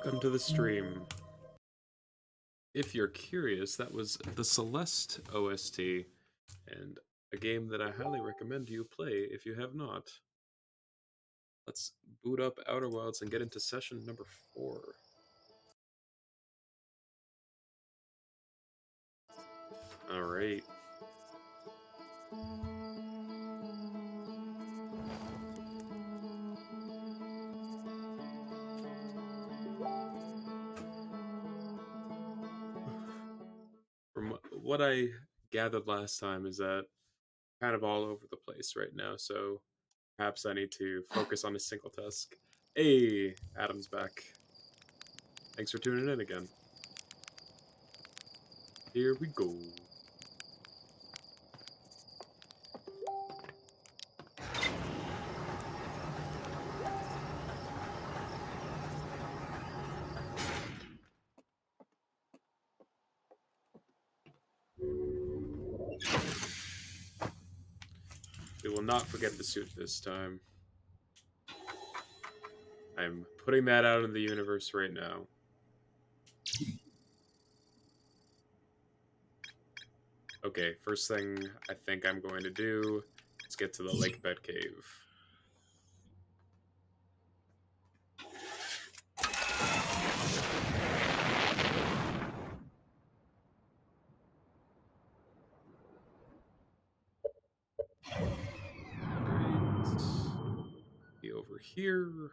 Welcome to the stream. If you're curious, that was the Celeste OST, and a game that I highly recommend you play if you have not. Let's boot up Outer Wilds and get into session number 4. Alright. From what I gathered last time is that kind of all over the place right now, so perhaps I need to focus on a single task. Hey, Adam's back. Thanks for tuning in again. Here we go. We will not forget the suit this time. I'm putting that out in the universe right now. Okay, first thing I think I'm going to do is get to the lake bed cave. Great. Be over here.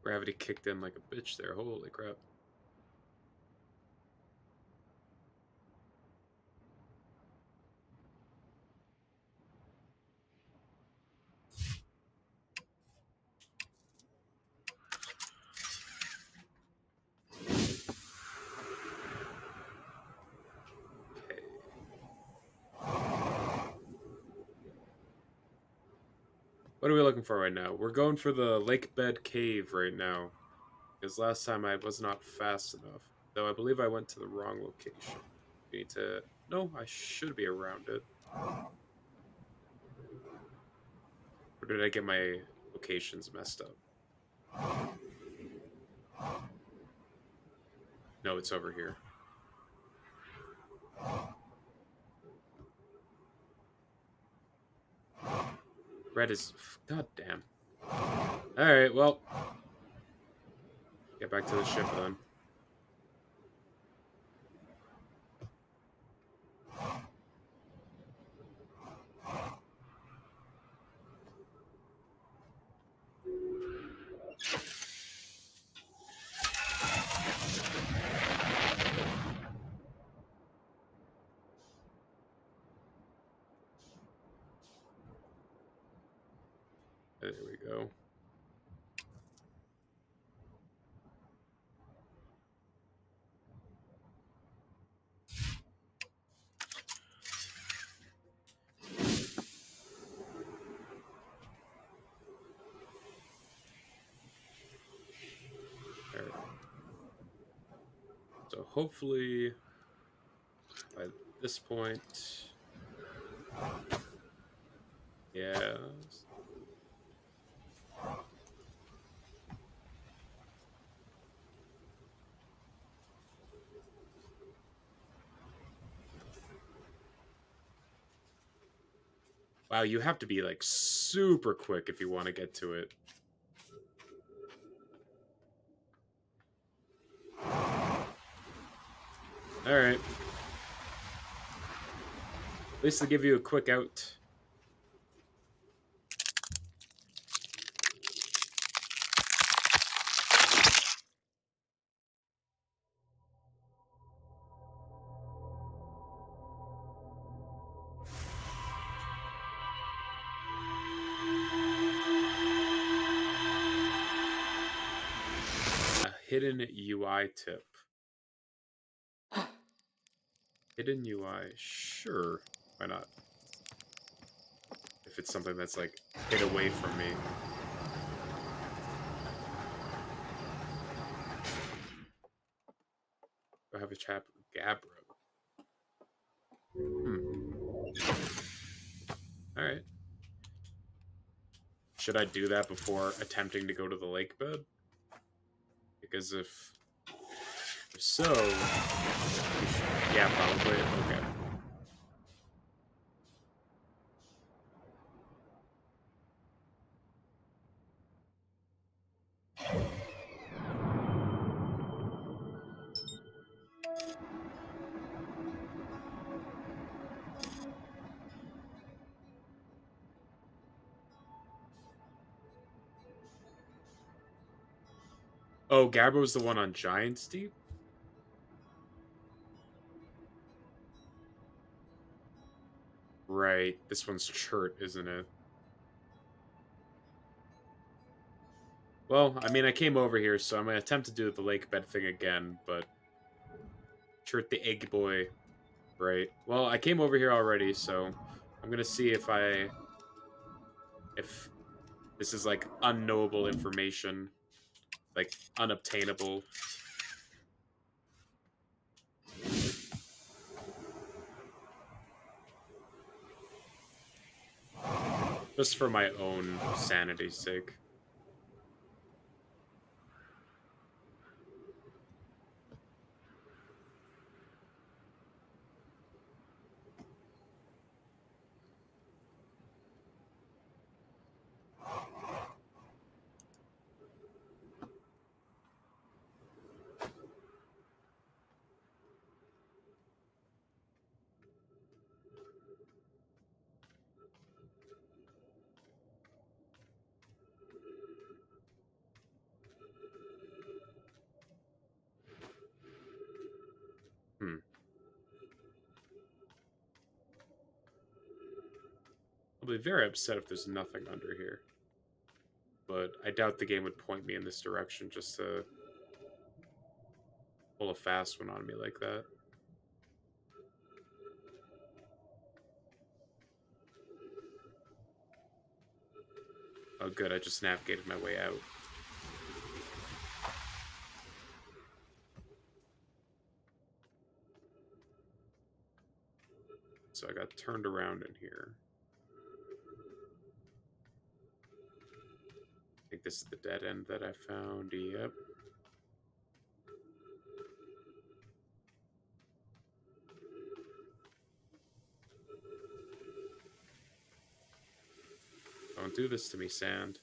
Gravity kicked in like a bitch there. Holy crap. Okay. What are we looking for right now? We're going for the lake bed cave right now. Because last time I was not fast enough. Though I believe I went to the wrong location. We need to... No, I should be around it. Or did I get my locations messed up? No, it's over here. Red is... God damn. Alright, well... Get back to the ship then. There we go. Alright. So hopefully by this point... Yeah... Wow, you have to be like super quick if you want to get to it. Alright. At least they give you a quick out. hidden UI tip. Hidden UI, sure. Why not? If it's something that's like hid away from me. Do I have a chap Gabbro? Alright. Should I do that before attempting to go to the lake bed? Because if so, yeah, probably. Okay. Oh, Gabbro's the one on Giant's Deep? Right. This one's Chert, isn't it? Well, I mean, I came over here, so I'm going to attempt to do the lake bed thing again, but... Chert the egg boy. Right. Well, I came over here already, so I'm going to see if if this is, like, unknowable information. Like, unobtainable. Just for my own sanity's sake. Hmm. I'll be very upset if there's nothing under here. But I doubt the game would point me in this direction just to pull a fast one on me like that. Oh good, I just navigated my way out. So I got turned around in here. I think this is the dead end that I found. Yep. Don't do this to me, sand.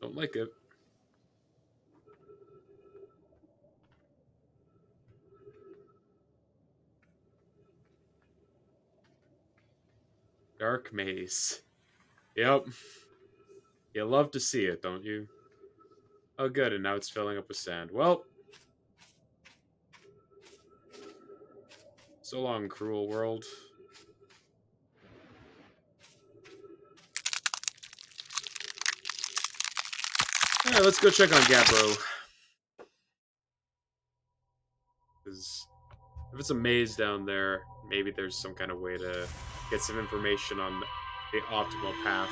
Don't like it. Dark maze. Yep. You love to see it, don't you? Oh good, and now it's filling up with sand. Well. So long, cruel world. Alright, let's go check on Gabbro. Because if it's a maze down there, maybe there's some kind of way to get some information on the optimal path.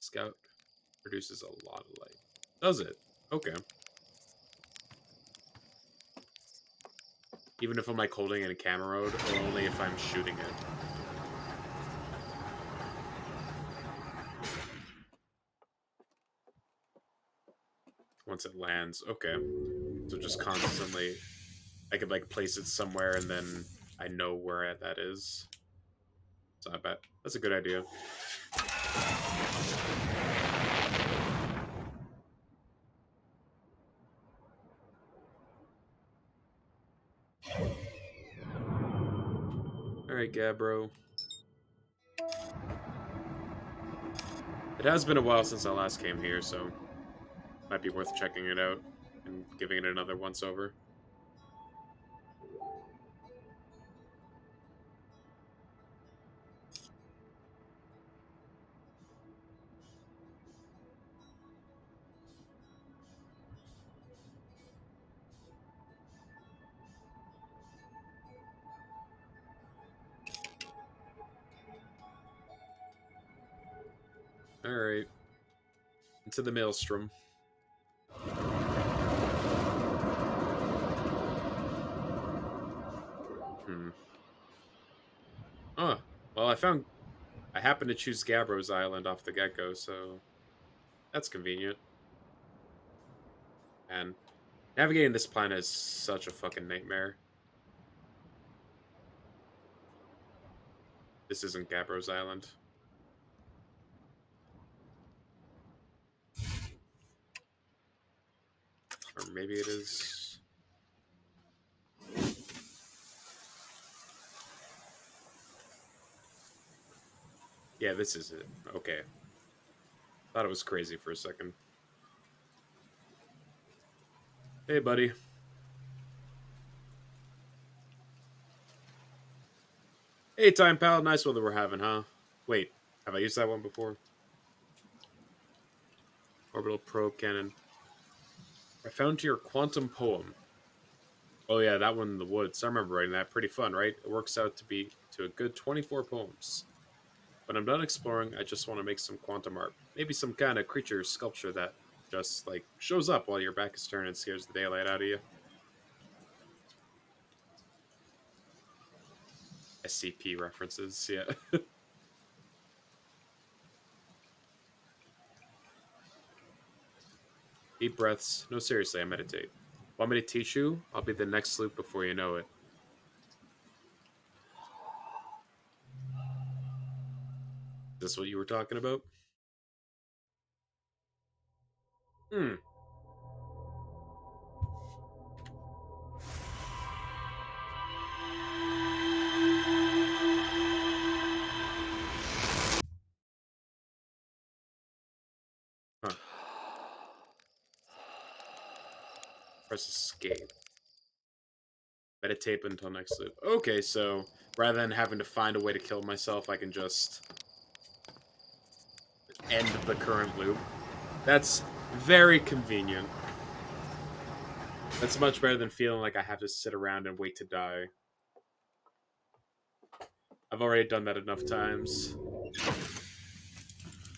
Scout produces a lot of light. Does it? Okay. Even if I'm like holding it in camera mode, or only if I'm shooting it. Once it lands, okay. So just constantly, I could like place it somewhere and then I know where that is. So I bet that's a good idea. Alright, Gabbro. It has been a while since I last came here, so might be worth checking it out and giving it another once over. Alright. Into the maelstrom. Hmm. Oh, well, I happened to choose Gabbro's Island off the get-go, so that's convenient. And navigating this planet is such a fucking nightmare. This isn't Gabbro's Island. Or maybe it is. Yeah, this is it. Okay. Thought it was crazy for a second. Hey, buddy. Hey, Time Pal. Nice weather we're having, huh? Wait, have I used that one before? Orbital probe cannon. I found your quantum poem. Oh yeah, that one in the woods. I remember writing that. Pretty fun, right? It works out to be to a good 24 poems. When I'm done exploring, I just want to make some quantum art. Maybe some kind of creature sculpture that just like shows up while your back is turned and scares the daylight out of you. SCP references, yeah. Deep breaths. No, seriously, I meditate. Want me to teach you? I'll be the next loop before you know it. Is this what you were talking about? Hmm. Huh. Press escape. Meditate until next loop. Okay, so rather than having to find a way to kill myself, I can just end the current loop. That's very convenient. That's much better than feeling like I have to sit around and wait to die. I've already done that enough times.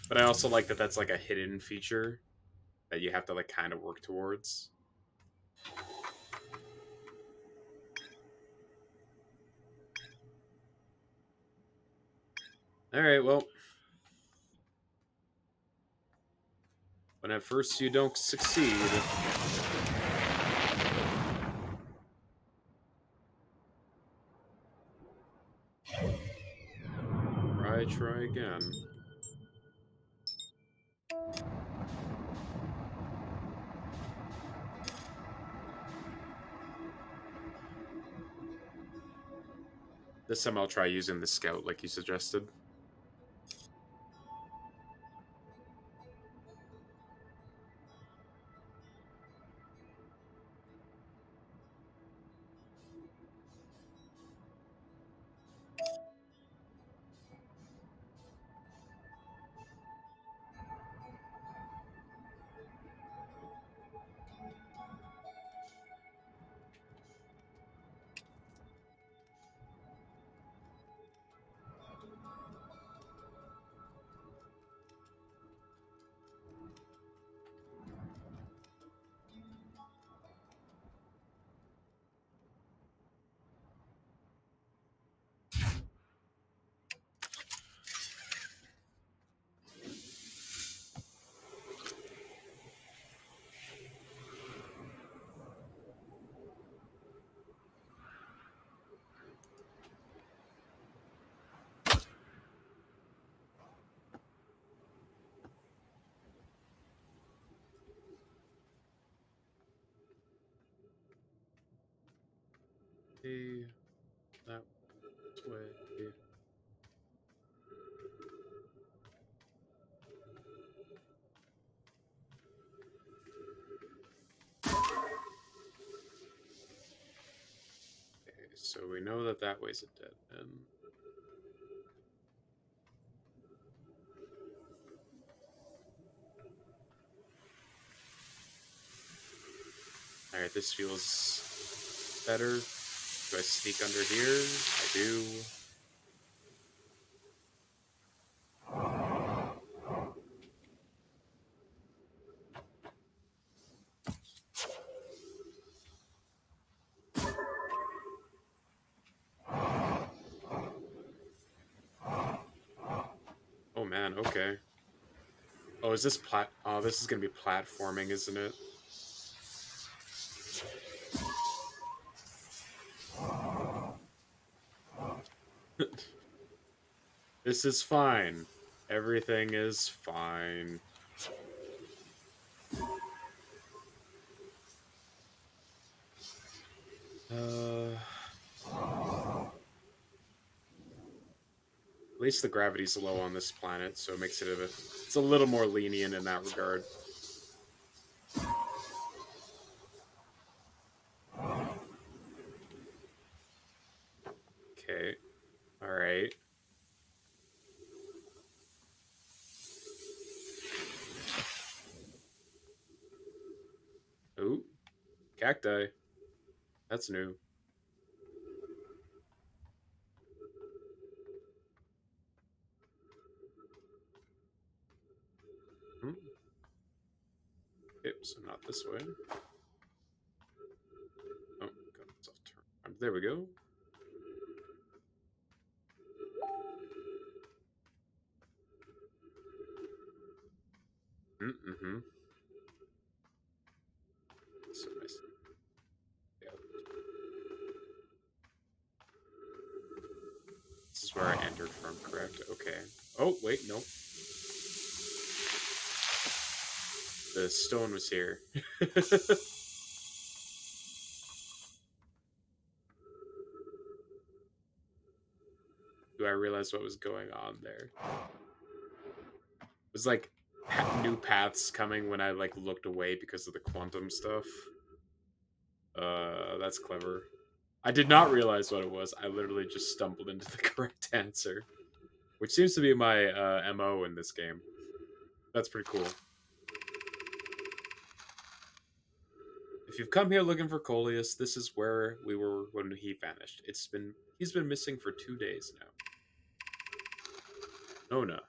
But I also like that that's like a hidden feature that you have to like kind of work towards. All right, well, when at first you don't succeed, try again. This time I'll try using the scout like you suggested. Hey, that way. So we know that that way's a dead end. Alright, this feels better. Do I sneak under here? I do. Oh man, okay. Oh, is this oh, this is gonna be platforming, isn't it? This is fine. Everything is fine. At least the gravity's low on this planet, so it makes it it's a little more lenient in that regard. Okay. Alright. Ooh. Cacti. That's new. Hmm. Okay, so not this way. Oh, got myself turned. There we go. Mm-hmm. So nice. Yeah. This is where I entered from, correct? Okay. Oh, wait, nope. The stone was here. Do I realize what was going on there? It was like new paths coming when I like looked away because of the quantum stuff. That's clever. I did not realize what it was. I literally just stumbled into the correct answer, which seems to be my MO in this game. That's pretty cool. If you've come here looking for Coleus, this is where we were when he vanished. He's been missing for 2 days now. Nona,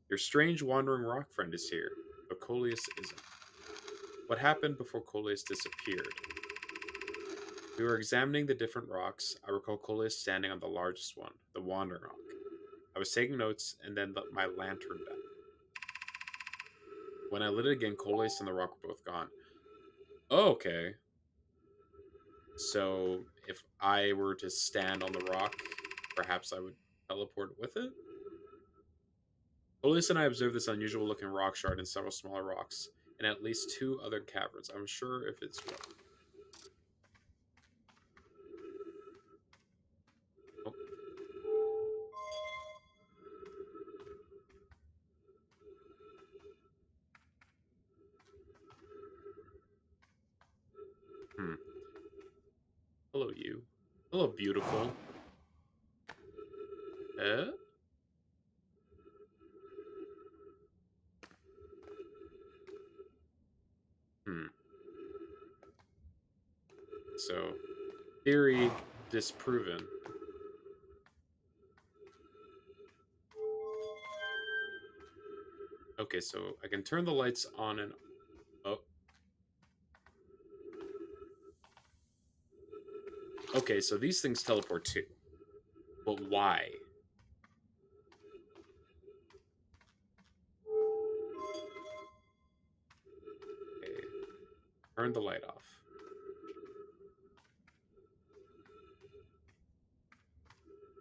your strange wandering rock friend is here, but Coleus isn't. What happened before Coleus disappeared? We were examining the different rocks. I recall Coleus standing on the largest one, the Wandering Rock. I was taking notes and then let my lantern down. When I lit it again, Coleus and the rock were both gone. Oh, okay. So if I were to stand on the rock, perhaps I would teleport with it? Coleus and I observed this unusual looking rock shard and several smaller rocks, and at least 2 other caverns. I'm sure if it's one. Oh. Hmm. Hello, you. Hello, beautiful. Eh? Hmm. So, theory disproven. Okay, so I can turn the lights on and... Oh. Okay, so these things teleport too. But why? Okay. Turn the light off.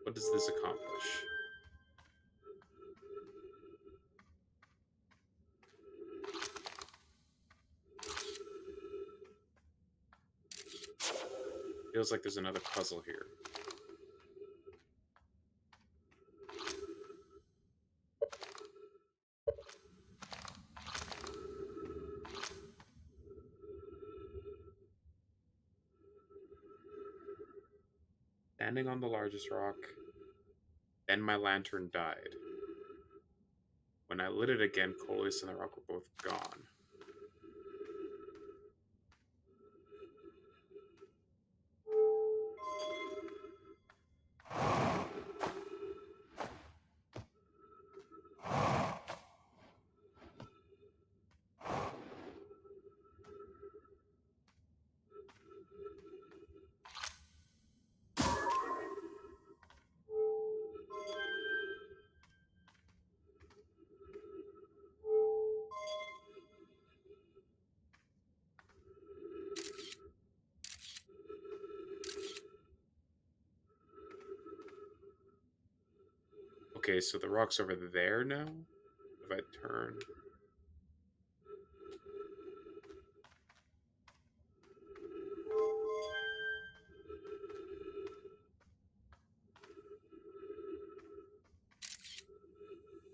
What does this accomplish? Feels like there's another puzzle here. Standing on the largest rock, then my lantern died. When I lit it again, Coleus and the rock were both gone. Okay, so the rock's over there now? If I turn...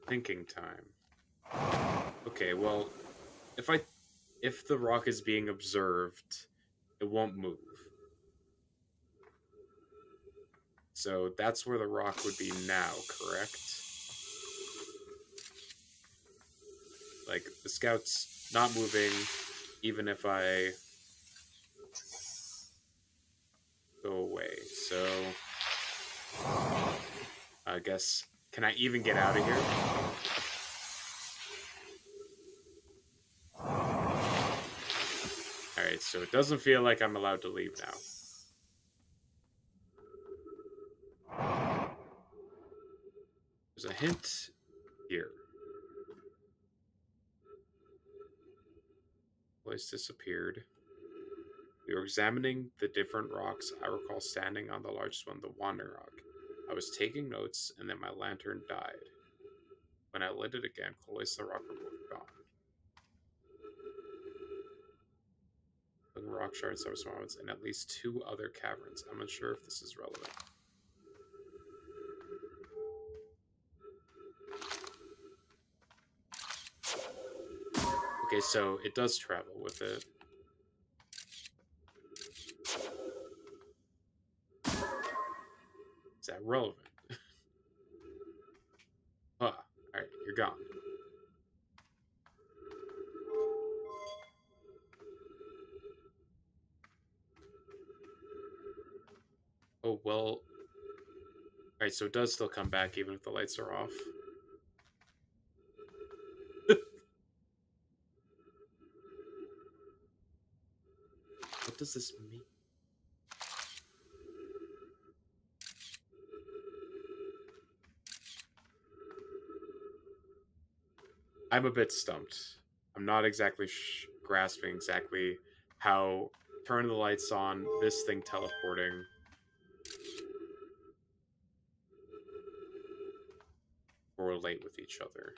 Thinking time. Okay, well, if the rock is being observed, it won't move. So that's where the rock would be now, correct? Like, the scout's not moving, even if I go away. So, I guess, can I even get out of here? Alright, so it doesn't feel like I'm allowed to leave now. There's a hint here. Place disappeared. We were examining the different rocks. I recall standing on the largest one, the Wandering Rock. I was taking notes, and then my lantern died. When I lit it again, Coleus and the rock were both gone. The rock shards, there were moments, and at least 2 other caverns. I'm unsure if this is relevant. Okay, so it does travel with it. Is that relevant? Huh. Alright, you're gone. Oh, well... Alright, so it does still come back even if the lights are off. What does this mean? I'm a bit stumped. I'm not exactly grasping exactly how turn the lights on, this thing teleporting. Relate with each other.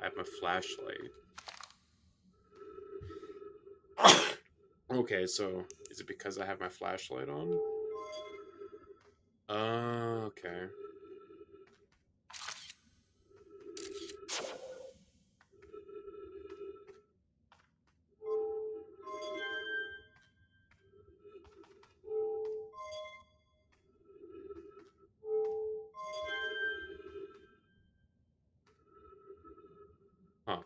I have my flashlight. Okay, so is it because I have my flashlight on? Okay. Huh.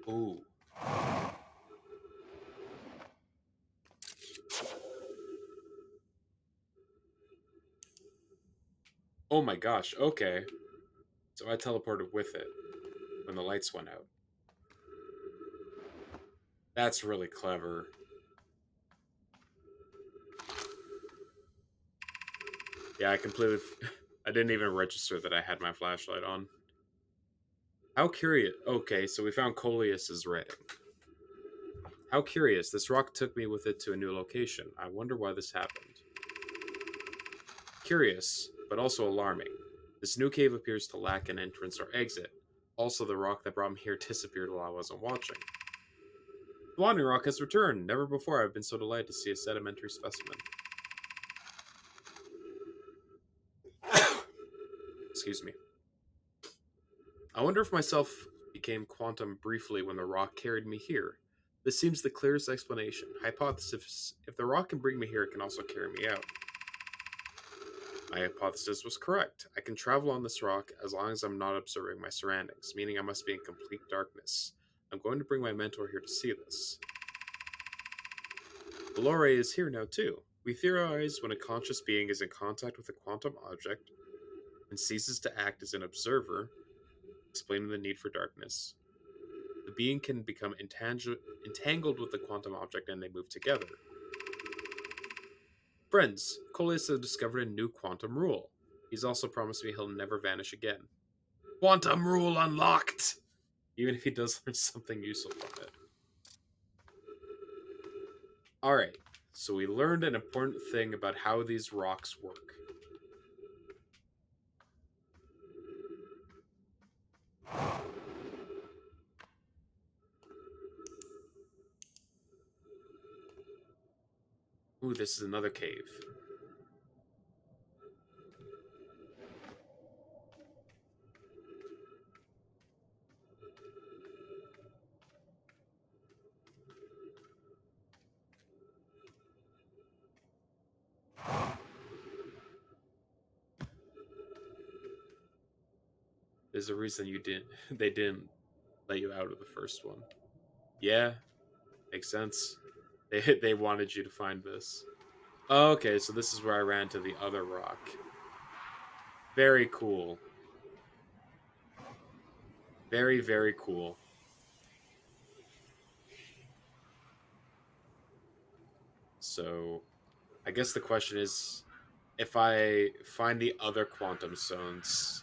Ooh. Oh my gosh, okay. So I teleported with it when the lights went out. That's really clever. Yeah, I completely... I didn't even register that I had my flashlight on. How curious... Okay, so we found Coleus's writing. How curious. This rock took me with it to a new location. I wonder why this happened. Curious, but also alarming. This new cave appears to lack an entrance or exit. Also, the rock that brought me here disappeared while I wasn't watching. The Wandering Rock has returned. Never before have I been so delighted to see a sedimentary specimen. Excuse me. I wonder if myself became quantum briefly when the rock carried me here. This seems the clearest explanation. Hypothesis: if the rock can bring me here, it can also carry me out. My hypothesis was correct. I can travel on this rock as long as I'm not observing my surroundings, meaning I must be in complete darkness. I'm going to bring my mentor here to see this. Valore is here now too. We theorize when a conscious being is in contact with a quantum object and ceases to act as an observer, explaining the need for darkness. The being can become entangled with the quantum object and they move together. Friends, Coleus has discovered a new quantum rule. He's also promised me he'll never vanish again. Quantum rule unlocked! Even if he does learn something useful from it. Alright, so we learned an important thing about how these rocks work. Ooh, this is another cave. There's a reason you didn't they didn't let you out of the first one. Yeah, makes sense. They wanted you to find this. Okay, so this is where I ran to the other rock. Very cool. Very, very cool. So, I guess the question is, if I find the other quantum zones,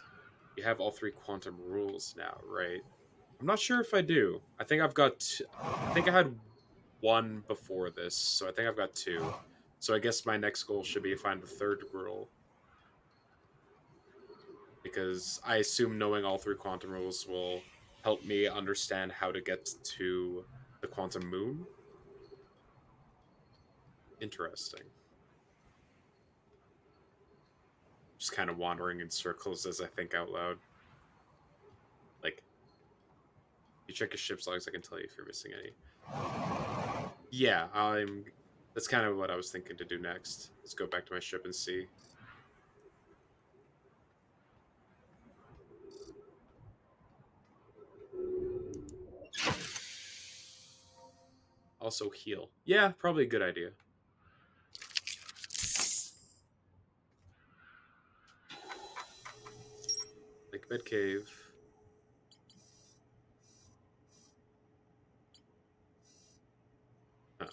you have all three quantum rules now, right? I'm not sure if I do. I think I've got. I think I had one before this, so I think I've got two. So I guess my next goal should be to find the third rule, because I assume knowing all three quantum rules will help me understand how to get to the quantum moon. Interesting. Just kind of wandering in circles as I think out loud. Like, you check your ship's logs, I can tell you if you're missing any. Yeah, I'm. That's kind of what I was thinking to do next. Let's go back to my ship and see. Also heal. Yeah, probably a good idea. Like bed cave. Huh.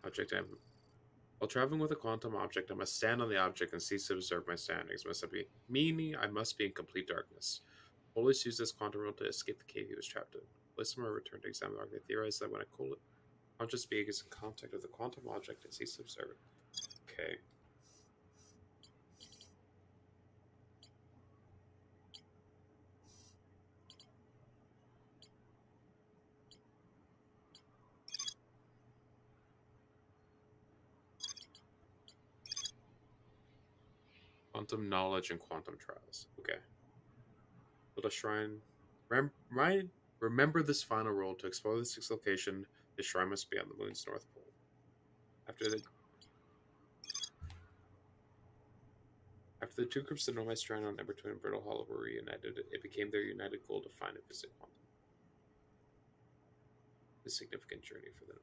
Object M. While traveling with a quantum object, I must stand on the object and cease to observe my surroundings. Must be meaning I must be in complete darkness. Polus used this quantum rule to escape the cave he was trapped in. Listener returned to examine the rock. They theorized that when a conscious being is in contact with a quantum object, it ceases to observe it. Okay. Quantum knowledge and quantum trials. Okay. Build a shrine. Remember this final rule. To explore the sixth location, the shrine must be on the moon's north pole. After the two groups of Nomai Shrine on Number 2 and Brittle Hollow were reunited, it became their united goal to find and visit Quantum. A significant journey for them.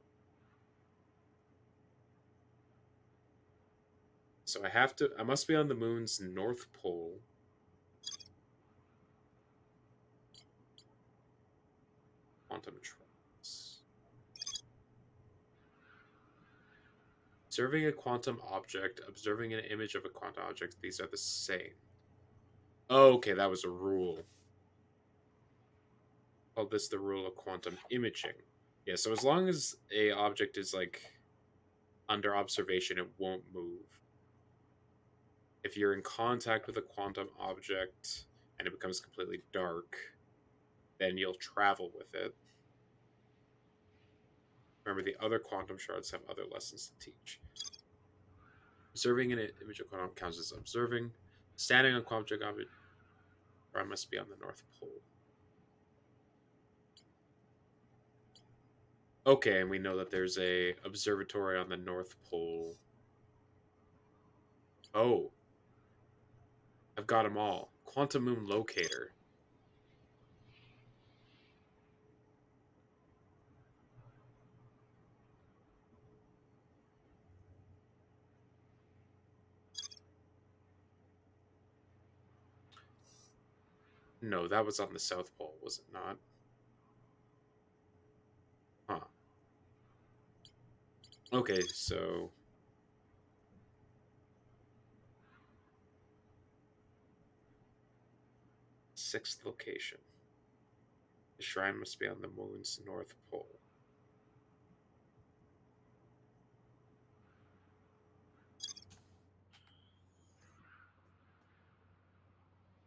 So I must be on the moon's north pole. Quantum trials. Observing a quantum object, observing an image of a quantum object, these are the same. Oh, okay, that was a rule. Called this the rule of quantum imaging. Yeah, so as long as a object is like under observation, it won't move. If you're in contact with a quantum object and it becomes completely dark, then you'll travel with it. Remember, the other quantum shards have other lessons to teach. Observing an image of quantum counts as observing. Standing on quantum object, I must be on the North Pole. Okay, and we know that there's a observatory on the North Pole. Oh, I've got them all. Quantum moon locator. No, that was on the South Pole, was it not? Huh. Okay, so sixth location. The shrine must be on the moon's North Pole.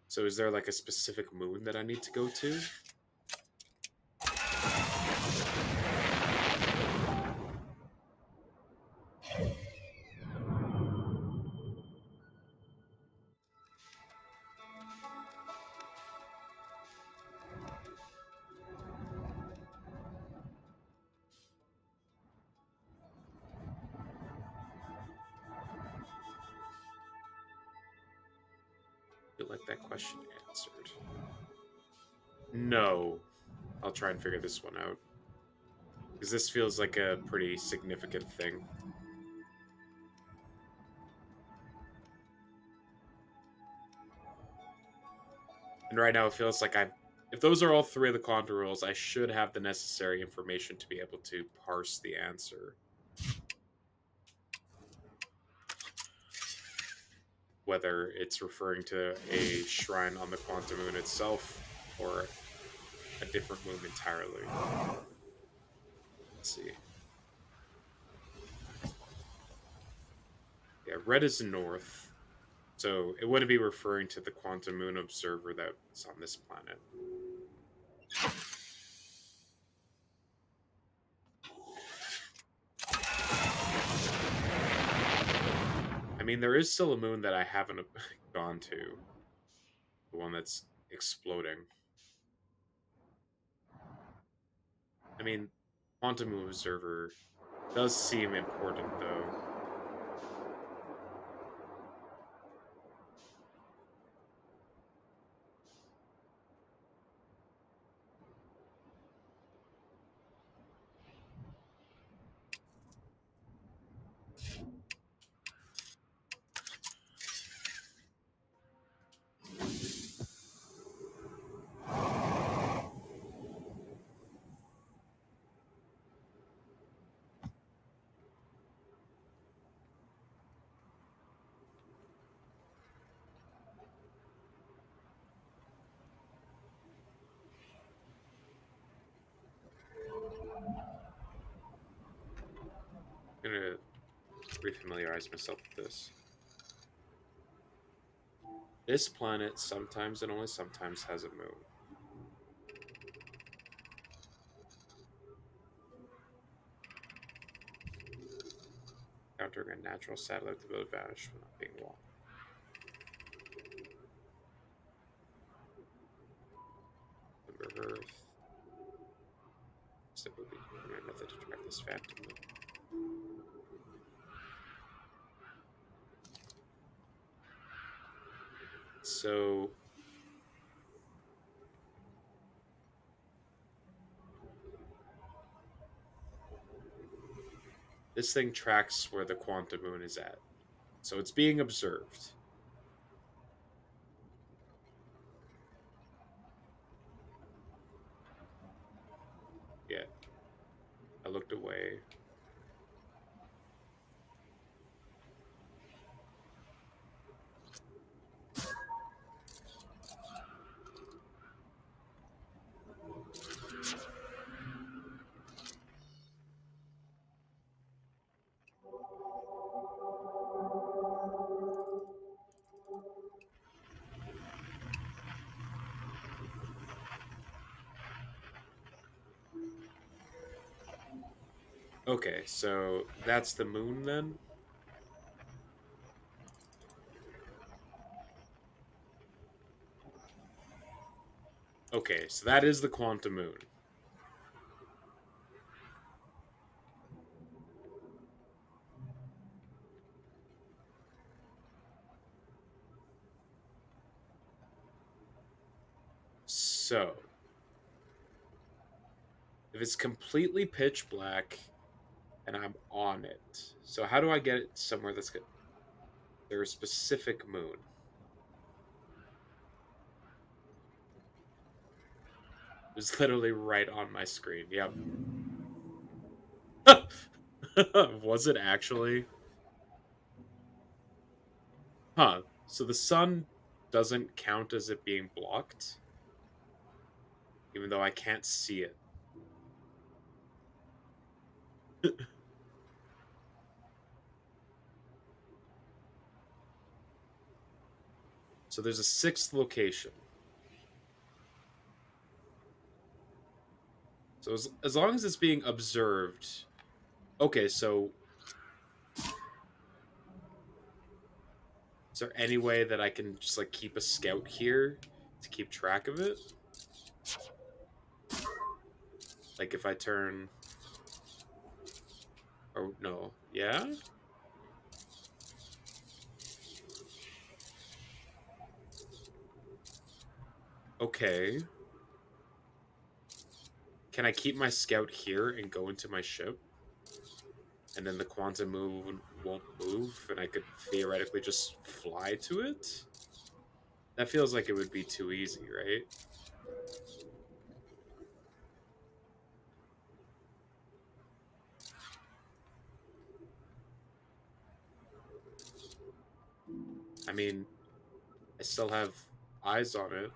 So is there like a specific moon that I need to go to? Feel like that question answered. No. I'll try and figure this one out. Because this feels like a pretty significant thing. And right now it feels like if those are all three of the quantum rules, I should have the necessary information to be able to parse the answer. Whether it's referring to a shrine on the quantum moon itself or a different moon entirely. Let's see. Yeah, red is north. So it wouldn't be referring to the quantum moon observer that's on this planet. I mean, there is still a moon that I haven't gone to. The one that's exploding. I mean, quantum moon observer does seem important, though. I'm gonna refamiliarize myself with this. This planet sometimes and only sometimes has a moon. Encountering a natural satellite that will vanish when not being walked. Number Earth. So it would be a method to track this phantom moon. So this thing tracks where the quantum moon is at. So it's being observed. Yeah. I looked away. Okay, so that's the moon then? Okay, so that is the quantum moon. So, if it's completely pitch black and I'm on it, so how do I get it somewhere that's good? There's a specific moon. It's literally right on my screen. Yep. Was it actually? Huh. So the sun doesn't count as it being blocked, even though I can't see it. So there's a sixth location. So as long as it's being observed. Okay, so is there any way that I can just like keep a scout here to keep track of it? Like if I turn or no. Yeah? Okay. Can I keep my scout here and go into my ship? And then the quantum moon won't move and I could theoretically just fly to it? That feels like it would be too easy, right? I mean, I still have eyes on it.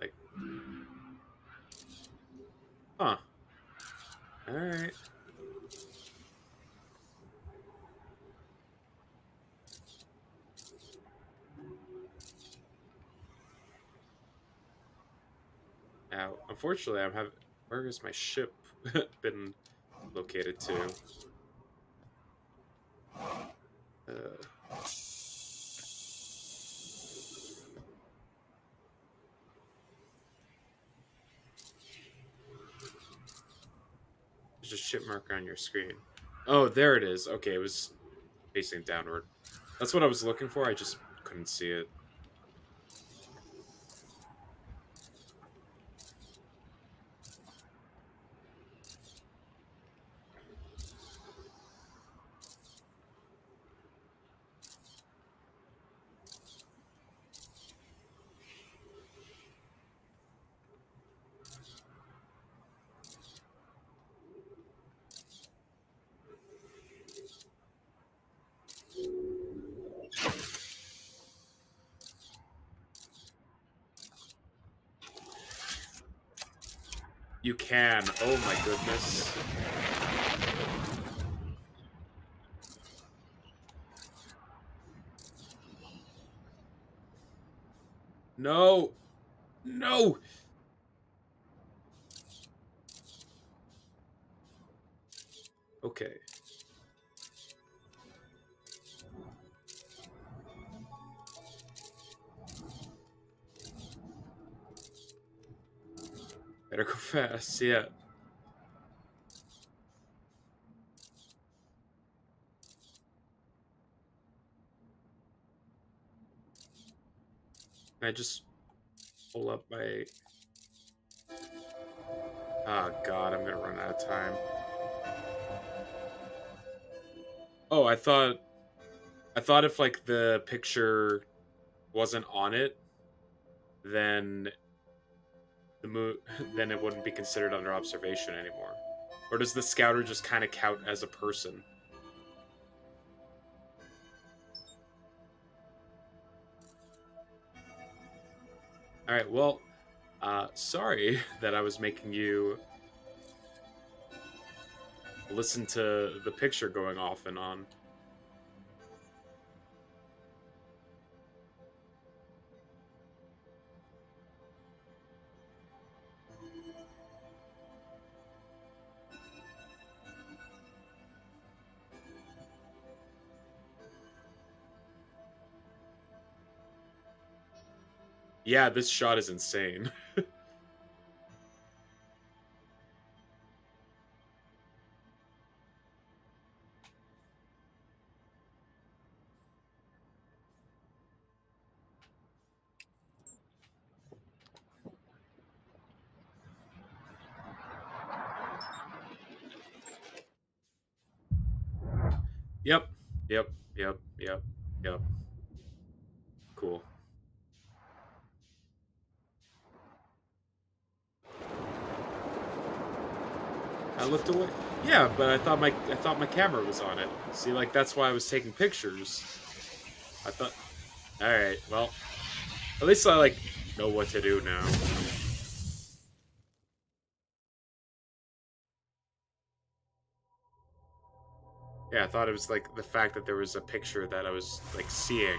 Like, huh. Alright. Now, unfortunately, I'm having. Where has my ship been located to? Uh, there's a ship marker on your screen. Oh, there it is. Okay, it was facing downward. That's what I was looking for. I just couldn't see it. You can. Oh my goodness. No. No. Okay. Better go fast. Yeah. I just pull up my. Oh god, I'm gonna run out of time. Oh, I thought if like the picture wasn't on it, then the moon then it wouldn't be considered under observation anymore. Or does the scouter just kind of count as a person? All right, well, sorry that I was making you listen to the picture going off and on. Yeah, this shot is insane. Yep. Yep. Yep. Yep. Yep. Cool. I looked away. Yeah, but I thought my camera was on it. See, like that's why I was taking pictures. I thought, all right, well, at least I like know what to do now. Yeah, I thought it was like the fact that there was a picture that I was like seeing.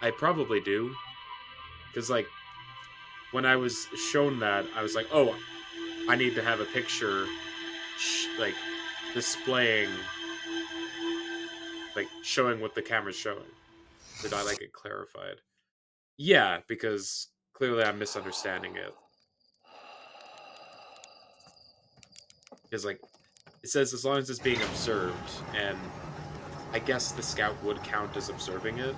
I probably do, because like when I was shown that, I was like, oh, I need to have a picture, like displaying, like showing what the camera's showing. Did I like it clarified? Yeah, because clearly I'm misunderstanding it. Because like it says as long as it's being observed, and I guess the scout would count as observing it.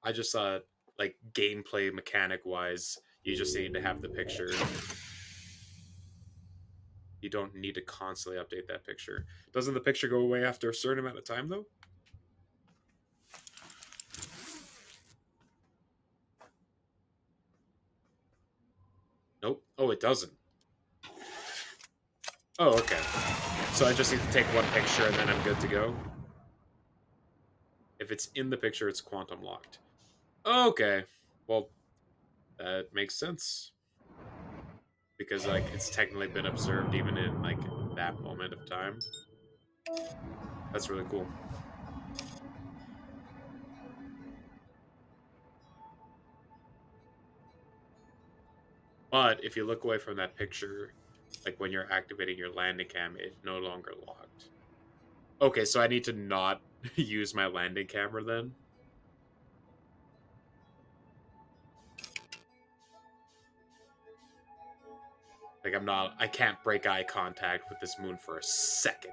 I just thought like gameplay mechanic wise, you just need to have the picture. You don't need to constantly update that picture. Doesn't the picture go away after a certain amount of time though? Nope. Oh, it doesn't. Oh, okay. So I just need to take one picture and then I'm good to go. If it's in the picture, it's quantum locked. Okay. Well, that makes sense because like it's technically been observed even in like that moment of time. That's really cool. But if you look away from that picture, like when you're activating your landing cam, it's no longer locked. Okay, so I need to not use my landing camera then. Like I can't break eye contact with this moon for a second.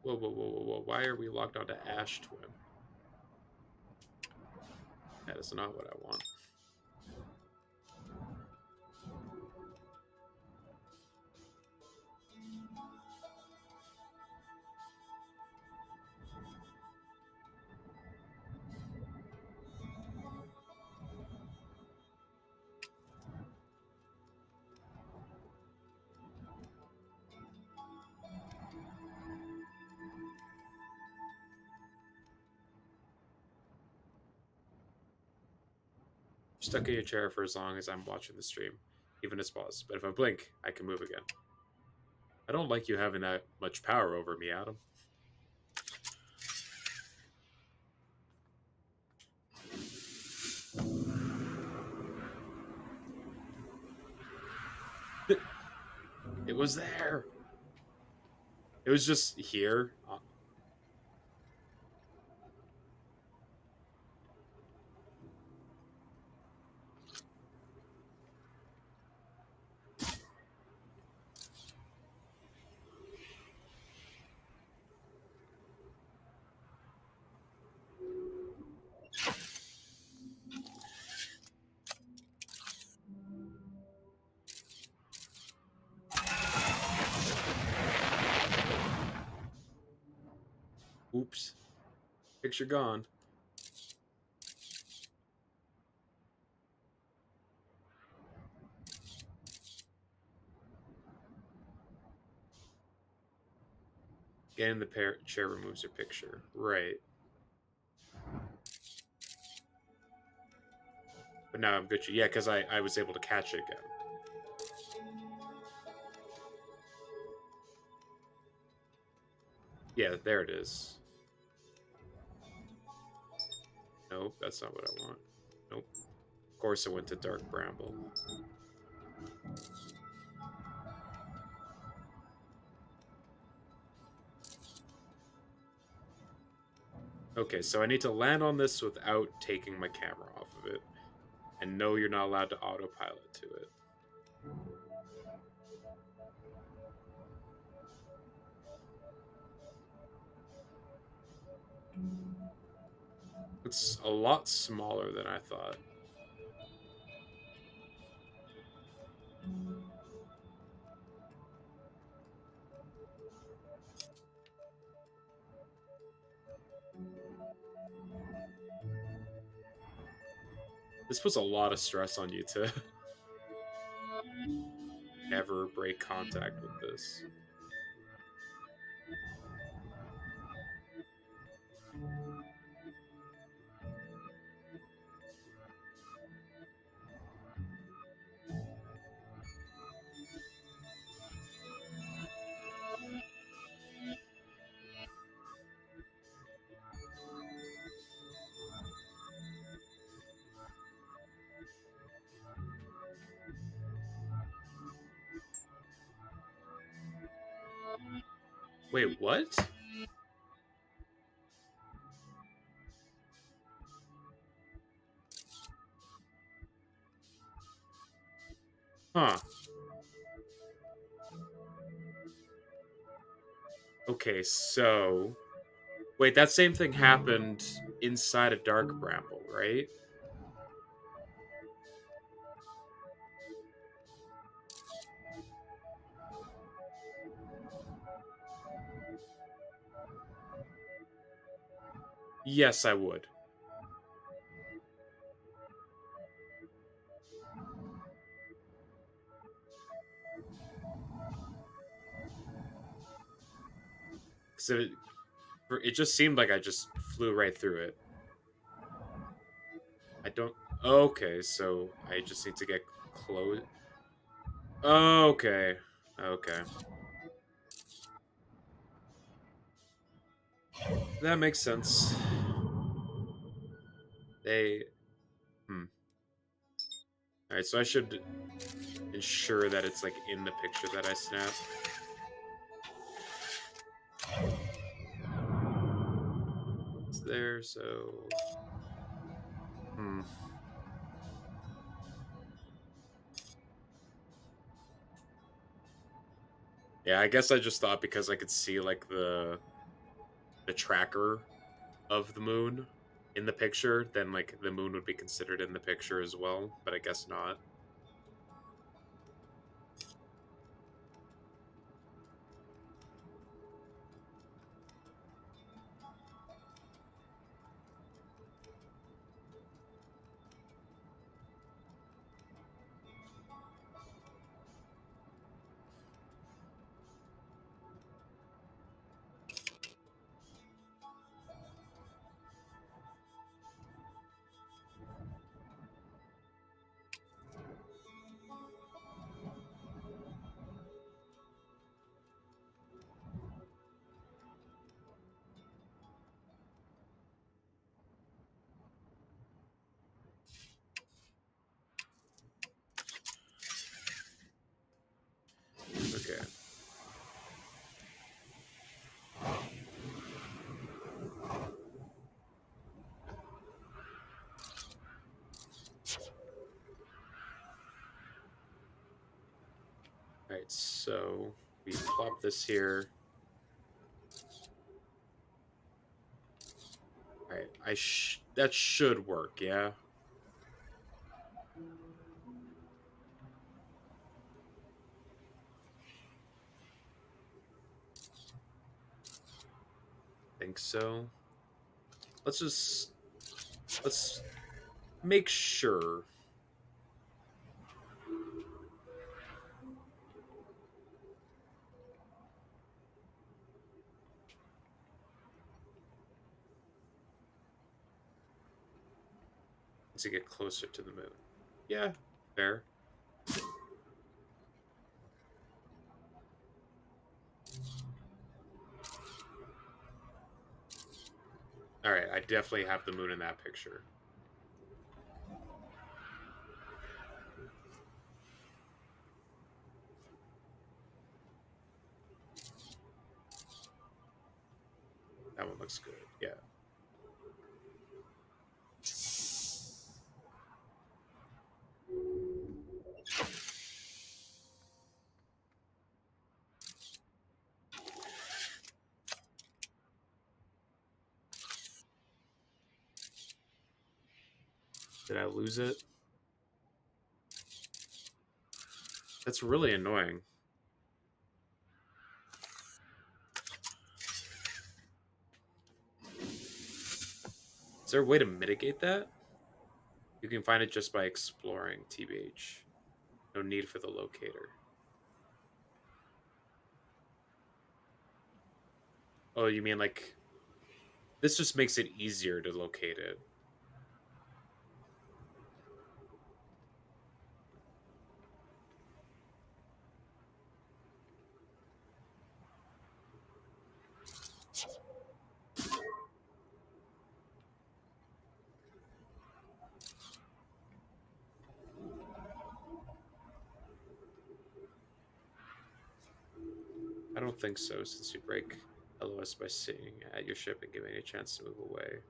Whoa, whoa, whoa, whoa, whoa! Why are we locked onto Ash Twin? That is not what I want. Stuck in your chair for as long as I'm watching the stream, even as pause. But if I blink, I can move again. I don't like you having that much power over me, Adam. It was there. It was just here. Oops. Picture gone. Getting the chair removes your picture. Right. But now I'm good. Yeah, because I was able to catch it again. Yeah, there it is. Nope, that's not what I want. Nope. Of course I went to Dark Bramble. Okay, so I need to land on this without taking my camera off of it. And no, you're not allowed to autopilot to it. It's a lot smaller than I thought. This puts a lot of stress on you to never break contact with this. Wait, what? Huh. Okay, so wait, that same thing happened inside of Dark Bramble, right? Yes, I would. Because it just seemed like I just flew right through it. I don't. Okay, so I just need to get close. Okay. Okay. That makes sense. They. Hmm. Alright, so I should ensure that it's like in the picture that I snap. It's there, so. Hmm. Yeah, I guess I just thought because I could see like the tracker of the moon in the picture, then like the moon would be considered in the picture as well, but I guess not. Okay. Alright, so we plop this here. Alright, that should work, yeah? Think so. Let's make sure. To get closer to the moon. Yeah, fair. Alright, I definitely have the moon in that picture. That one looks good, yeah. Did I lose it? That's really annoying. Is there a way to mitigate that? You can find it just by exploring, TBH. No need for the locator. Oh, you mean like... This just makes it easier to locate it. I don't think so, since you break LOS by sitting at your ship and giving it a chance to move away.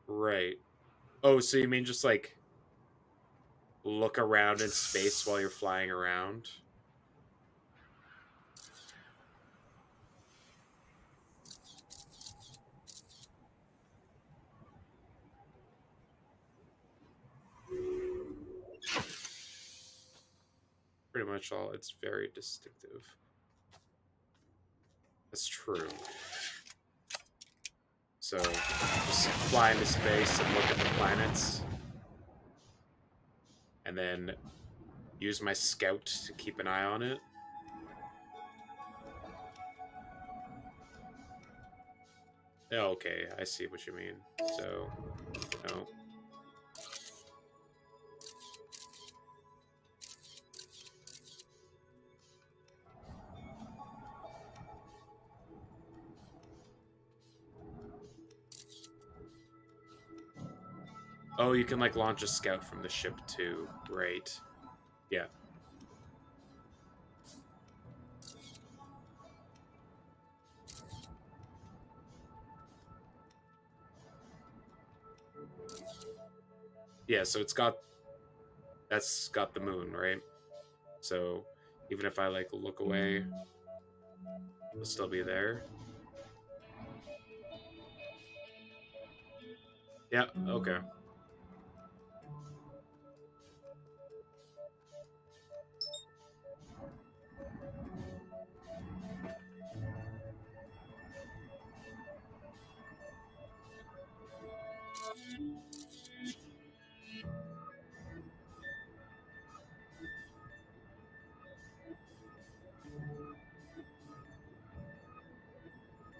Right. Oh, so you mean just like look around in space while you're flying around? Pretty much all. It's very distinctive. That's true. So just fly into space and look at the planets. And then use my scout to keep an eye on it. Oh, okay, I see what you mean. So, no. Oh, you can like launch a scout from the ship too. Right. Yeah. Yeah, so that's got the moon, right? So even if I like look away, it'll still be there. Yeah, okay.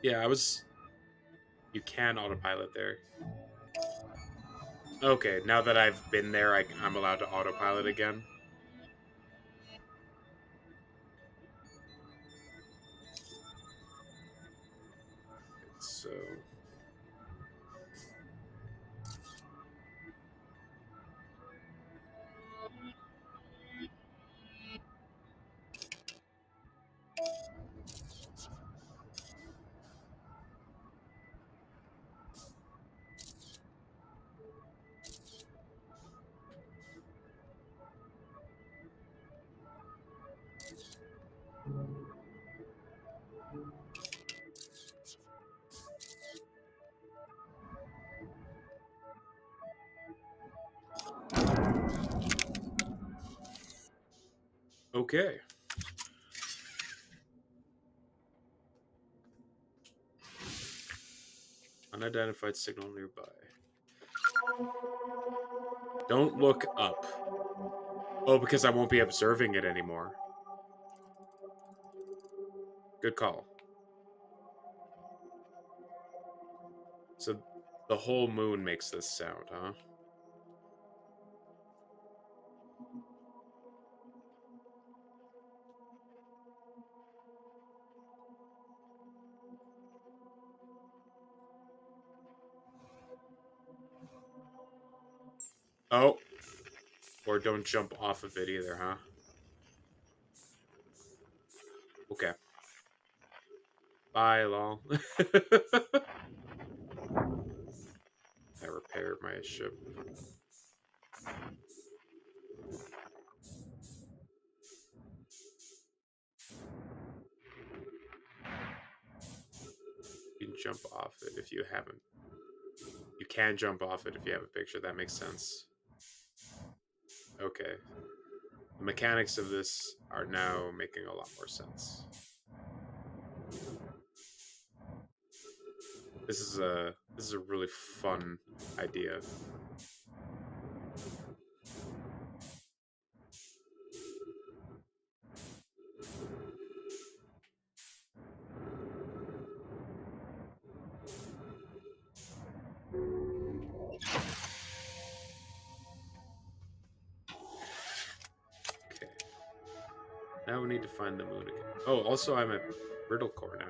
Yeah, you can autopilot there. Okay, now that I've been there, I'm allowed to autopilot again. So okay. Unidentified signal nearby. Don't look up. Oh, because I won't be observing it anymore. Good call. So the whole moon makes this sound, huh? Oh, or don't jump off of it either, huh? Okay. Bye, lol. I repaired my ship. You can jump off it if you haven't. You can jump off it if you have a picture. That makes sense. Okay. The mechanics of this are now making a lot more sense. This is a really fun idea. Okay. Now we need to find the moon again. Oh, also I'm at Brittle Core now.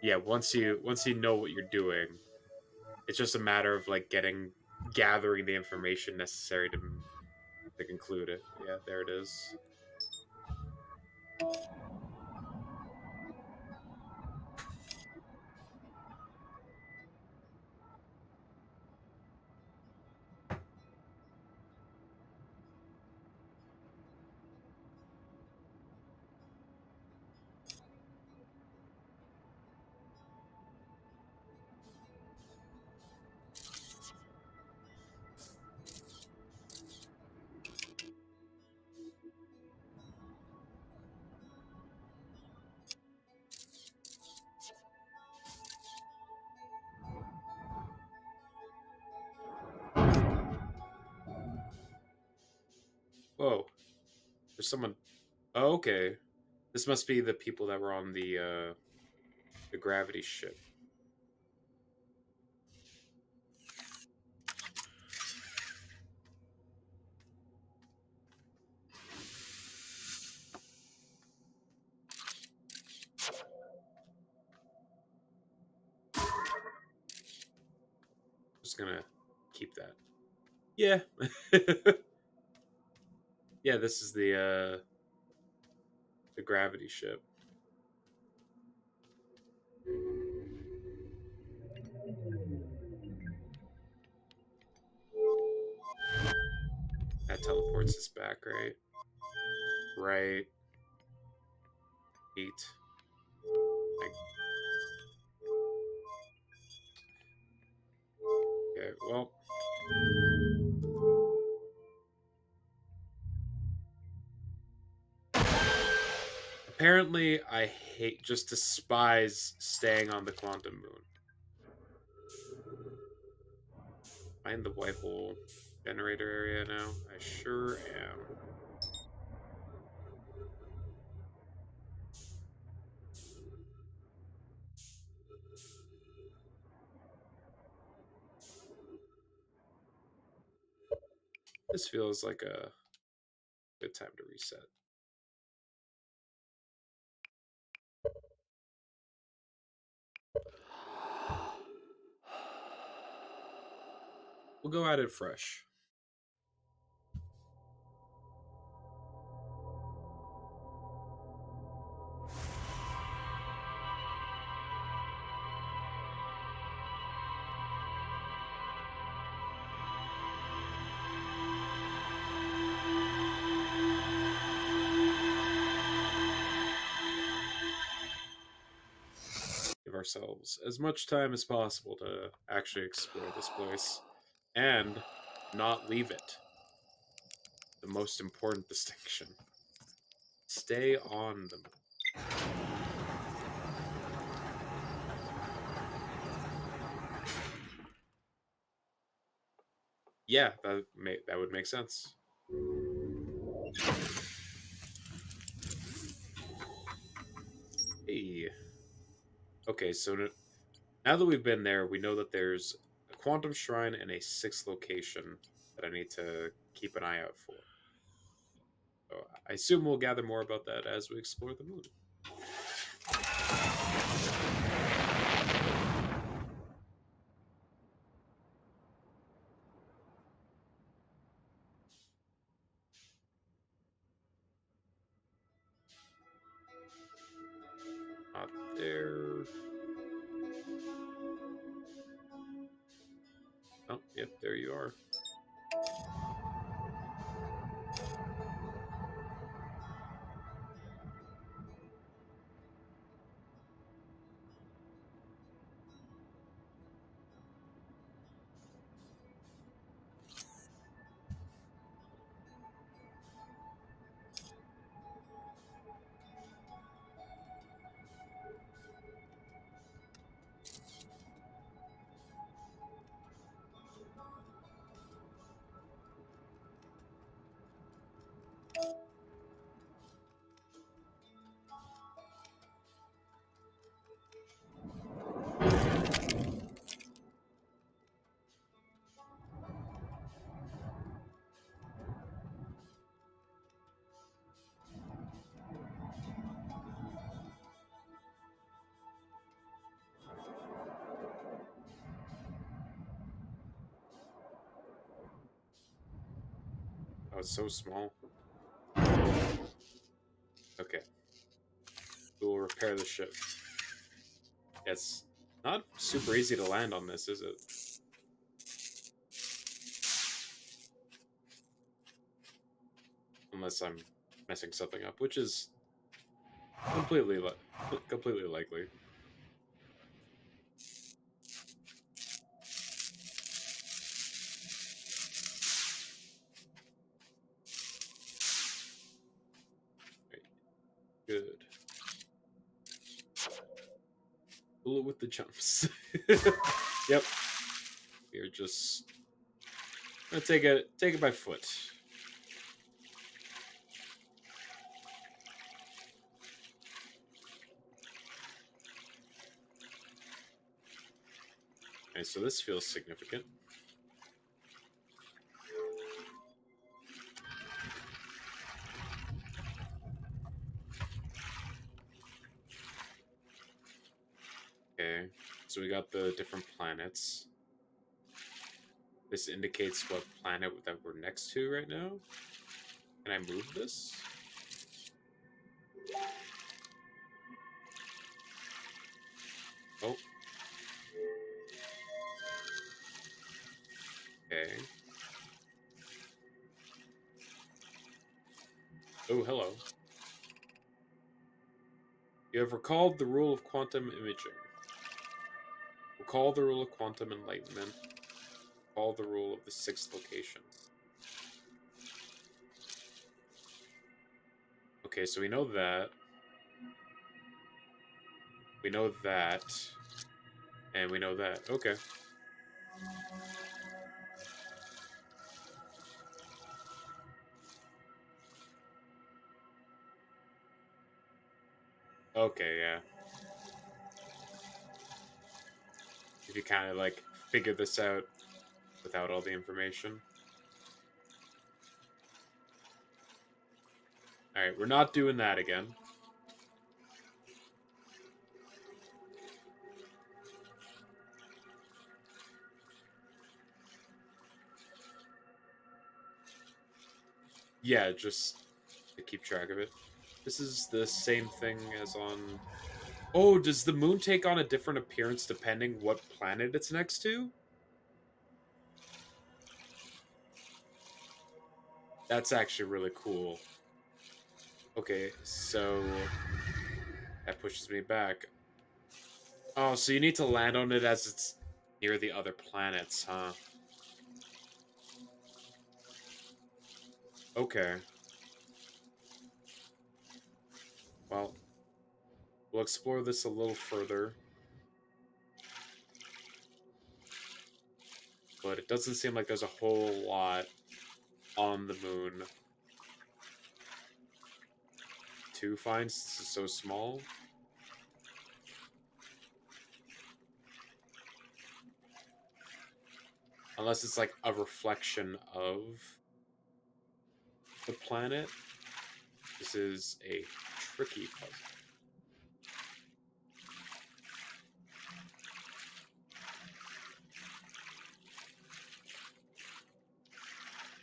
Yeah, once you know what you're doing, it's just a matter of like gathering the information necessary to conclude it. Yeah, there it is. Whoa, there's someone. Oh, okay. This must be the people that were on the gravity ship. Just gonna keep that. Yeah. Yeah, this is the gravity ship. That teleports us back, right? Right. Eight. Like, okay, well, apparently I just despise staying on the quantum moon. Am I in the white hole generator area now? I sure am. This feels like a good time to reset. We'll go at it fresh. Give ourselves as much time as possible to actually explore this place and not leave it. The most important distinction. Stay on them. Yeah, that would make sense. Hey. Okay, so now that we've been there, we know that there's a quantum shrine and a sixth location that I need to keep an eye out for. So I assume we'll gather more about that as we explore the moon. you are. Oh, it's so small. Okay. We'll repair the ship. It's not super easy to land on this, is it? Unless I'm messing something up, which is completely likely. Right. Good. Bullet with the jumps. Yep. We're just gonna take it by foot. Okay, so this feels significant. Okay, so we got the different planets. This indicates what planet that we're next to right now. Can I move this? Oh. Okay. Oh, hello. You have recalled the rule of quantum imaging. Recall the rule of quantum enlightenment. Recall the rule of the sixth location. Okay, so we know that. We know that. And we know that. Okay. Okay, yeah. If you kind of like figure this out without all the information. Alright, we're not doing that again. Yeah, just to keep track of it. This is the same thing as on... Oh, does the moon take on a different appearance depending what planet it's next to? That's actually really cool. Okay, so... That pushes me back. Oh, so you need to land on it as it's near the other planets, huh? Okay. Well, we'll explore this a little further. But it doesn't seem like there's a whole lot on the moon to find since it's so small. Unless it's like a reflection of the planet. This is a tricky puzzle.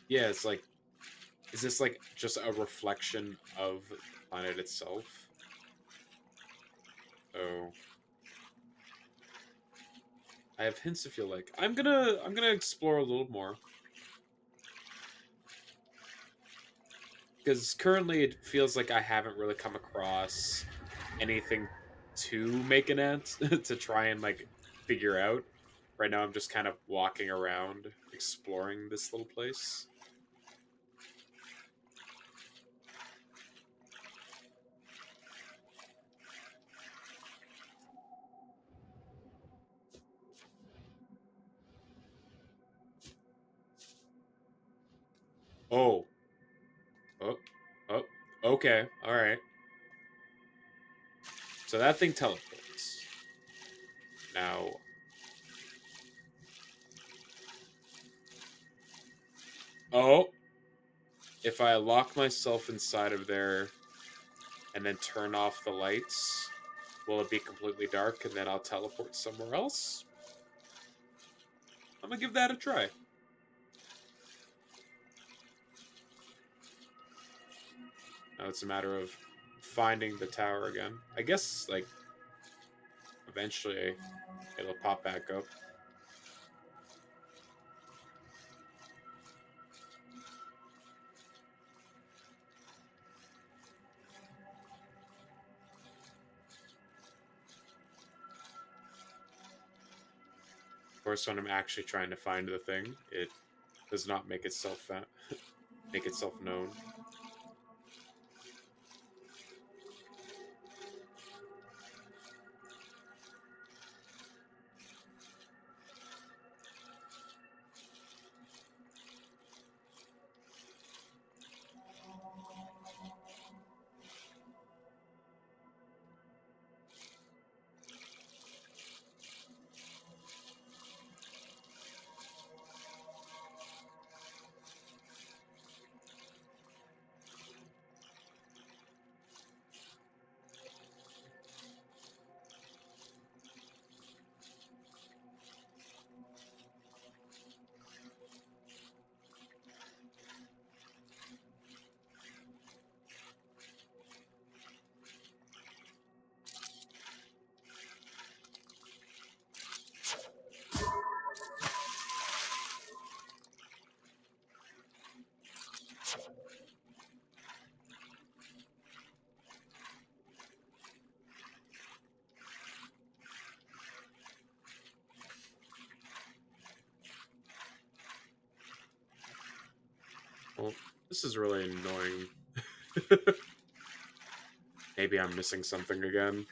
Yeah, it's like, is this like just a reflection of the planet itself? Oh. I have hints if you like. I'm gonna explore a little more because currently it feels like I haven't really come across anything to make an ant to try and like figure out. Right now, I'm just kind of walking around exploring this little place. Oh, oh, oh. Okay, all right. So that thing teleports. Now, oh, if I lock myself inside of there and then turn off the lights, will it be completely dark and then I'll teleport somewhere else? I'm gonna give that a try. Now it's a matter of finding the tower again. I guess, like, eventually it'll pop back up. Of course, when I'm actually trying to find the thing, it does not make itself make itself known. Well, this is really annoying. Maybe I'm missing something again,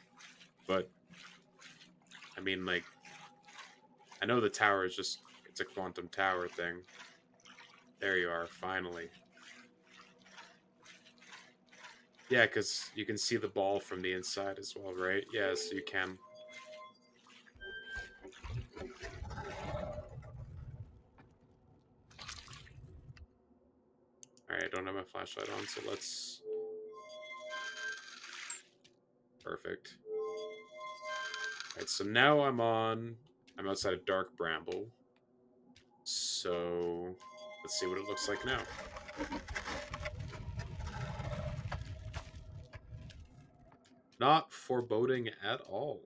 but I mean, like, I know the tower is just, it's a quantum tower thing. There you are, finally. Yeah, because you can see the ball from the inside as well, right? Yes, you can. Alright, I don't have my flashlight on, so let's... Perfect. Alright, so now I'm outside of Dark Bramble. So... Let's see what it looks like now. Not foreboding at all.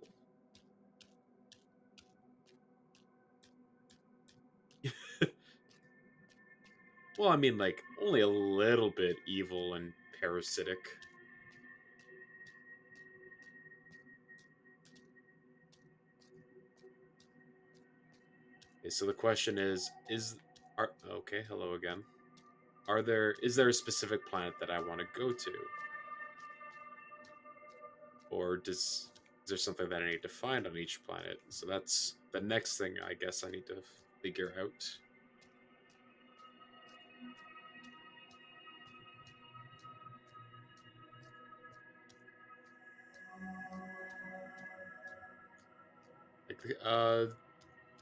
Well, I mean, like, only a little bit evil and parasitic. Okay, so the question is... Okay, hello again. Is there a specific planet that I want to go to? Or is there something that I need to find on each planet? So that's the next thing I guess I need to figure out. Like,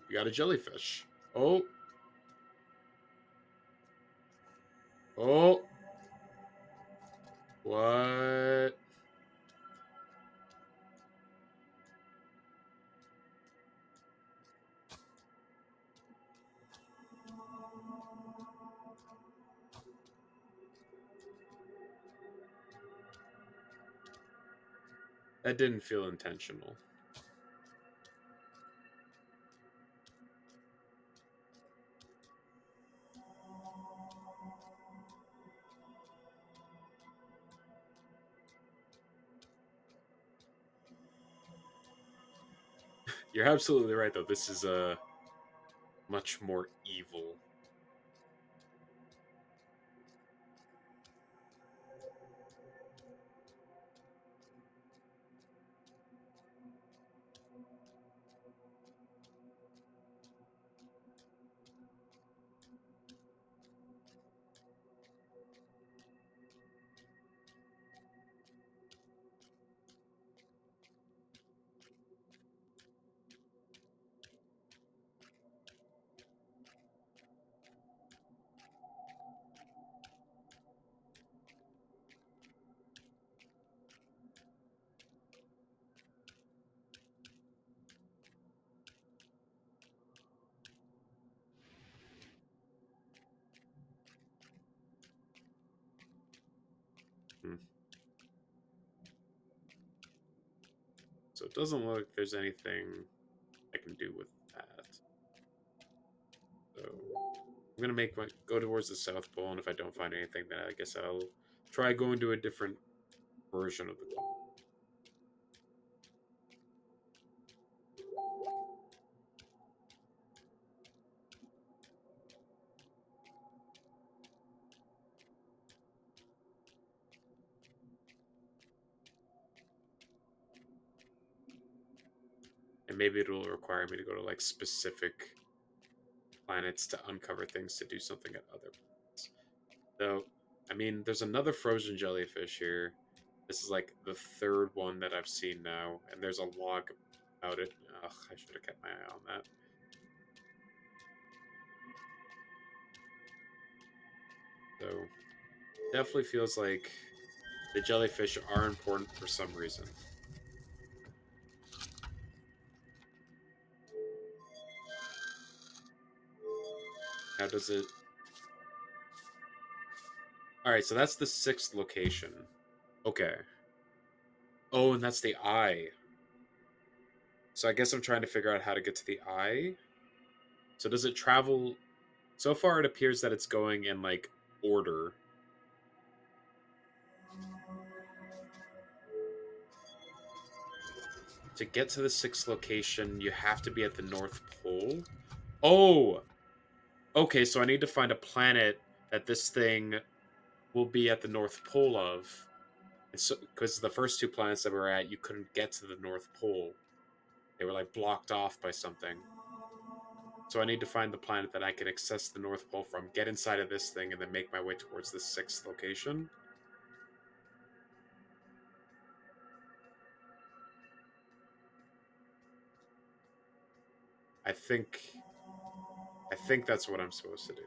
we got a jellyfish. Oh, oh, what? That didn't feel intentional. You're absolutely right, though. This is much more evil. Hmm. So it doesn't look like there's anything I can do with that. So I'm gonna make my go towards the South Pole, and if I don't find anything, then I guess I'll try going to a different version of the clock. And maybe it'll require me to go to like specific planets to uncover things to do something at other planets. Though, I mean, there's another frozen jellyfish here. This is like the third one that I've seen now, and there's a log about it. Ugh, I should have kept my eye on that. So, definitely feels like the jellyfish are important for some reason. How does it? All right, so that's the sixth location. Okay. Oh, and that's the eye. So I guess I'm trying to figure out how to get to the eye. So does it travel? So far, it appears that it's going in like order. To get to the sixth location, you have to be at the North Pole. Oh, okay. So I need to find a planet that this thing will be at the North Pole of. And so, because the first two planets that we were at, you couldn't get to the North Pole. They were like blocked off by something. So I need to find the planet that I can access the North Pole from, get inside of this thing, and then make my way towards the sixth location. I think I think that's what I'm supposed to do.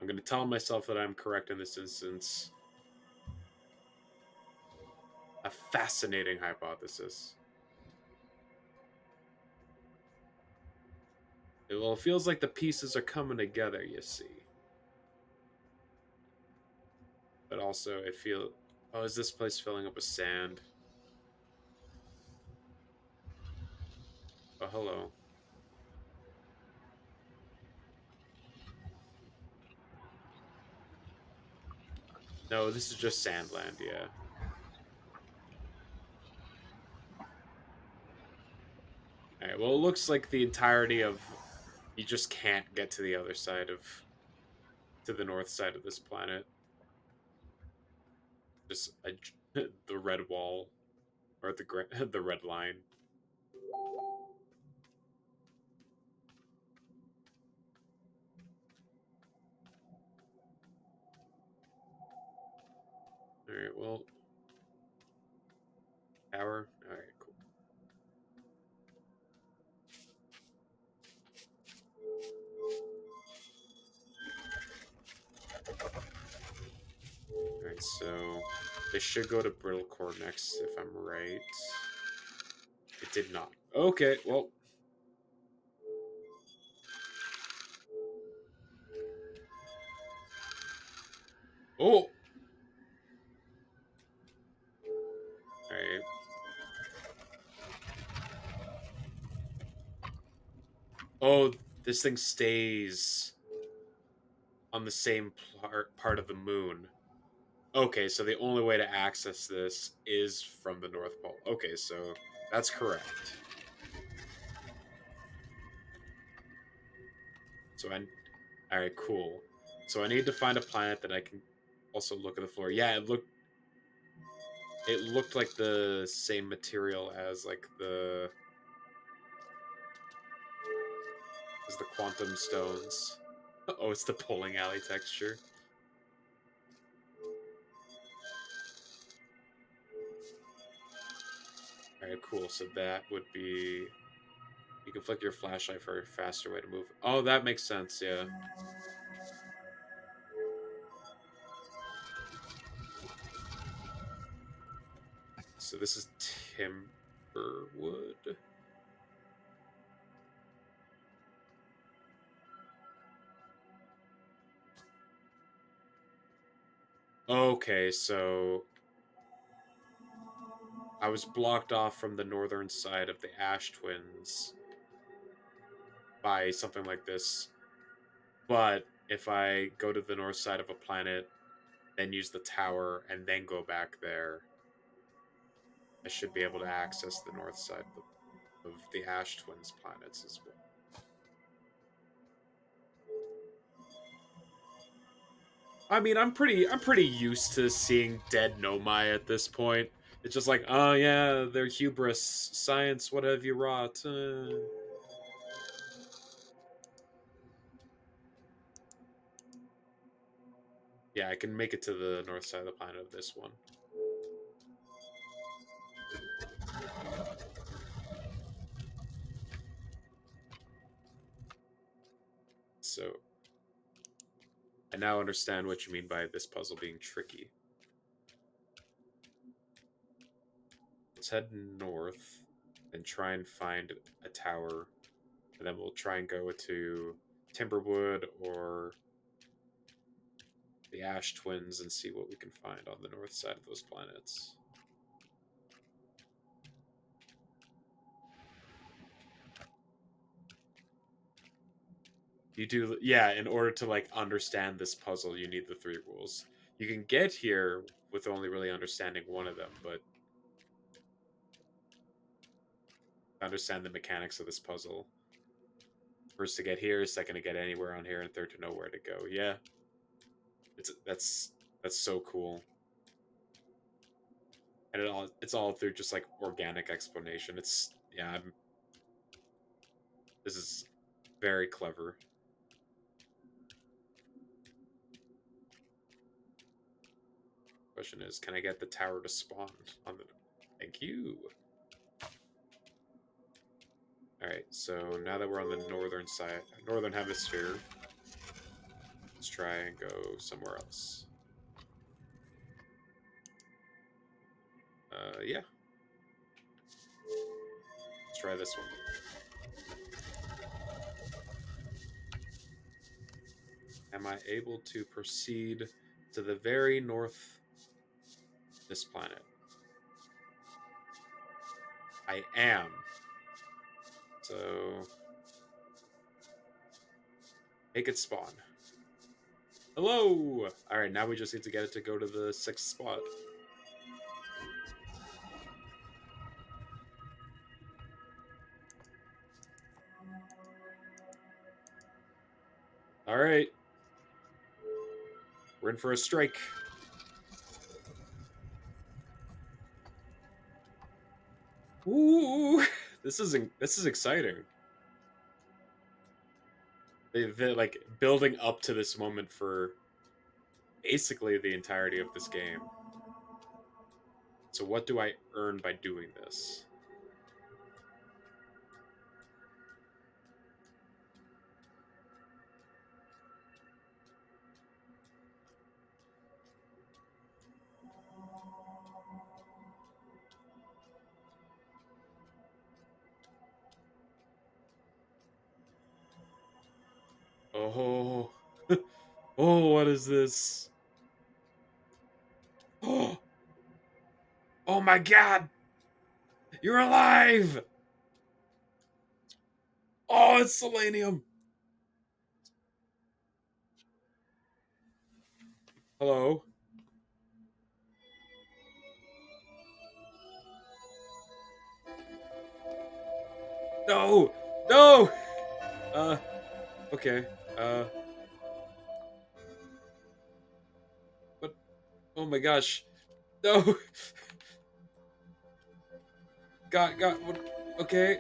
I'm going to tell myself that I'm correct in this instance. A fascinating hypothesis. Well, it feels like the pieces are coming together, you see. But also, it feels. Oh, is this place filling up with sand? Oh, hello. No, this is just sandland, yeah. Alright, well, it looks like the entirety of. You just can't get to the other side of. To the north side of this planet. Just the red wall. Or the red line. Alright, well. Power? Alright, cool. Alright, so. This should go to brittle core next, if I'm right. It did not. Okay, well. Oh! Alright. Oh, this thing stays on the same part of the moon. Okay, so the only way to access this is from the North Pole. Okay, so that's correct. So I, all right, cool. So I need to find a planet that I can also look at the floor. Yeah, it looked like the same material as the quantum stones. Oh, it's the bowling alley texture. All right, cool. So that would be you can flick your flashlight for a faster way to move. Oh, that makes sense. Yeah. So this is Timberwood. Okay, so I was blocked off from the northern side of the Ash Twins by something like this. But if I go to the north side of a planet, then use the tower, and then go back there, I should be able to access the north side of the Ash Twins planets as well. I mean, I'm pretty used to seeing dead Nomai at this point. It's just like, oh yeah, their hubris, science, what have you wrought? Yeah, I can make it to the north side of the planet of this one. So I now understand what you mean by this puzzle being tricky. Let's head north and try and find a tower, and then we'll try and go to Timberwood or the Ash Twins and see what we can find on the north side of those planets. You do, yeah, in order to like understand this puzzle, you need the three rules. You can get here with only really understanding one of them, but understand the mechanics of this puzzle. First to get here, second to get anywhere on here, and third to know where to go. Yeah, that's so cool. And it's all through just like organic explanation. It's yeah, this is very clever. Question is, can I get the tower to spawn on the? Thank you. All right, so now that we're on the northern side, northern hemisphere, let's try and go somewhere else. Yeah, let's try this one. Am I able to proceed to the very north this planet? I am. So make it spawn. Hello! Alright, now we just need to get it to go to the sixth spot. Alright. We're in for a strike. Ooh! This is exciting. They're like building up to this moment for basically the entirety of this game. So what do I earn by doing this? Oh, oh, what is this? Oh, oh my God! You're alive! Oh, it's selenium. Hello. No! No! Uh, okay. But, oh my gosh. No! What? Okay,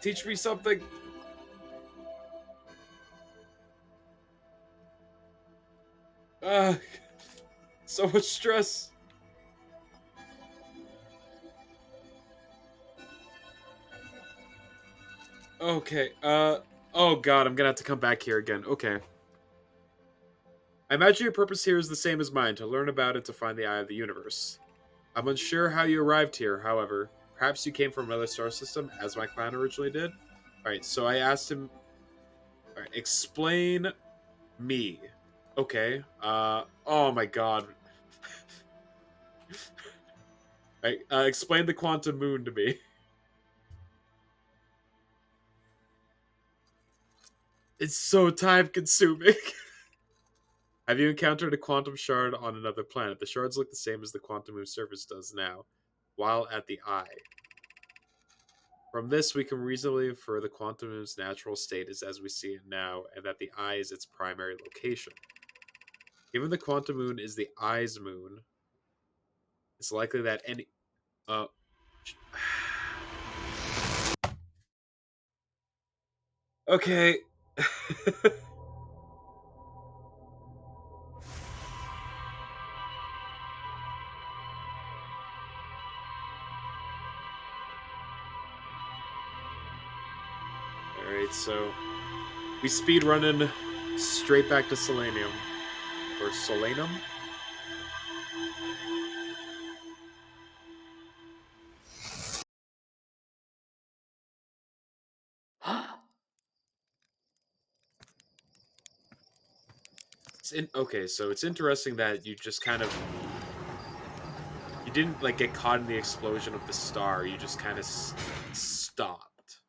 teach me something. Uh, so much stress. Okay, oh god, I'm gonna have to come back here again. Okay. I imagine your purpose here is the same as mine, to learn about and to find the eye of the universe. I'm unsure how you arrived here, however. Perhaps you came from another star system, as my clan originally did? Alright, so I asked him, alright, explain me. Okay, oh my god. Alright, explain the quantum moon to me. It's so time consuming. Have you encountered a quantum shard on another planet? The shards look the same as the quantum moon's surface does now, while at the eye. From this, we can reasonably infer the quantum moon's natural state is as we see it now, and that the eye is its primary location. Given the quantum moon is the eye's moon, it's likely that any. Uh. Okay. Alright, so we speed running straight back to Selenium. Or Solanum? Okay, so it's interesting that you just kind of you didn't like get caught in the explosion of the star. You just kind of stopped.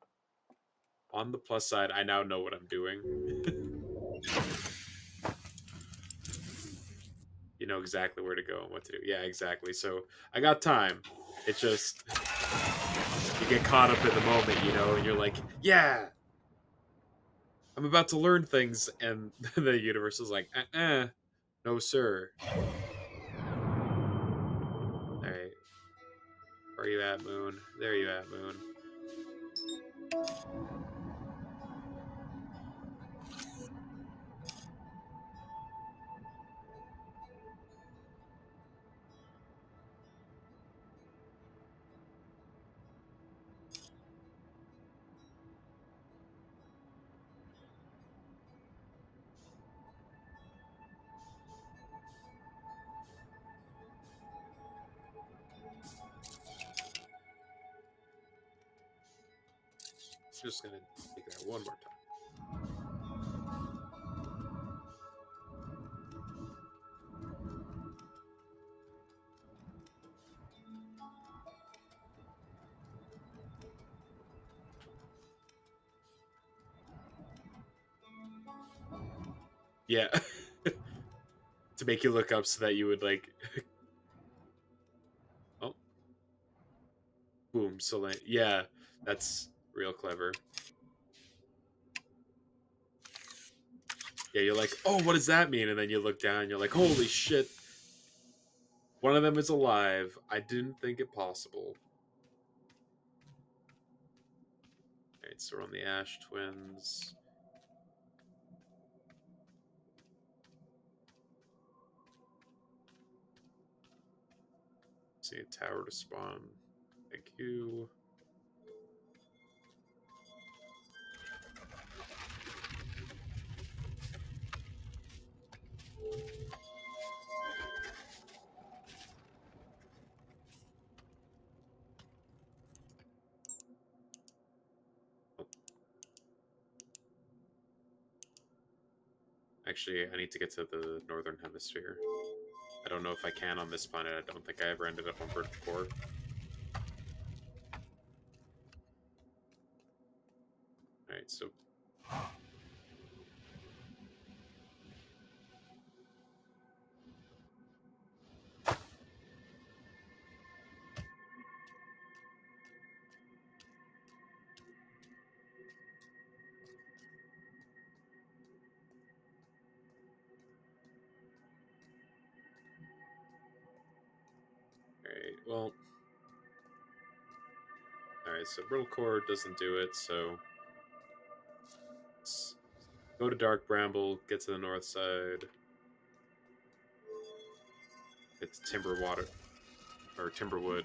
On the plus side, I now know what I'm doing. You know exactly where to go and what to do. Yeah, exactly. So I got time. It's just you get caught up in the moment, you know, and you're like, yeah, I'm about to learn things, and the universe is like, no, sir. All right, where are you at, Moon? There you at, Moon. Just gonna take that one more time. Yeah, to make you look up so that you would like, oh, boom, so like, yeah, that's real clever. Yeah, you're like, oh, what does that mean? And then you look down, and you're like, holy shit, one of them is alive. I didn't think it possible. Alright, so we're on the Ash Twins. See a tower to spawn. Thank you. Oh. Actually, I need to get to the northern hemisphere. I don't know if I can on this planet. I don't think I ever ended up on Bird before. Alright, so well, alright, so Brittle Core doesn't do it, so let's go to Dark Bramble, get to the north side. It's Timber Water, or Timberwood.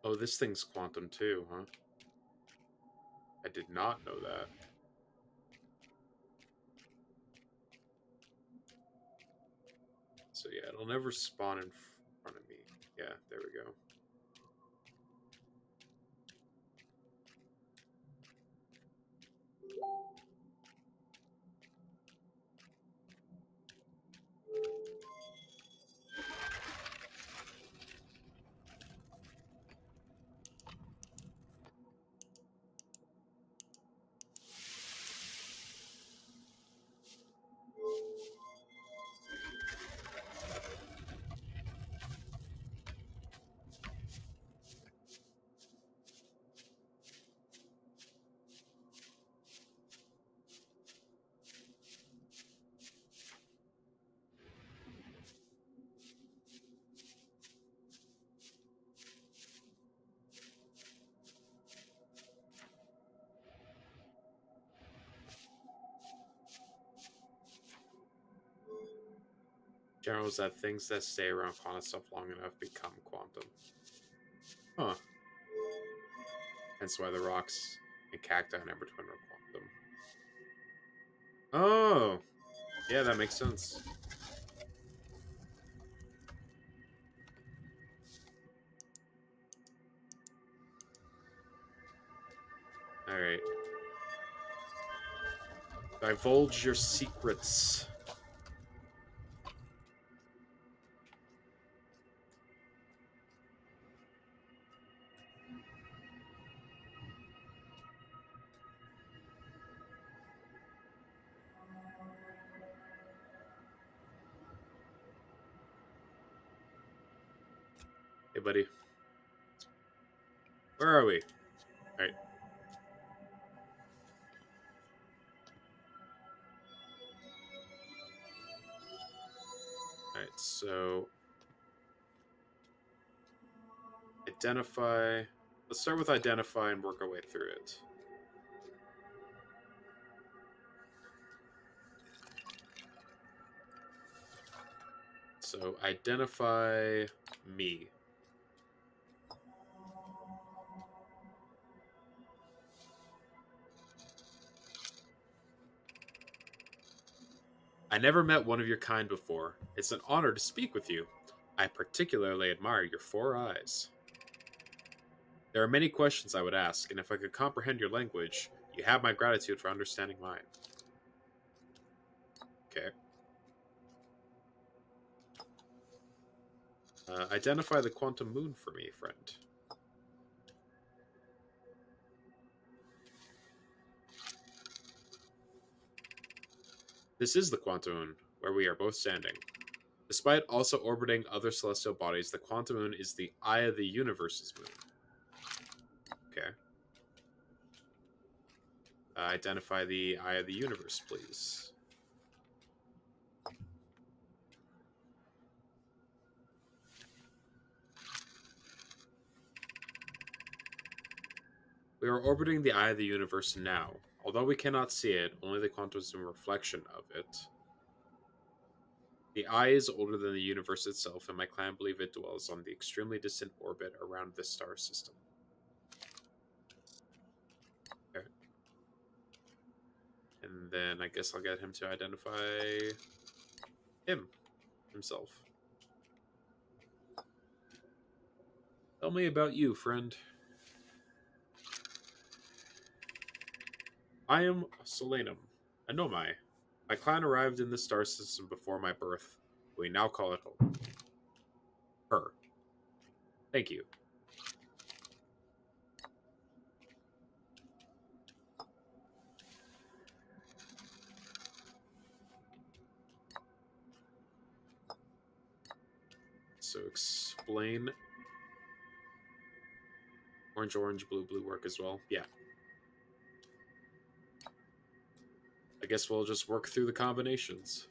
Oh, this thing's quantum too, huh? I did not know that. So yeah, it'll never spawn in front of me. Yeah, there we go. General is that things that stay around quantum stuff long enough become quantum. Huh. Hence why the rocks and cacti in between are quantum. Oh! Yeah, that makes sense. Alright. Divulge your secrets. Hey, buddy. Where are we? Alright. Alright, so... Identify... Let's start with identify and work our way through it. So, identify me. I never met one of your kind before. It's an honor to speak with you. I particularly admire your 4 eyes. There are many questions I would ask, and if I could comprehend your language, you have my gratitude for understanding mine. Okay. Identify the quantum moon for me, friend. This is the quantum moon, where we are both standing. Despite also orbiting other celestial bodies, the quantum moon is the eye of the universe's moon. Okay. Identify the eye of the universe, please. We are orbiting the eye of the universe now. Although we cannot see it, only the quantum zoom reflection of it. The eye is older than the universe itself, and my clan believe it dwells on the extremely distant orbit around this star system. Okay. And then I guess I'll get him to identify himself. Tell me about you, friend. I am Solanum, a Nomai. My clan arrived in the star system before my birth. We now call it home. Her. Thank you. So explain orange, orange, blue, blue work as well. Yeah. I guess we'll just work through the combinations.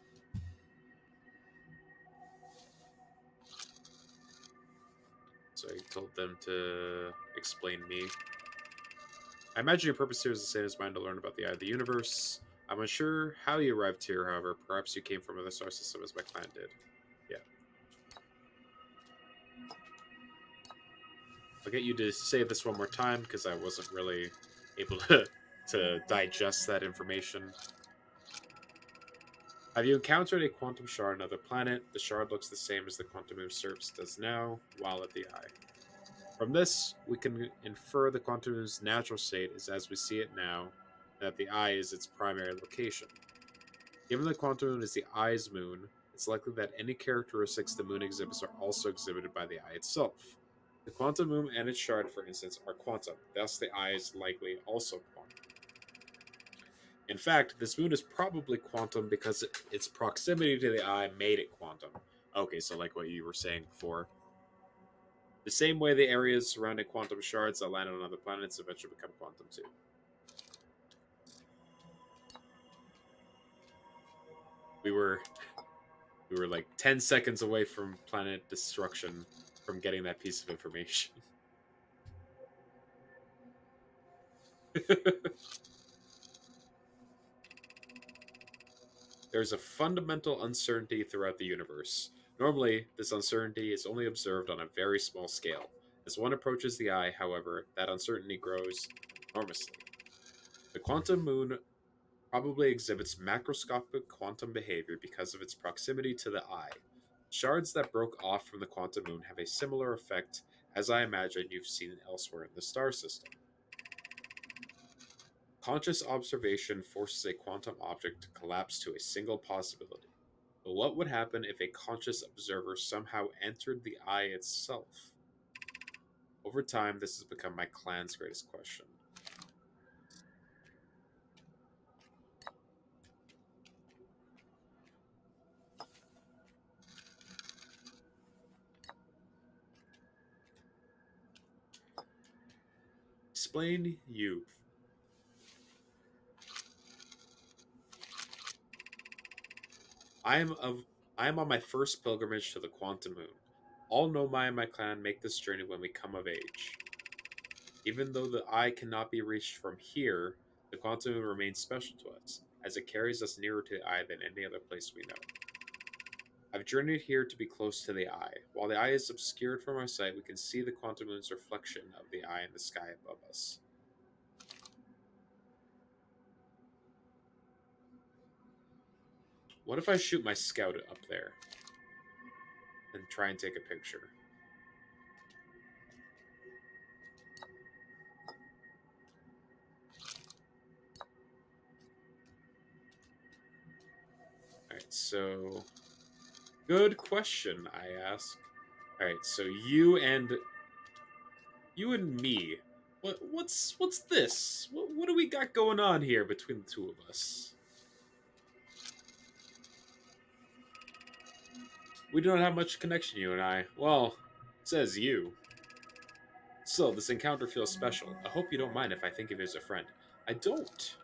So I told them to explain me. I imagine your purpose here is the same as mine, to learn about the eye of the universe. I'm unsure how you arrived here, however. Perhaps you came from another star system as my clan did. Yeah. I'll get you to say this one more time because I wasn't really able to digest that information. Have you encountered a quantum shard on another planet? The shard looks the same as the quantum moon surface does now, while at the eye. From this, we can infer the quantum moon's natural state is as we see it now, and that the eye is its primary location. Given the quantum moon is the eye's moon, it's likely that any characteristics the moon exhibits are also exhibited by the eye itself. The quantum moon and its shard, for instance, are quantum, thus the eye is likely also quantum. In fact, this moon is probably quantum because its proximity to the eye made it quantum. Okay, so like what you were saying before. The same way the areas surrounding quantum shards that land on other planets eventually become quantum too. We were like 10 seconds away from planet destruction from getting that piece of information. There's a fundamental uncertainty throughout the universe. Normally, this uncertainty is only observed on a very small scale. As one approaches the eye, however, that uncertainty grows enormously. The quantum moon probably exhibits macroscopic quantum behavior because of its proximity to the eye. Shards that broke off from the quantum moon have a similar effect, as I imagine you've seen elsewhere in the star system. Conscious observation forces a quantum object to collapse to a single possibility. But what would happen if a conscious observer somehow entered the eye itself? Over time, this has become my clan's greatest question. Explain you. I am of I am on my first pilgrimage to the quantum moon. All Nomai in my clan make this journey when we come of age. Even though the eye cannot be reached from here, the quantum moon remains special to us, as it carries us nearer to the eye than any other place we know. I've journeyed here to be close to the eye. While the eye is obscured from our sight, we can see the quantum moon's reflection of the eye in the sky above us. What if I shoot my scout up there and try and take a picture? Alright, so good question, I ask. Alright, so you and me. What's this? What do we got going on here between the two of us? We don't have much connection, you and I. Well, says you. Still, this encounter feels special. I hope you don't mind if I think of you as a friend. I don't.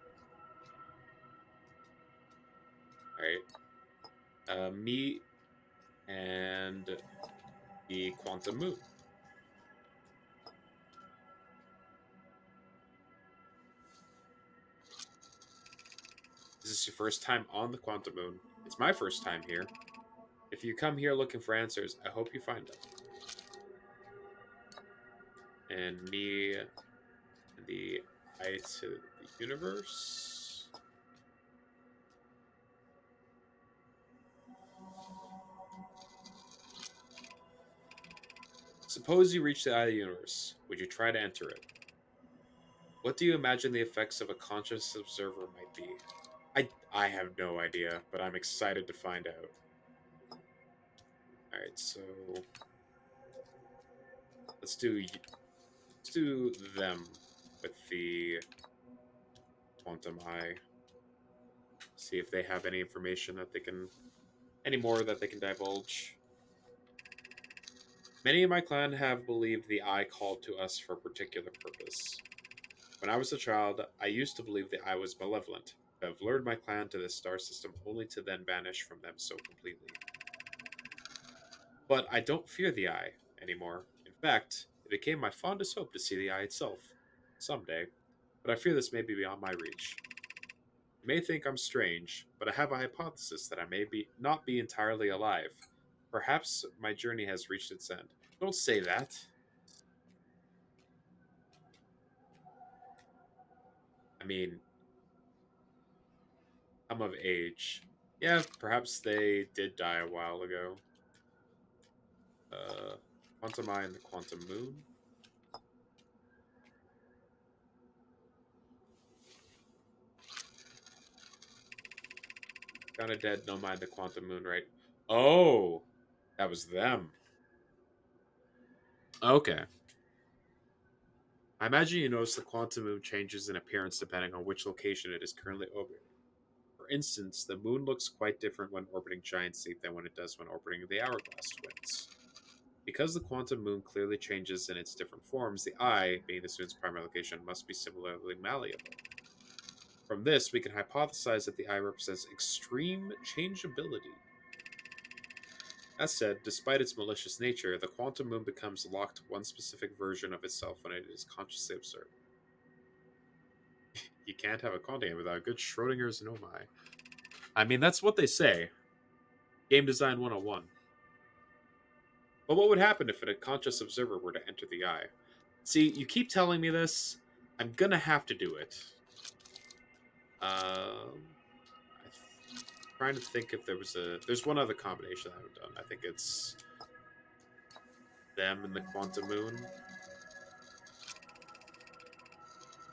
right? Me and the quantum moon. This is your first time on the quantum moon. It's my first time here. If you come here looking for answers, I hope you find them. And me and the eye to the universe. Suppose you reach the eye of the universe. Would you try to enter it? What do you imagine the effects of a conscious observer might be? I have no idea, but I'm excited to find out. All right, so let's do let's do them with the quantum eye. See if they have any information that they can any more that they can divulge. Many in my clan have believed the eye called to us for a particular purpose. When I was a child, I used to believe the eye was malevolent. I have lured my clan to this star system only to then vanish from them so completely. But I don't fear the eye anymore. In fact, it became my fondest hope to see the eye itself someday, but I fear this may be beyond my reach. You may think I'm strange, but I have a hypothesis that I may be not be entirely alive. Perhaps my journey has reached its end. Don't say that. I mean, I'm of age. Yeah, perhaps they did die a while ago. Uh, Quantum Eye and the Quantum Moon. Kinda dead, no mind the Quantum Moon, right? Oh, that was them. Okay. I imagine you notice the quantum moon changes in appearance depending on which location it is currently orbiting. For instance, the moon looks quite different when orbiting Giant Seed than when it does when orbiting the Hourglass Twins. Because the quantum moon clearly changes in its different forms, the eye, being the moon's primary location, must be similarly malleable. From this, we can hypothesize that the eye represents extreme changeability. That said, despite its malicious nature, the quantum moon becomes locked to one specific version of itself when it is consciously observed. You can't have a quantum game without a good Schrodinger's no my. I mean, that's what they say. Game design 101. But what would happen if a conscious observer were to enter the eye? See, you keep telling me this. I'm gonna have to do it. Trying to think if there was a. There's one other combination I haven't done. I think it's them and the quantum moon.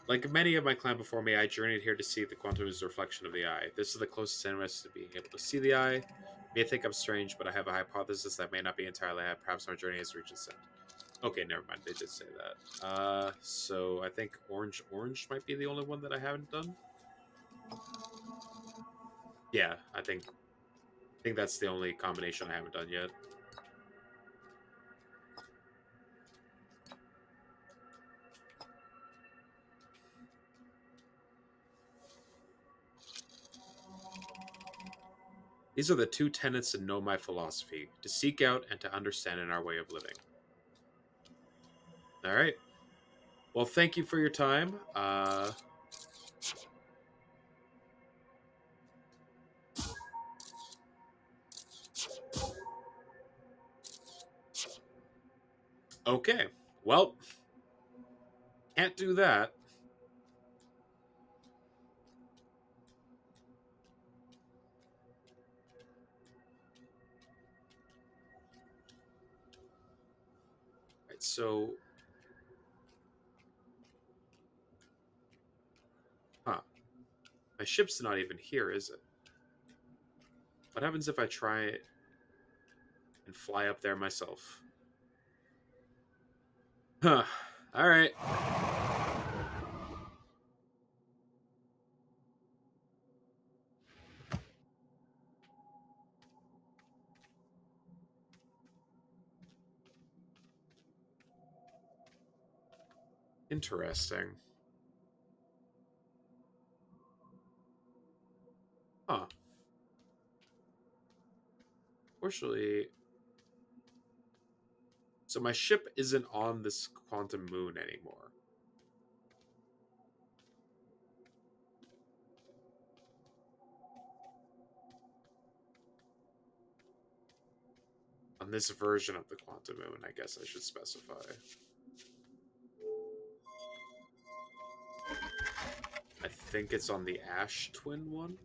Like many of my clan before me, I journeyed here to see the quantum moon's reflection of the eye. This is the closest interest to being able to see the eye. You may think I'm strange, but I have a hypothesis that may not be entirely accurate. Perhaps my journey has reached its end. Okay, never mind. They did say that. So I think orange might be the only one that I haven't done. Yeah, I think that's the only combination I haven't done yet. These are the two tenets that know my philosophy: to seek out and to understand in our way of living. All right. Well, thank you for your time. Okay. Well, can't do that. Right, so, huh? My ship's not even here, is it? What happens if I try and fly up there myself? Huh. All right. Interesting. Huh. Fortunately, so my ship isn't on this quantum moon anymore. On this version of the quantum moon, I guess I should specify. I think it's on the Ash Twin one.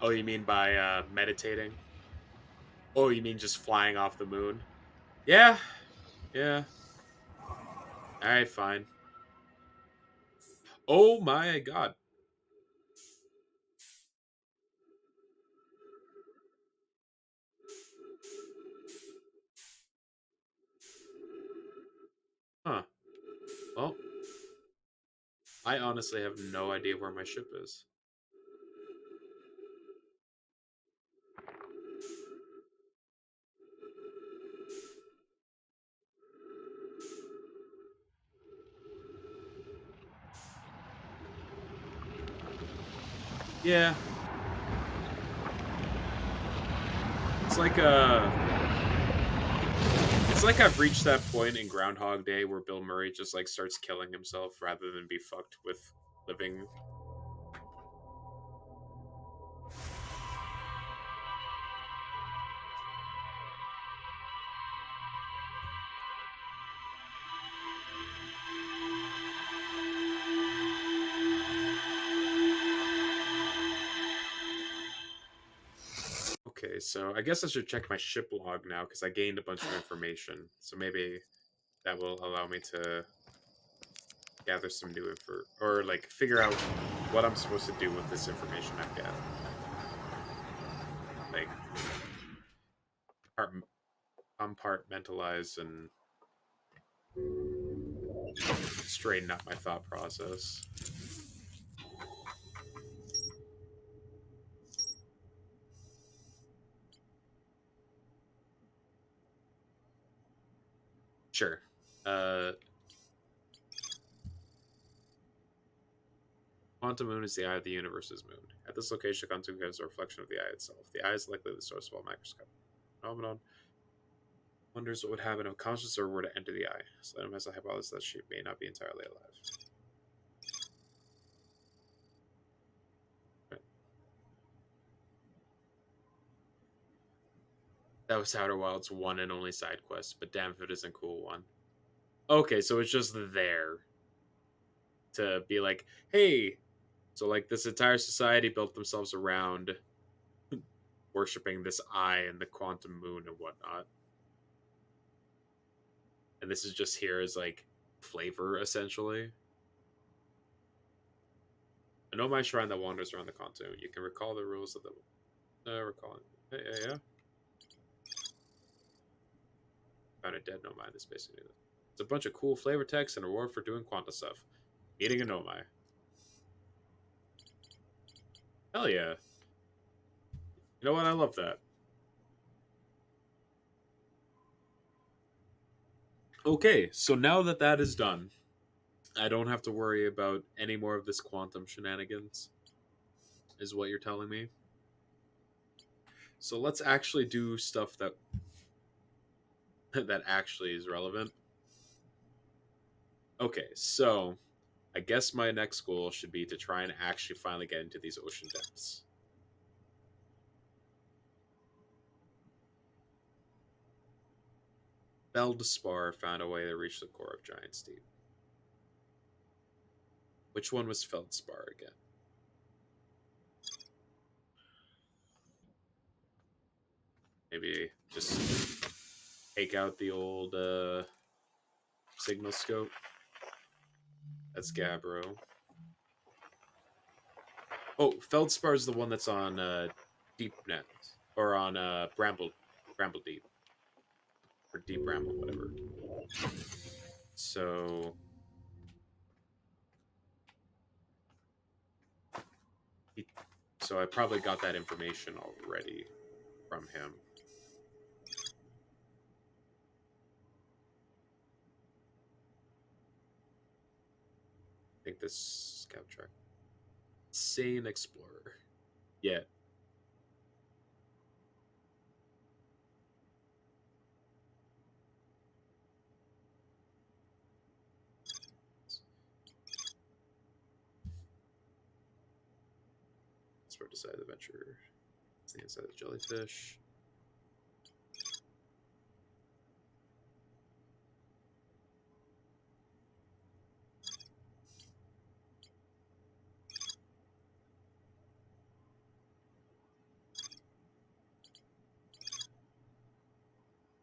Oh, you mean by meditating? Oh, you mean just flying off the moon? Yeah, yeah. All right, fine. Oh my god. Huh. Well, I honestly have no idea where my ship is. Yeah, it's like it's like I've reached that point in Groundhog Day where Bill Murray just like starts killing himself rather than be fucked with living. Okay, so I guess I should check my ship log now because I gained a bunch of information. So maybe that will allow me to gather some new info or like figure out what I'm supposed to do with this information I've got. Like compartmentalize and straighten up my thought process. Sure. Uh, Quantum moon is the eye of the universe's moon. At this location, the quantum gives a reflection of the eye itself. The eye is likely the source of all microscopic phenomenon. Wonders what would happen if conscious or were to enter the eye. Slenderman has a hypothesis that she may not be entirely alive. Right. That was Outer Wilds' one and only side quest, but damn if it isn't a cool one. Okay, so it's just there to be like, hey, so like this entire society built themselves around worshiping this eye and the quantum moon and whatnot. And this is just here as like flavor essentially. A nomai shrine that wanders around the continent. You can recall the rules of the recalling. Yeah. Found a dead nomai in this basically. It's a bunch of cool flavor text and a reward for doing quanta stuff. Eating a nomai. Hell yeah. You know what? I love that. Okay, so now that that is done, I don't have to worry about any more of this quantum shenanigans, is what you're telling me. So let's actually do stuff that that actually is relevant. Okay, so I guess my next goal should be to try and actually finally get into these ocean depths. Feldspar found a way to reach the core of Giant's Deep. Which one was Feldspar again? maybe just take out the old signal scope. That's Gabbro. Oh, Feldspar is the one that's on Deep Net or on Bramble Deep or Deep Bramble, whatever. So so I probably got that information already from him. I think this scout track. Insane Explorer. Yeah. Explore to side adventure. It's the inside of the jellyfish.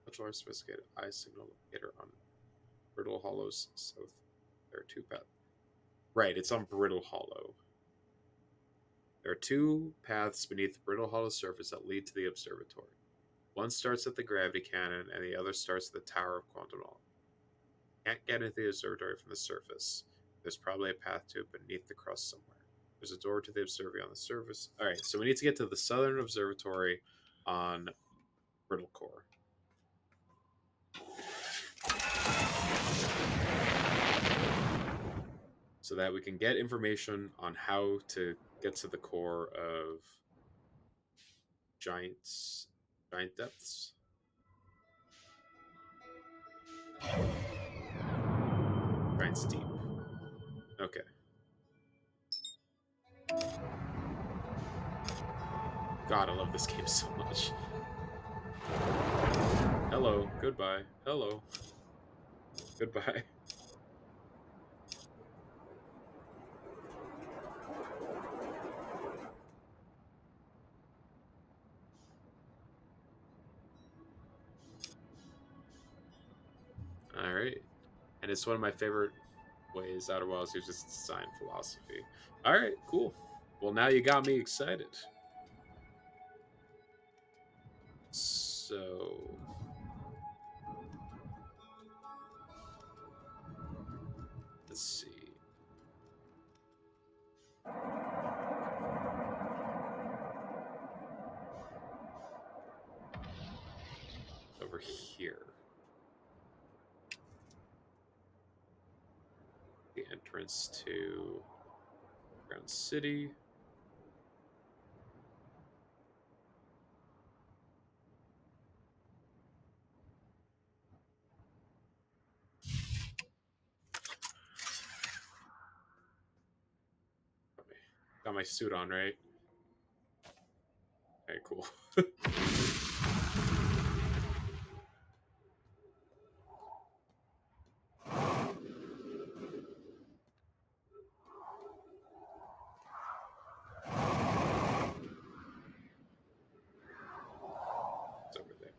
Much more sophisticated eye signal locator on Brittle Hollow's south. There are two paths. Right, it's on Brittle Hollow. There are two paths beneath the Brittle Hollow surface that lead to the observatory. One starts at the gravity cannon, and the other starts at the Tower of Quantum Knowledge. Can't get into the observatory from the surface. There's probably a path to it beneath the crust somewhere. There's a door to the observatory on the surface. Alright, so we need to get to the southern observatory on Brittle Core. So that we can get information on how to get to the core of giant depths. Giant's deep. Okay. God, I love this game so much. Hello. Goodbye. Hello. Goodbye. Alright. And it's one of my favorite ways Outer Wilds uses design philosophy. Alright, cool. Well, now you got me excited. So... let's see. Over here. The entrance to Ground City. Got my suit on, right? Okay, cool. It's over there.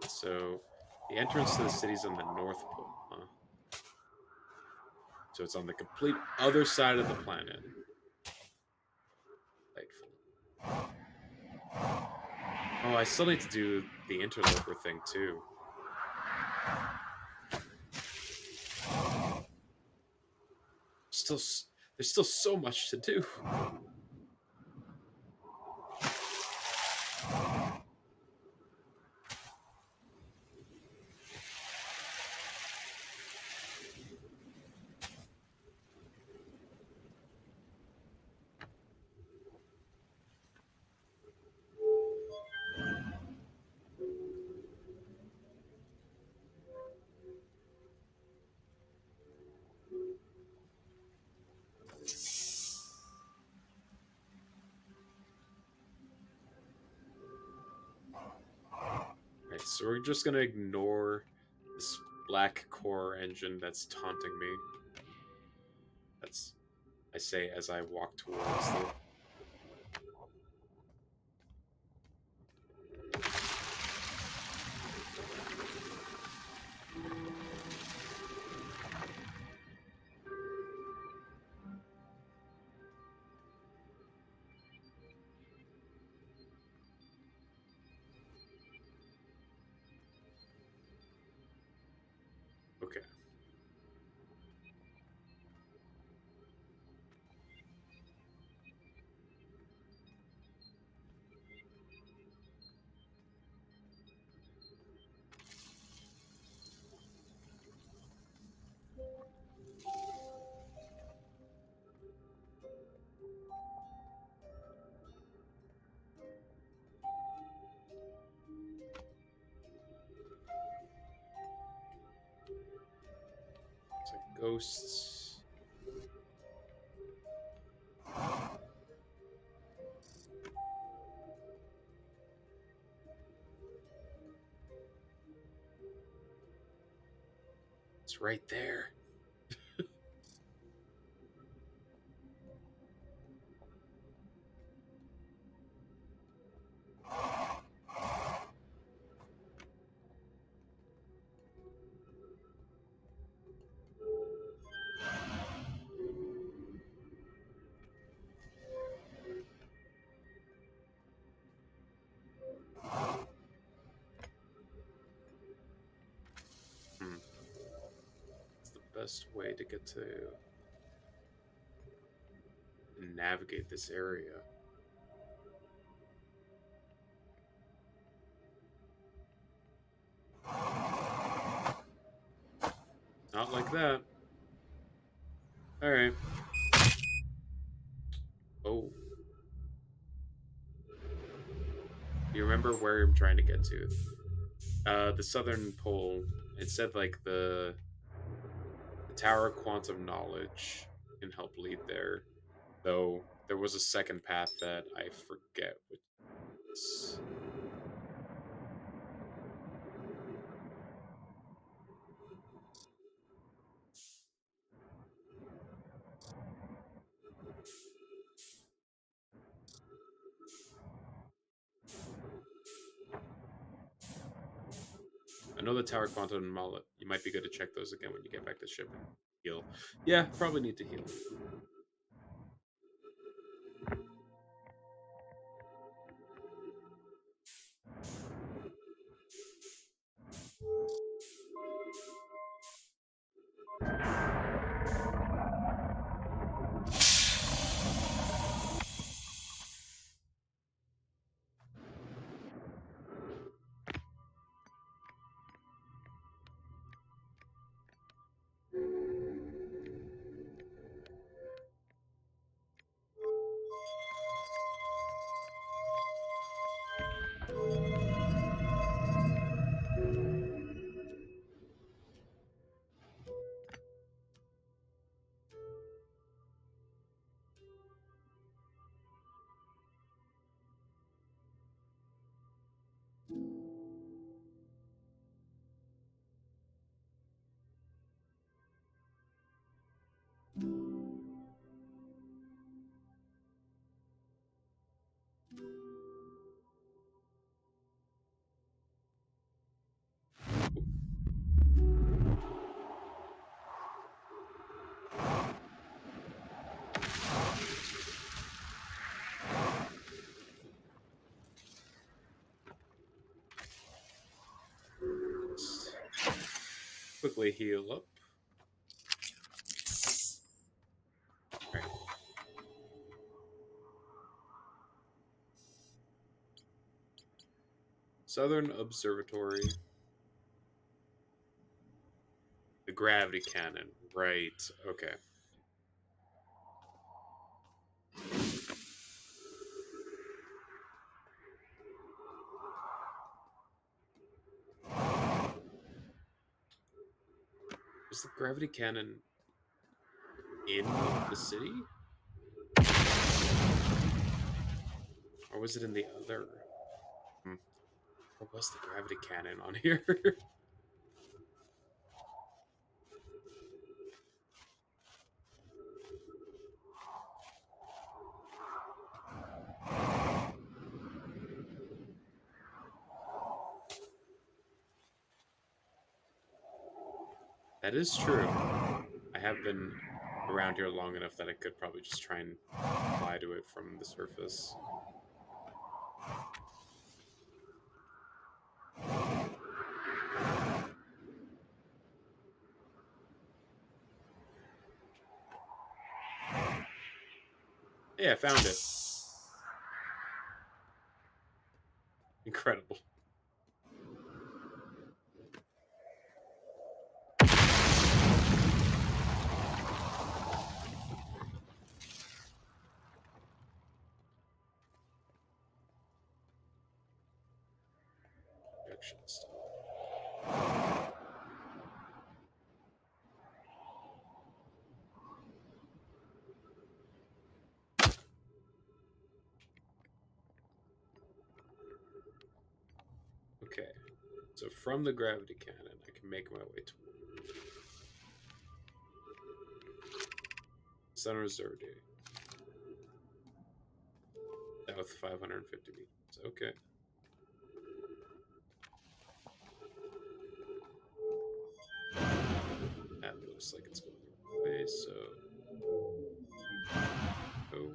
So, the entrance to the city's on the North Pole, huh? So it's on the complete other side of the planet. Delightful. Oh, I still need to do the interloper thing, too. Still, there's still so much to do. Right, so we're just gonna ignore this black core engine that's taunting me. I say as I walk towards the. Okay. It's like ghosts. It's right there. Hmm. It's the best way to get to navigate this area. Not like that. All right. Oh, you remember where I'm trying to get to? The southern pole. It said like the Tower of Quantum Knowledge can help lead there. Though there was a second path that I forget which is. I know the Tower of Quantum Knowledge. You might be good to check those again when you get back to the ship and heal. Yeah, probably need to heal. Just quickly heal up. Right. Southern Observatory. The gravity cannon. Right. Okay. Was the gravity cannon in the city? Or was it in the other? Hmm. Or was the gravity cannon on here? That is true. I have been around here long enough that I could probably just try and fly to it from the surface. Yeah, I found it. Incredible. Projection stuff. Okay, so from the gravity cannon, I can make my way to Sun Reserve Day. South 550 meters. Okay. That looks like it's going the wrong way, so... Oh.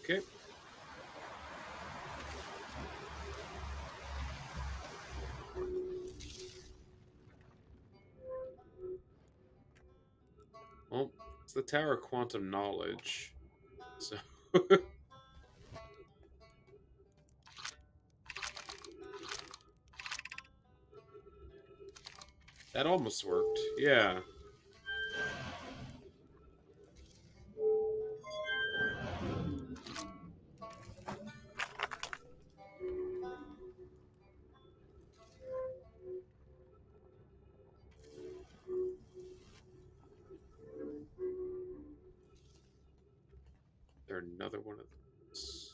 Okay. Well, it's the Tower of Quantum Knowledge. So... that almost worked. Yeah. There another one of those.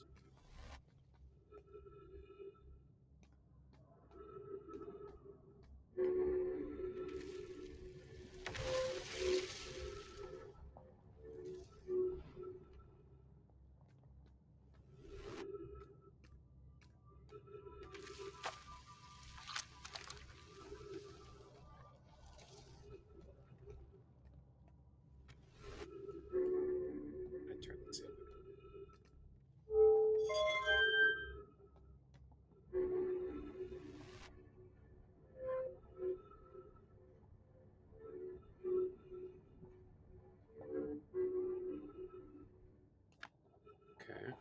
I turn this in. Okay.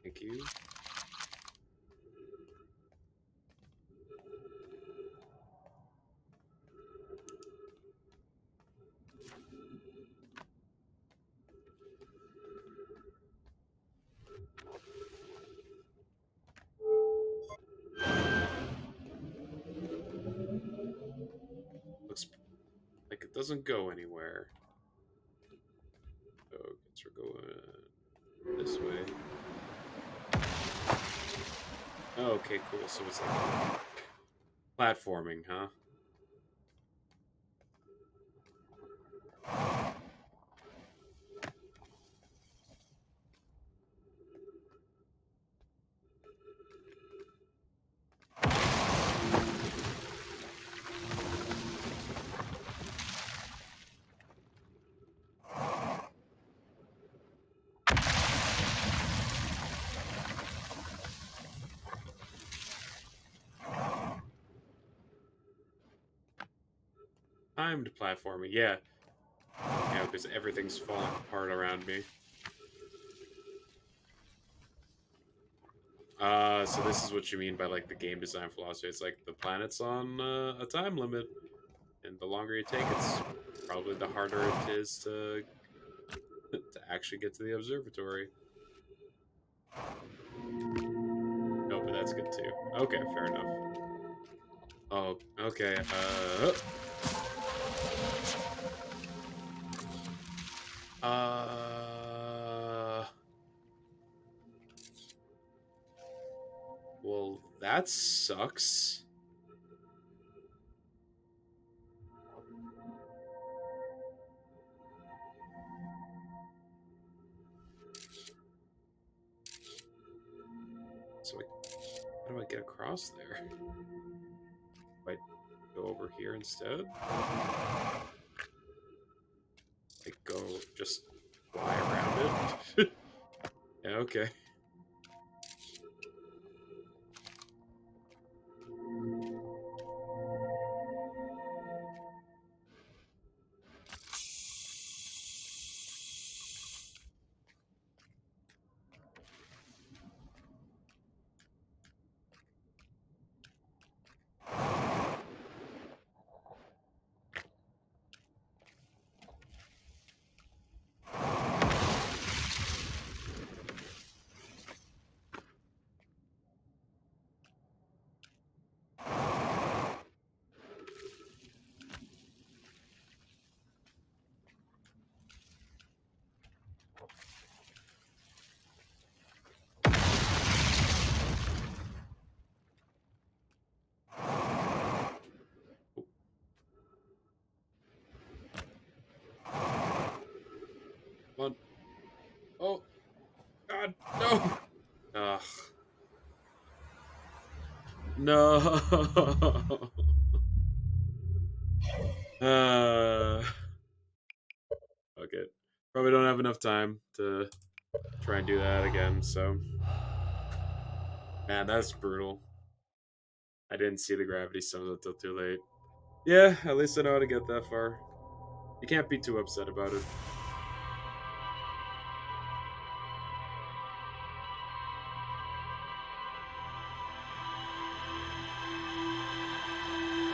Thank you. Looks like it doesn't go anywhere. So I guess we're going this way. Oh, okay, cool. So it's like platforming, huh? Timed platforming, yeah. You know, because everything's falling apart around me. So this is what you mean by like the game design philosophy. It's like the planet's on a time limit, and the longer you take, it's probably the harder it is to to actually get to the observatory. Oh, but that's good too. Okay, fair enough. Oh, okay. Well, that sucks. So, how do I get across there? Do I go over here instead? Like, go just fly around it? Yeah, okay. Come on. Oh, God, no! Ugh. No! Okay. Probably don't have enough time to try and do that again, so... Man, that's brutal. I didn't see the gravity stones until too late. Yeah, at least I know how to get that far. You can't be too upset about it.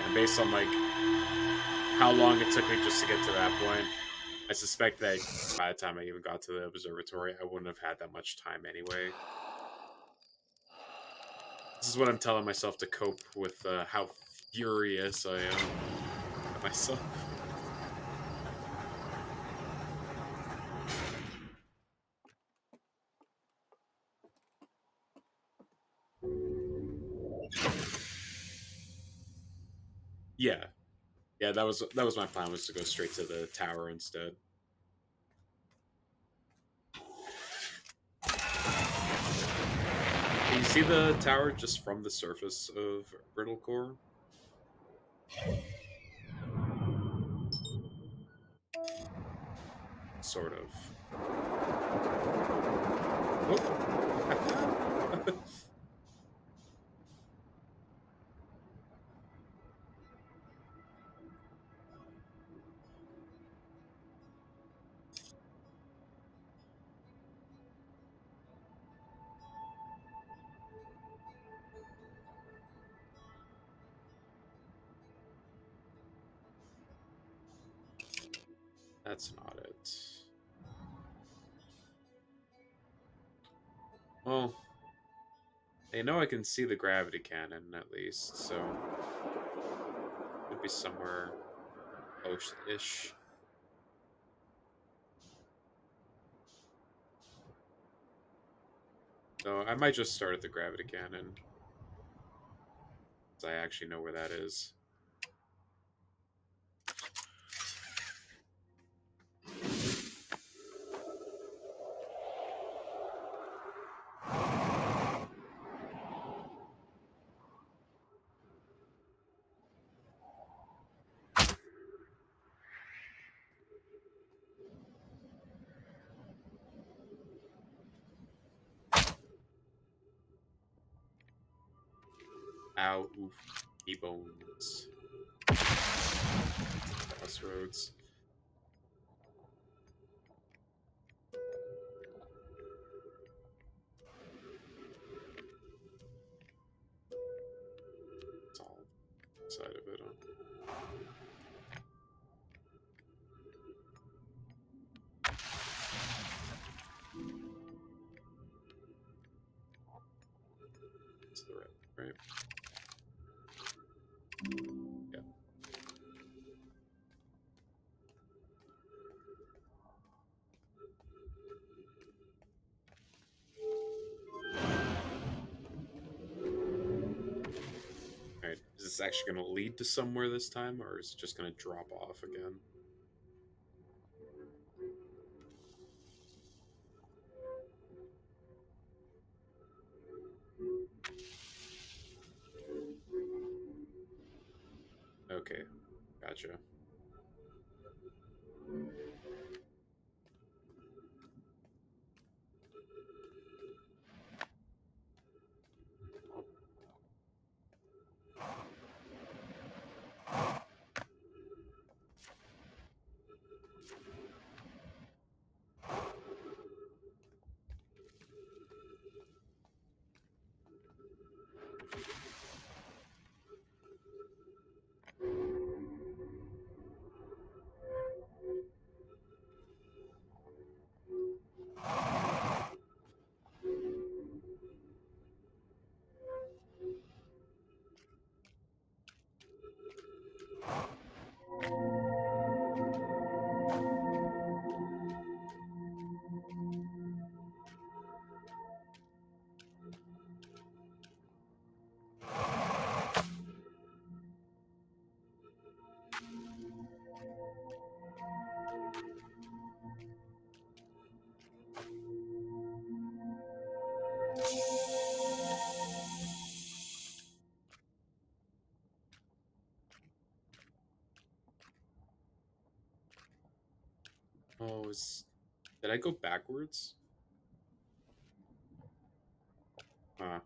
And based on, like, how long it took me just to get to that point, I suspect that by the time I even got to the observatory, I wouldn't have had that much time anyway. This is what I'm telling myself to cope with how furious I am at myself. Yeah, yeah, that was my plan, was to go straight to the tower instead. Can you see the tower just from the surface of Brittle Core? Sort of. Oh. That's not it. Well, I know I can see the gravity cannon at least, so it'd be somewhere close-ish. So I might just start at the gravity cannon, because I actually know where that is. Ow, oof, E-bones. Crossroads. It's all side of it. It's the right? Yeah. this actually going to lead to somewhere this time, or is it just going to drop off again? Okay, gotcha. Oh, did I go backwards? Huh.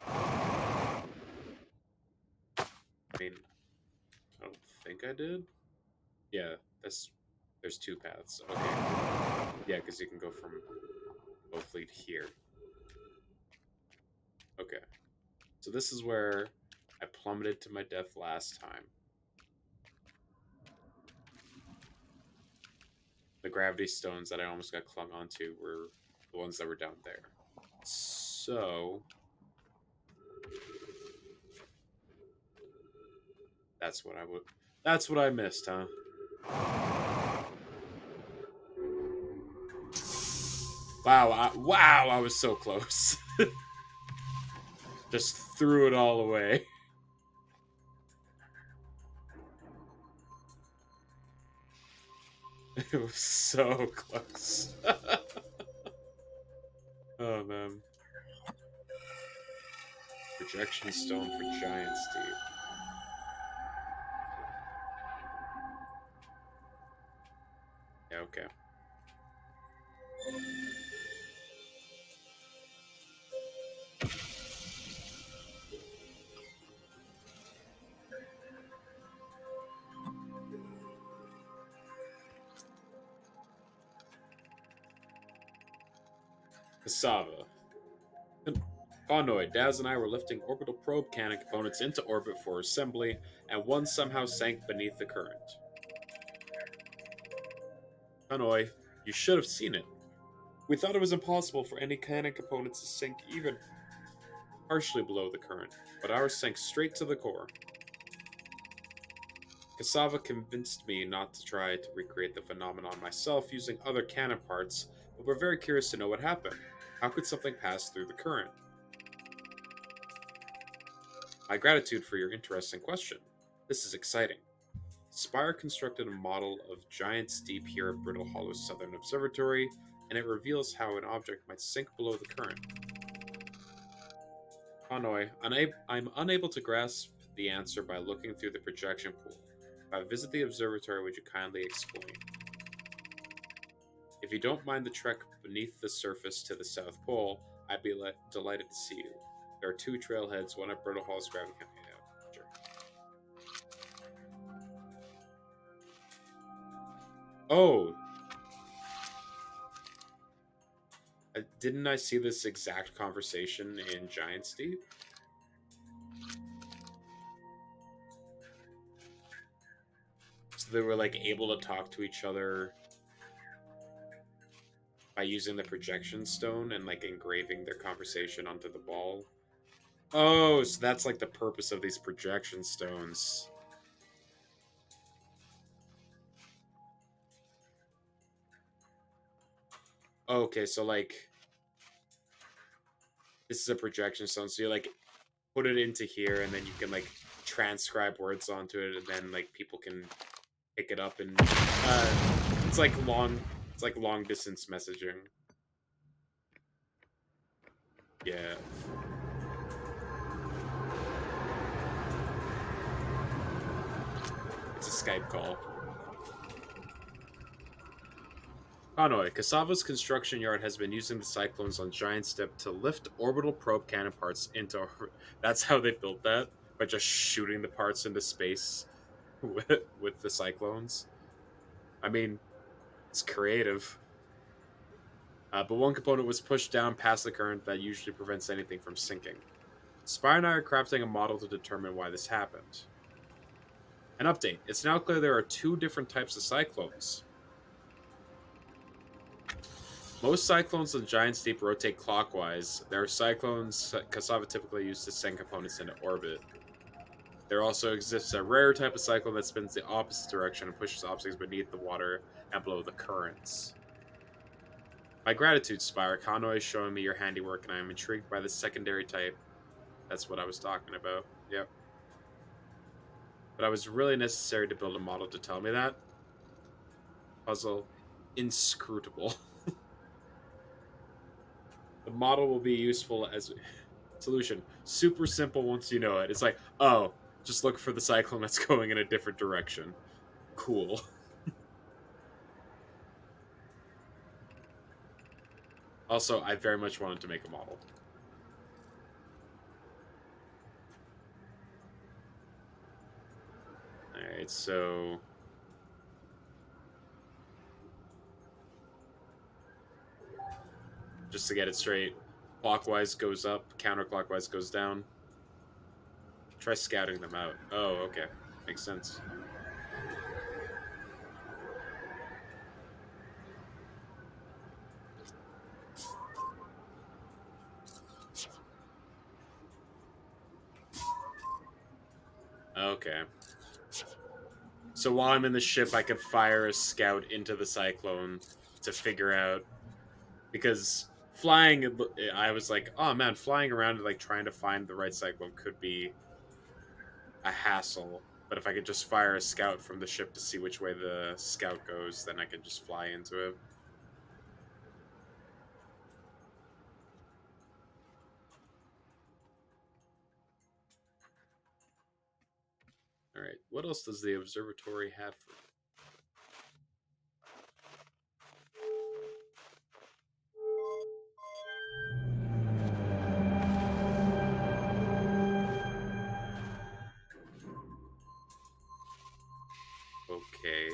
I mean, I don't think I did. Yeah, there's two paths. Okay. Yeah, because you can go from Bowfleet here. Okay. So this is where I plummeted to my death last time. The gravity stones that I almost got clung onto were the ones that were down there. So that's what I missed, huh? Wow, I was so close. Just threw it all away. It was so close. Oh man. Projection stone for giant Steve. Yeah, okay. Cassava. Connoy, Daz and I were lifting orbital probe cannon components into orbit for assembly, and one somehow sank beneath the current. Connoy, you should have seen it. We thought it was impossible for any cannon components to sink even partially below the current, but ours sank straight to the core. Cassava convinced me not to try to recreate the phenomenon myself using other cannon parts, but we're very curious to know what happened. How could something pass through the current? My gratitude for your interesting question. This is exciting. Spire constructed a model of giant steep here at Brittle Hollow's Southern Observatory, and it reveals how an object might sink below the current. Hanoi, I'm unable to grasp the answer by looking through the projection pool. If I visit the observatory, would you kindly explain? If you don't mind the trek beneath the surface to the South Pole, I'd be delighted to see you. There are two trailheads, one at Brittle Hall's gravity. Yeah, sure. Oh, didn't I see this exact conversation in Giant Steep? So they were like able to talk to each other by using the projection stone and like engraving their conversation onto the ball. Oh, so that's like the purpose of these projection stones. Okay, so like this is a projection stone, so you like put it into here and then you can like transcribe words onto it, and then like people can pick it up, and it's like long distance messaging. Yeah. It's a Skype call. Hanoi, Cassava's construction yard has been using the cyclones on Giant Step to lift orbital probe cannon parts into. That's how they built that, by just shooting the parts into space with the cyclones. I mean, it's creative. But one component was pushed down past the current that usually prevents anything from sinking. Spire and I are crafting a model to determine why this happened. An update. It's now clear there are two different types of cyclones. Most cyclones on Giant Steep rotate clockwise. There are cyclones Cassava typically used to send components into orbit. There also exists a rare type of cyclone that spins the opposite direction and pushes objects beneath the water and below the currents. My gratitude, Spire. Kano is showing me your handiwork, and I am intrigued by the secondary type. That's what I was talking about. Yep. But I was really necessary to build a model to tell me that. Puzzle. Inscrutable. The model will be useful as solution. Super simple once you know it. It's like, oh, just look for the cyclone that's going in a different direction. Cool. Also, I very much wanted to make a model. Alright, so just to get it straight, clockwise goes up, counterclockwise goes down. Try scouting them out. Oh, okay. Makes sense. Okay. So while I'm in the ship, I could fire a scout into the cyclone to figure out, because flying, I was like, oh man, flying around and like trying to find the right cyclone could be a hassle. But if I could just fire a scout from the ship to see which way the scout goes, then I could just fly into it. All right. What else does the observatory have for me? Okay.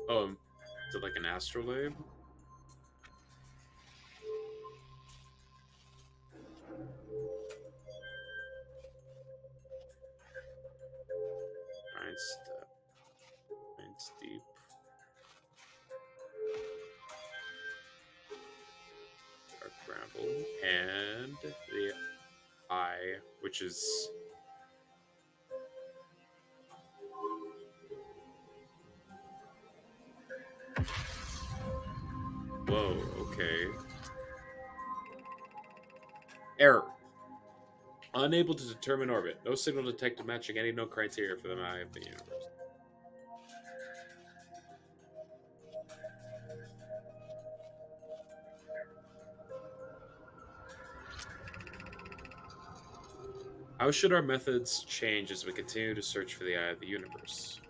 Oh, is it like an astrolabe? Giant step. Giant steep. Dark gravel. And the eye, which is... Whoa, okay. Error. Unable to determine orbit. No signal detected matching any known criteria for the eye of the universe. How should our methods change as we continue to search for the eye of the universe?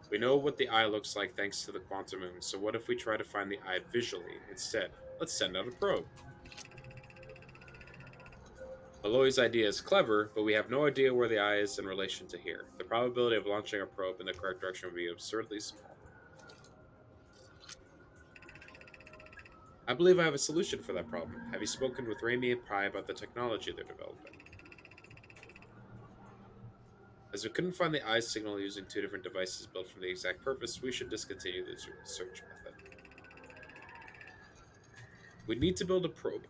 We know what the eye looks like thanks to the quantum moon, so what if we try to find the eye visually instead? Let's send out a probe. Aloy's idea is clever, but we have no idea where the eye is in relation to here. The probability of launching a probe in the correct direction would be absurdly small. I believe I have a solution for that problem. Have you spoken with Raimi and Pi about the technology they're developing? As we couldn't find the eye signal using two different devices built for the exact purpose, we should discontinue the search method. We need to build a probe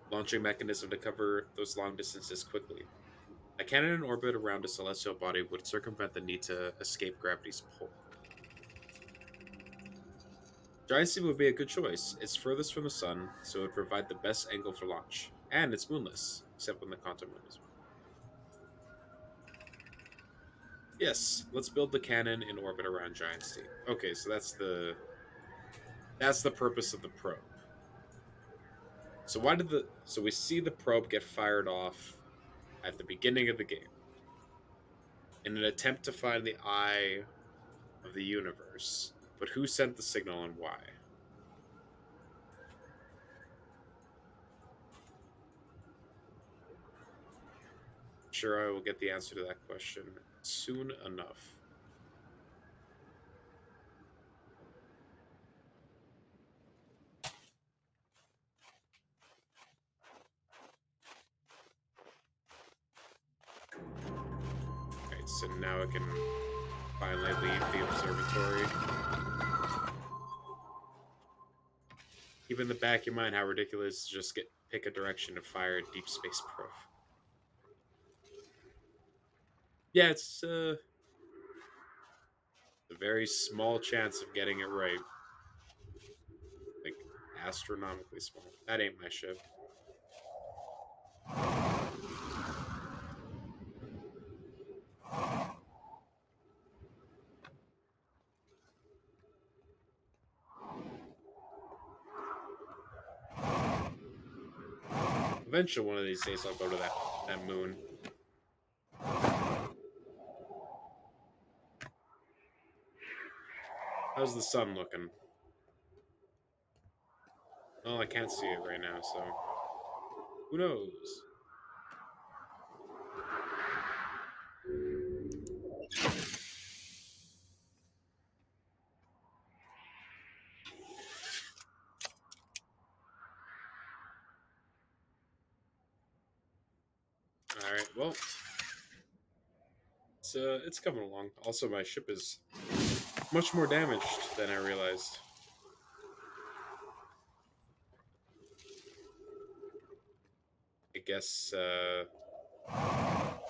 launching mechanism to cover those long distances quickly. A cannon in orbit around a celestial body would circumvent the need to escape gravity's pull. Giant Steam would be a good choice. It's furthest from the sun, so it would provide the best angle for launch. And it's moonless, except when the quantum moon is. Yes, let's build the cannon in orbit around Giant Steam. Okay, so that's the purpose of the probe. So why did the so we see the probe get fired off at the beginning of the game in an attempt to find the eye of the universe. But who sent the signal and why? Sure, I will get the answer to that question soon enough. Alright, so now I can finally leave the observatory. Keep in the back of your mind how ridiculous to just pick a direction to fire a deep space probe. Yeah, it's a very small chance of getting it right. Like, astronomically small. That ain't my ship. Eventually, one of these days, I'll go to that moon. How's the sun looking? Well, I can't see it right now, so who knows? All right, well, it's coming along. Also, my ship is much more damaged than I realized. I guess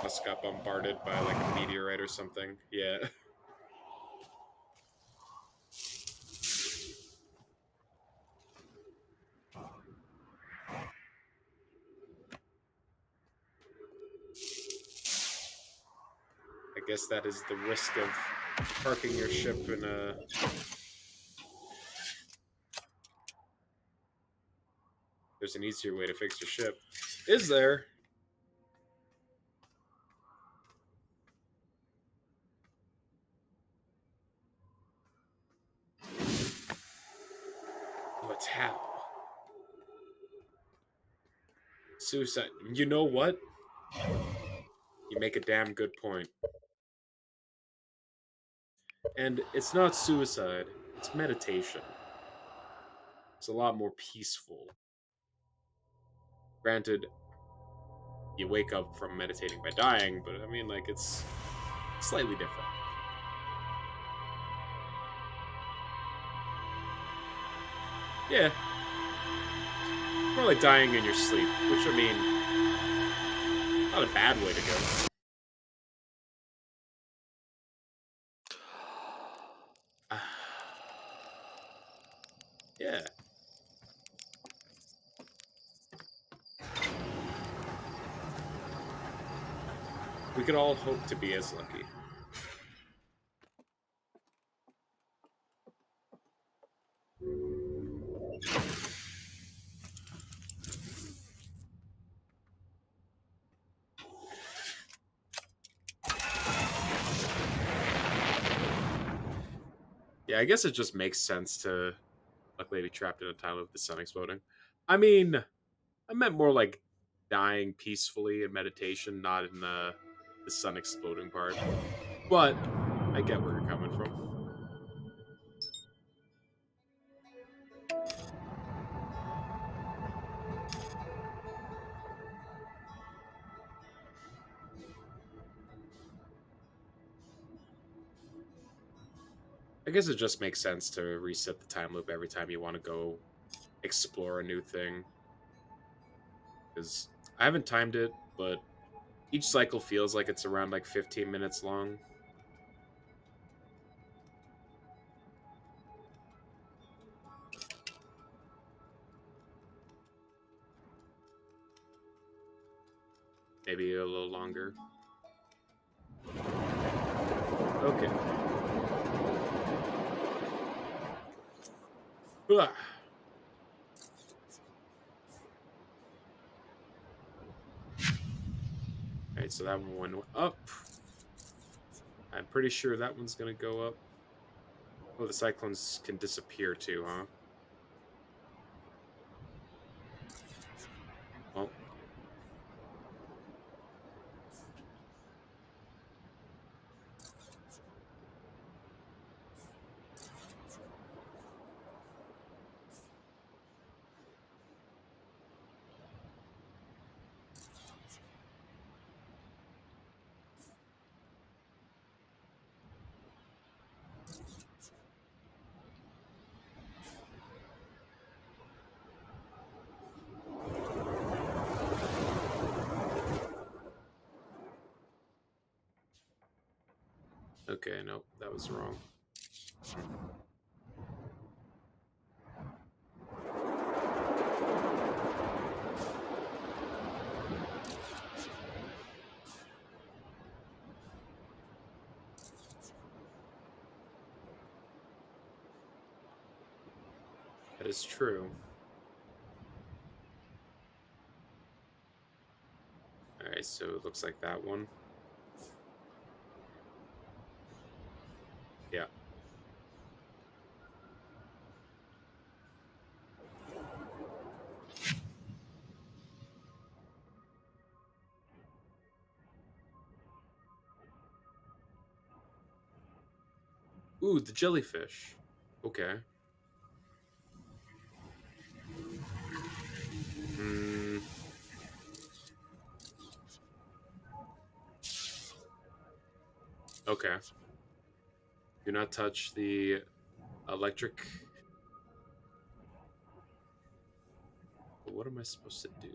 must got bombarded by like a meteorite or something. Yeah. I guess that is the risk of parking your ship in a. There's an easier way to fix your ship. Is there? But how? Suicide. You know what? You make a damn good point. And it's not suicide, it's meditation. It's a lot more peaceful. Granted, you wake up from meditating by dying, but I mean, like, it's slightly different. Yeah, more like dying in your sleep, which I mean, not a bad way to go. Yeah, we could all hope to be as lucky. Yeah, I guess it just makes sense to luckily be trapped in a time of the sun exploding. I mean, I meant more like dying peacefully in meditation, not in the sun exploding part. But I get where you're coming from. I guess it just makes sense to reset the time loop every time you want to go explore a new thing. Because I haven't timed it, but each cycle feels like it's around like 15 minutes long. Maybe a little longer. Okay. Ah. Alright, so that one went up. I'm pretty sure that one's gonna go up. Oh, the cyclones can disappear too, huh? Well, okay, no, that was wrong. That is true. Alright, so it looks like that one. Yeah. Ooh, the jellyfish. Okay. Hmm. Okay. Do not touch the electric. But what am I supposed to do?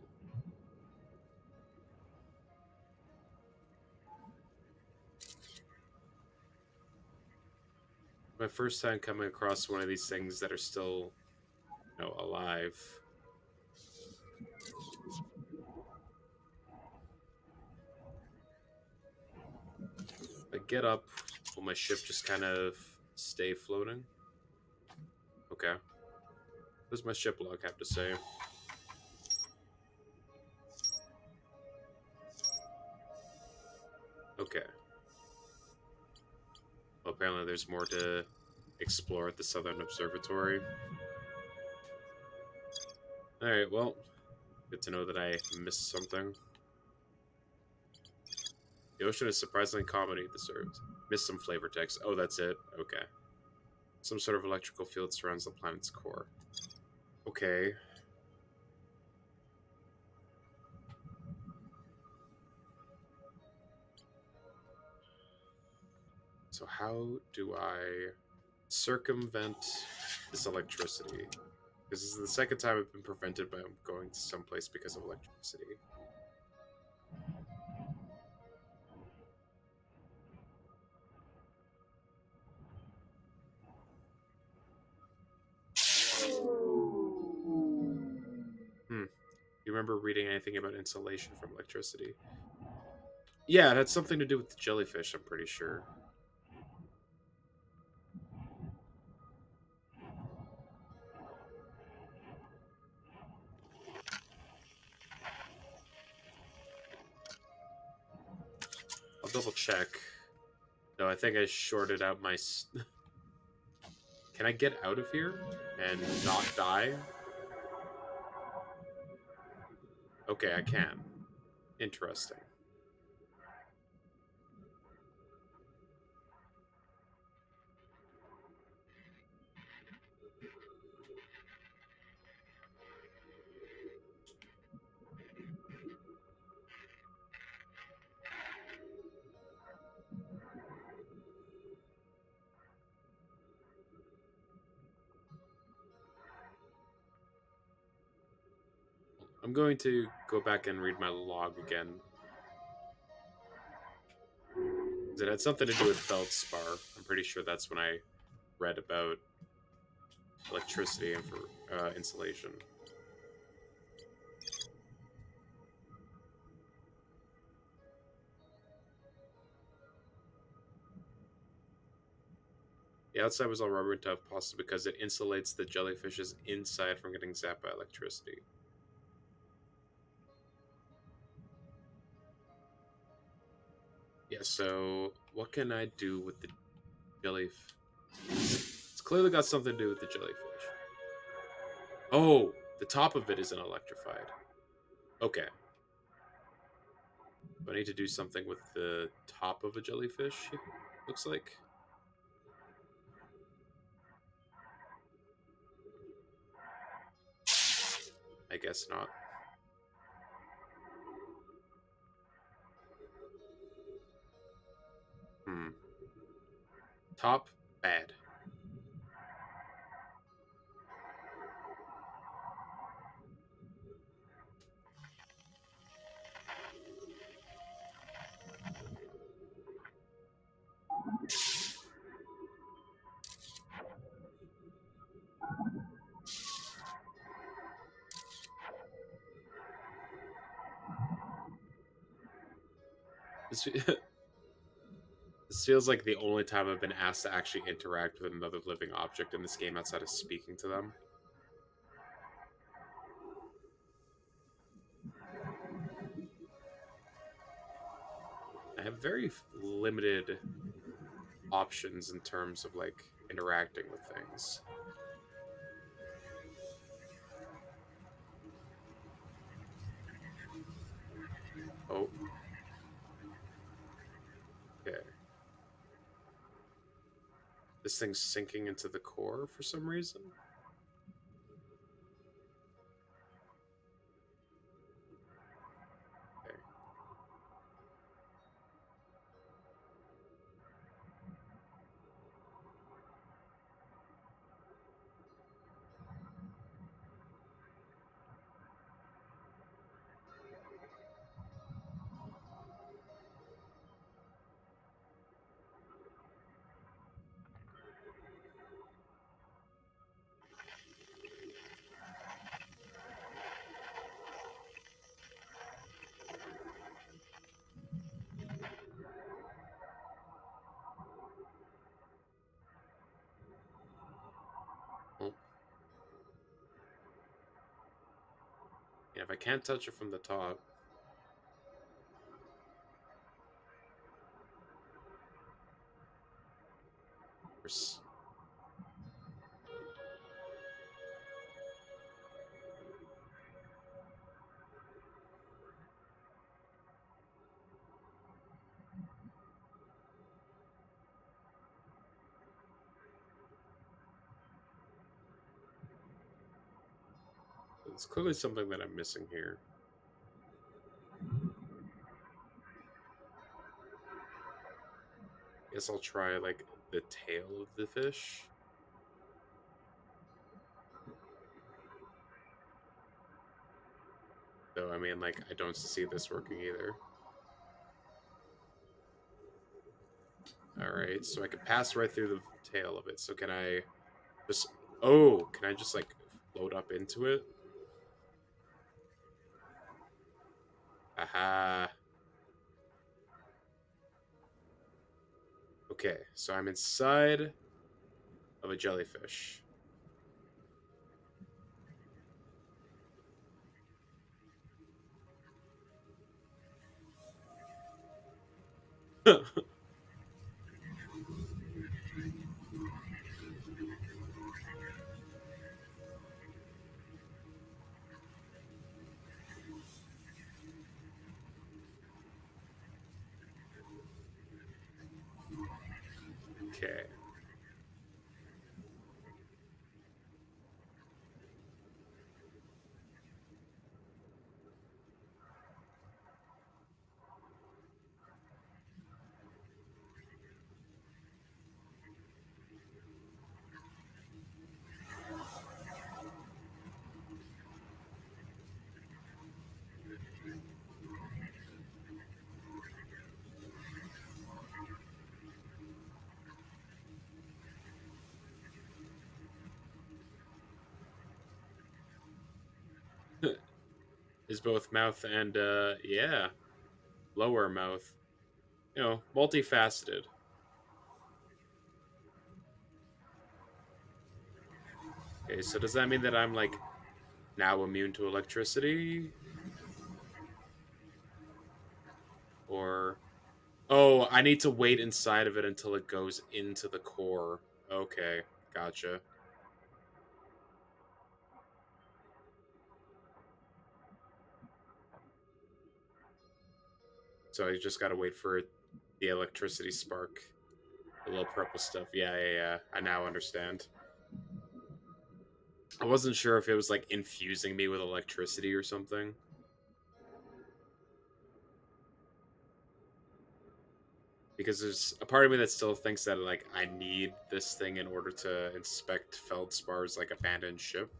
My first time coming across one of these things that are still, alive. I get up, will my ship just kind of stay floating? Okay. What does my ship log have to say? Okay. Well, apparently there's more to explore at the Southern Observatory. Alright, well, good to know that I missed something. The ocean is surprisingly calming the surface. Missed some flavor text. Oh, that's it? Okay. Some sort of electrical field surrounds the planet's core. Okay. So how do I circumvent this electricity? This is the second time I've been prevented by going to someplace because of electricity. Hmm. You remember reading anything about insulation from electricity? Yeah, it had something to do with the jellyfish, I'm pretty sure. I'll double check. No, I think I shorted out my... Can I get out of here and not die? Okay, I can. Interesting. I'm going to go back and read my log again. It had something to do with feldspar. I'm pretty sure that's when I read about electricity and for insulation. The outside was all rubber and tough, possibly because it insulates the jellyfish's inside from getting zapped by electricity. Yeah, so what can I do with the jellyfish? It's clearly got something to do with the jellyfish. Oh, the top of it isn't electrified. Okay. Do I need to do something with the top of a jellyfish? Looks like. I guess not. Hmm. Top, bad. This, this feels like the only time I've been asked to actually interact with another living object in this game outside of speaking to them. I have very limited options in terms of like interacting with things. Oh, okay. This thing's sinking into the core for some reason. Okay. Well, yeah, if I can't touch it from the top, there's it's clearly something that I'm missing here. Guess I'll try like the tail of the fish. Though I mean, like I don't see this working either. All right, so I can pass right through the tail of it. So can I just? Oh, can I just like float up into it? Aha. Okay, so I'm inside of a jellyfish. Okay. Is both mouth and yeah, lower mouth. You know, multifaceted. Okay, so does that mean that I'm like now immune to electricity? Or oh, I need to wait inside of it until it goes into the core. Okay, gotcha. So I just gotta wait for the electricity spark. The little purple stuff. Yeah, yeah, yeah. I now understand. I wasn't sure if it was like infusing me with electricity or something. Because there's a part of me that still thinks that like I need this thing in order to inspect Feldspar's like abandoned ship.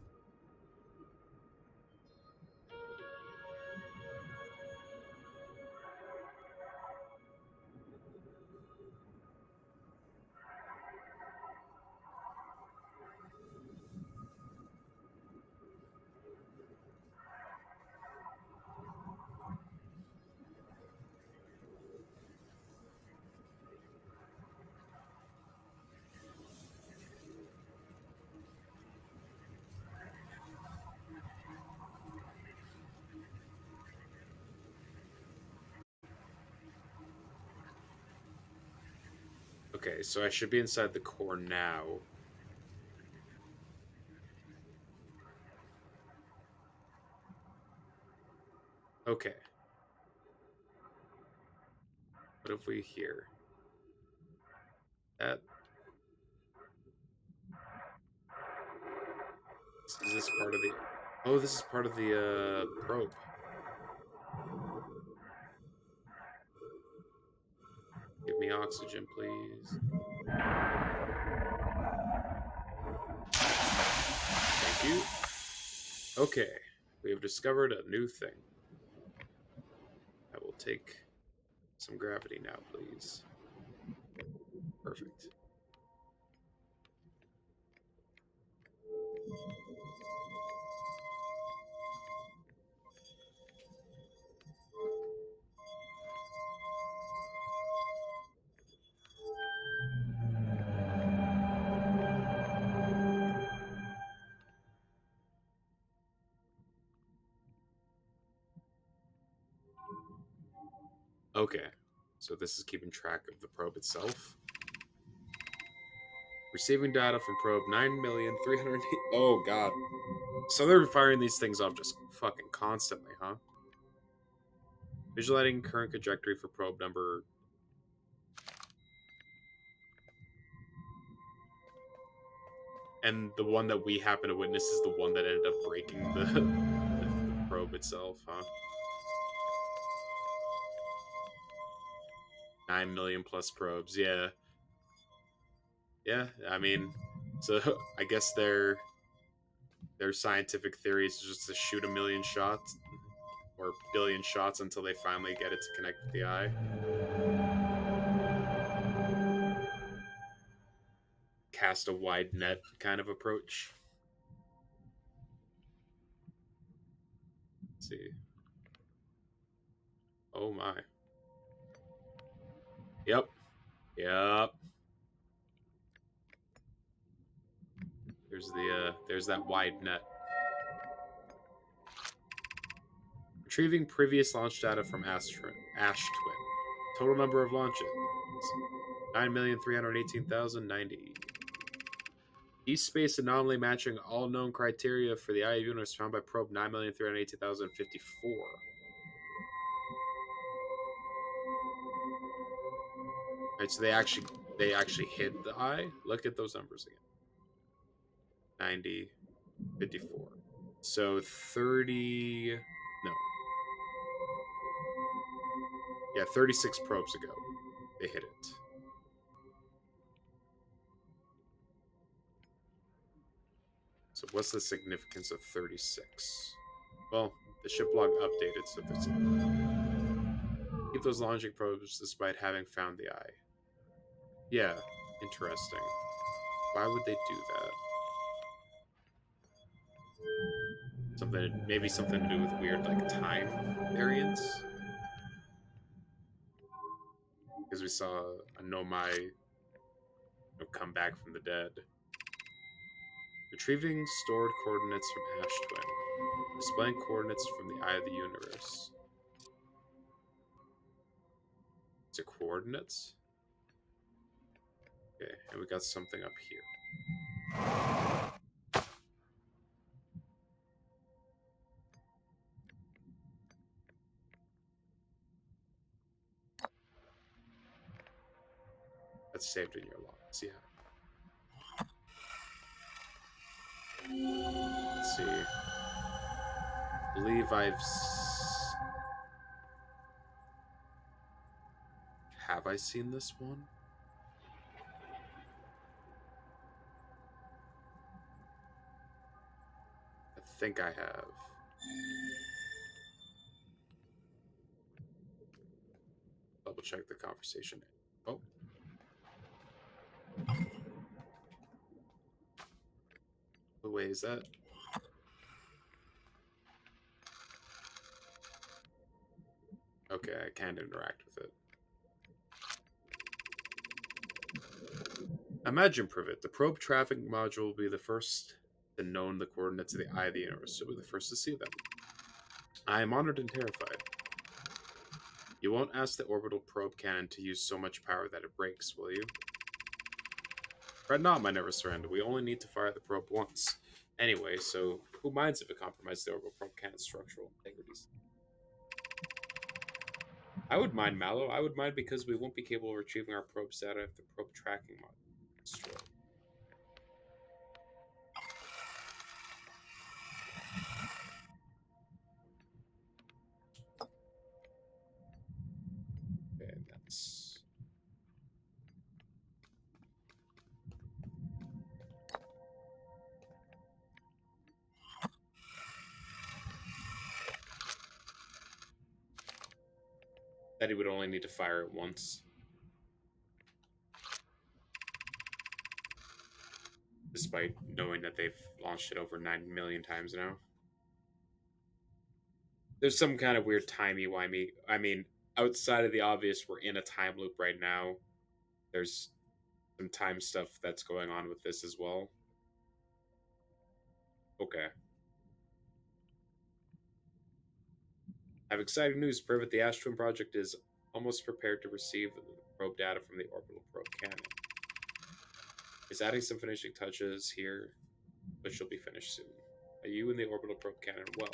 Okay, so I should be inside the core now. Okay, what have we here? That is this part of the? Oh, this is part of the probe. Give me oxygen, please. Thank you. Okay, we have discovered a new thing. I will take some gravity now, please. Perfect. Okay, so this is keeping track of the probe itself. Receiving data from probe 9,300,000. Oh god. So they're firing these things off just fucking constantly, huh? Visualizing current trajectory for probe number. And the one that we happen to witness is the one that ended up breaking the probe itself, huh? 9 million plus probes, yeah. Yeah, I mean, so I guess their scientific theory is just to shoot a million shots or billion shots until they finally get it to connect with the eye. Cast a wide net kind of approach. Let's see. Oh my. Yep. Yep. There's that wide net. Retrieving previous launch data from Ash Twin. Total number of launches 9,318,090. East space anomaly matching all known criteria for the Eye of Universe found by probe 9,318,054. Right, so they actually hid the eye. Look at those numbers again. 90, 54. So 30 no. Yeah, 36 probes ago. They hit it. So what's the significance of 36? Well, the ship log updated, so there's keep those launching probes despite having found the eye. Yeah, interesting. Why would they do that? Maybe something to do with weird like time variance. Because we saw a Nomai come back from the dead. Retrieving stored coordinates from Ash Twin. Displaying coordinates from the Eye of the Universe. Is it coordinates? Okay, and we got something up here. That's saved in your logs, yeah. Let's see. I believe have I seen this one? I think I have. Double check the conversation. Oh. Oh, wait, is that? Okay, I can't interact with it. Imagine Privet. The probe traffic module will be the first to know the coordinates of the Eye of the Universe. So we'll be the first to see them. I am honored and terrified. You won't ask the orbital probe cannon to use so much power that it breaks, will you? Fret not, my nervous friend. We only need to fire the probe once. Anyway, so who minds if it compromises the orbital probe cannon's structural integrities? I would mind, Mallow. I would mind because we won't be capable of retrieving our probe data if the probe tracking module is destroyed. Okay, that's... That he would only need to fire it once. Despite knowing that they've launched it over 9 million times now. There's some kind of weird timey-wimey. I mean, outside of the obvious, we're in a time loop right now. There's some time stuff that's going on with this as well. Okay. I have exciting news. Privet, the Astrum project is almost prepared to receive probe data from the orbital probe cannon. It's adding some finishing touches here, but she'll be finished soon. Are you and the orbital probe cannon well?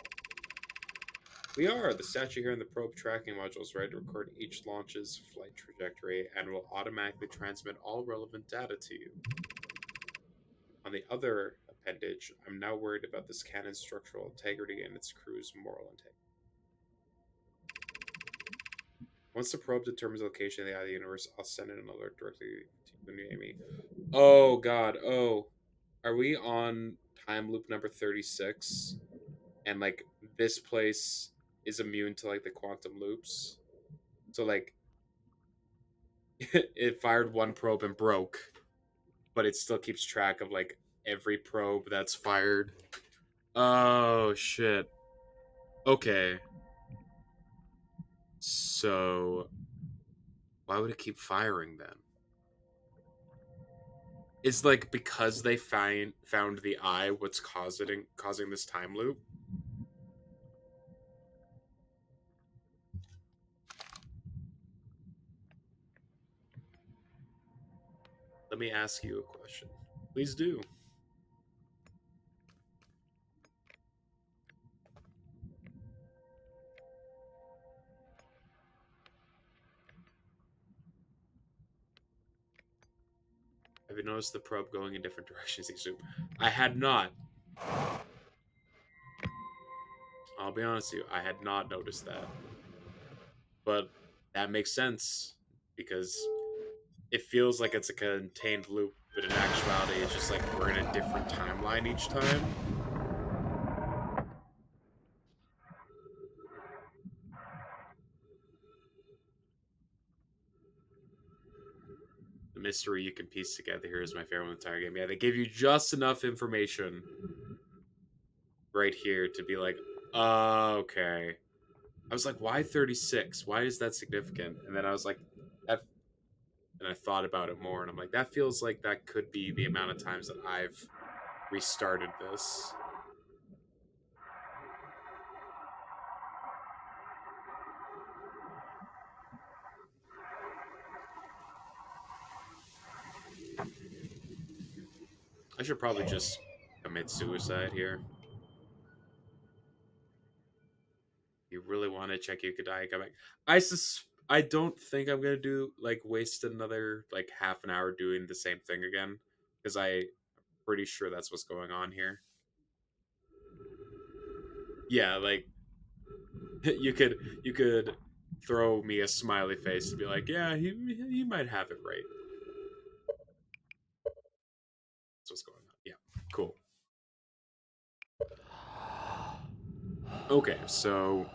We are. The statue here in the probe tracking module is ready to record each launch's flight trajectory and will automatically transmit all relevant data to you. On the other appendage, I'm now worried about this cannon's structural integrity and its crew's moral integrity. Once the probe determines the location of the Eye of the Universe, I'll send an alert directly to you, Amy. Oh, God. Oh. Are we on time loop number 36? And, like, this place is immune to, like, the quantum loops? So, like, it fired one probe and broke, but it still keeps track of, like, every probe that's fired. Oh, shit. Okay. So, why would it keep firing then? Is like because they found the eye what's causing this time loop? Let me ask you a question. Please do. Have you noticed the probe going in different directions each loop? I had not. I'll be honest with you, I had not noticed that. But that makes sense because it feels like it's a contained loop, but in actuality, it's just like we're in a different timeline each time. The mystery you can piece together here is my favorite in the entire game. Yeah, they give you just enough information right here to be like, okay. I was like, why 36? Why is that significant? And then I was like, that, and I thought about it more, and I'm like, that feels like that could be the amount of times that I've restarted this. I should probably just commit suicide here. You really want to check you could die, come back. I don't think I'm gonna do like waste another like half an hour doing the same thing again because I'm pretty sure that's what's going on here. Yeah, like you could throw me a smiley face and be like, yeah, he might have it right. That's what's going on. Yeah, cool. Okay, so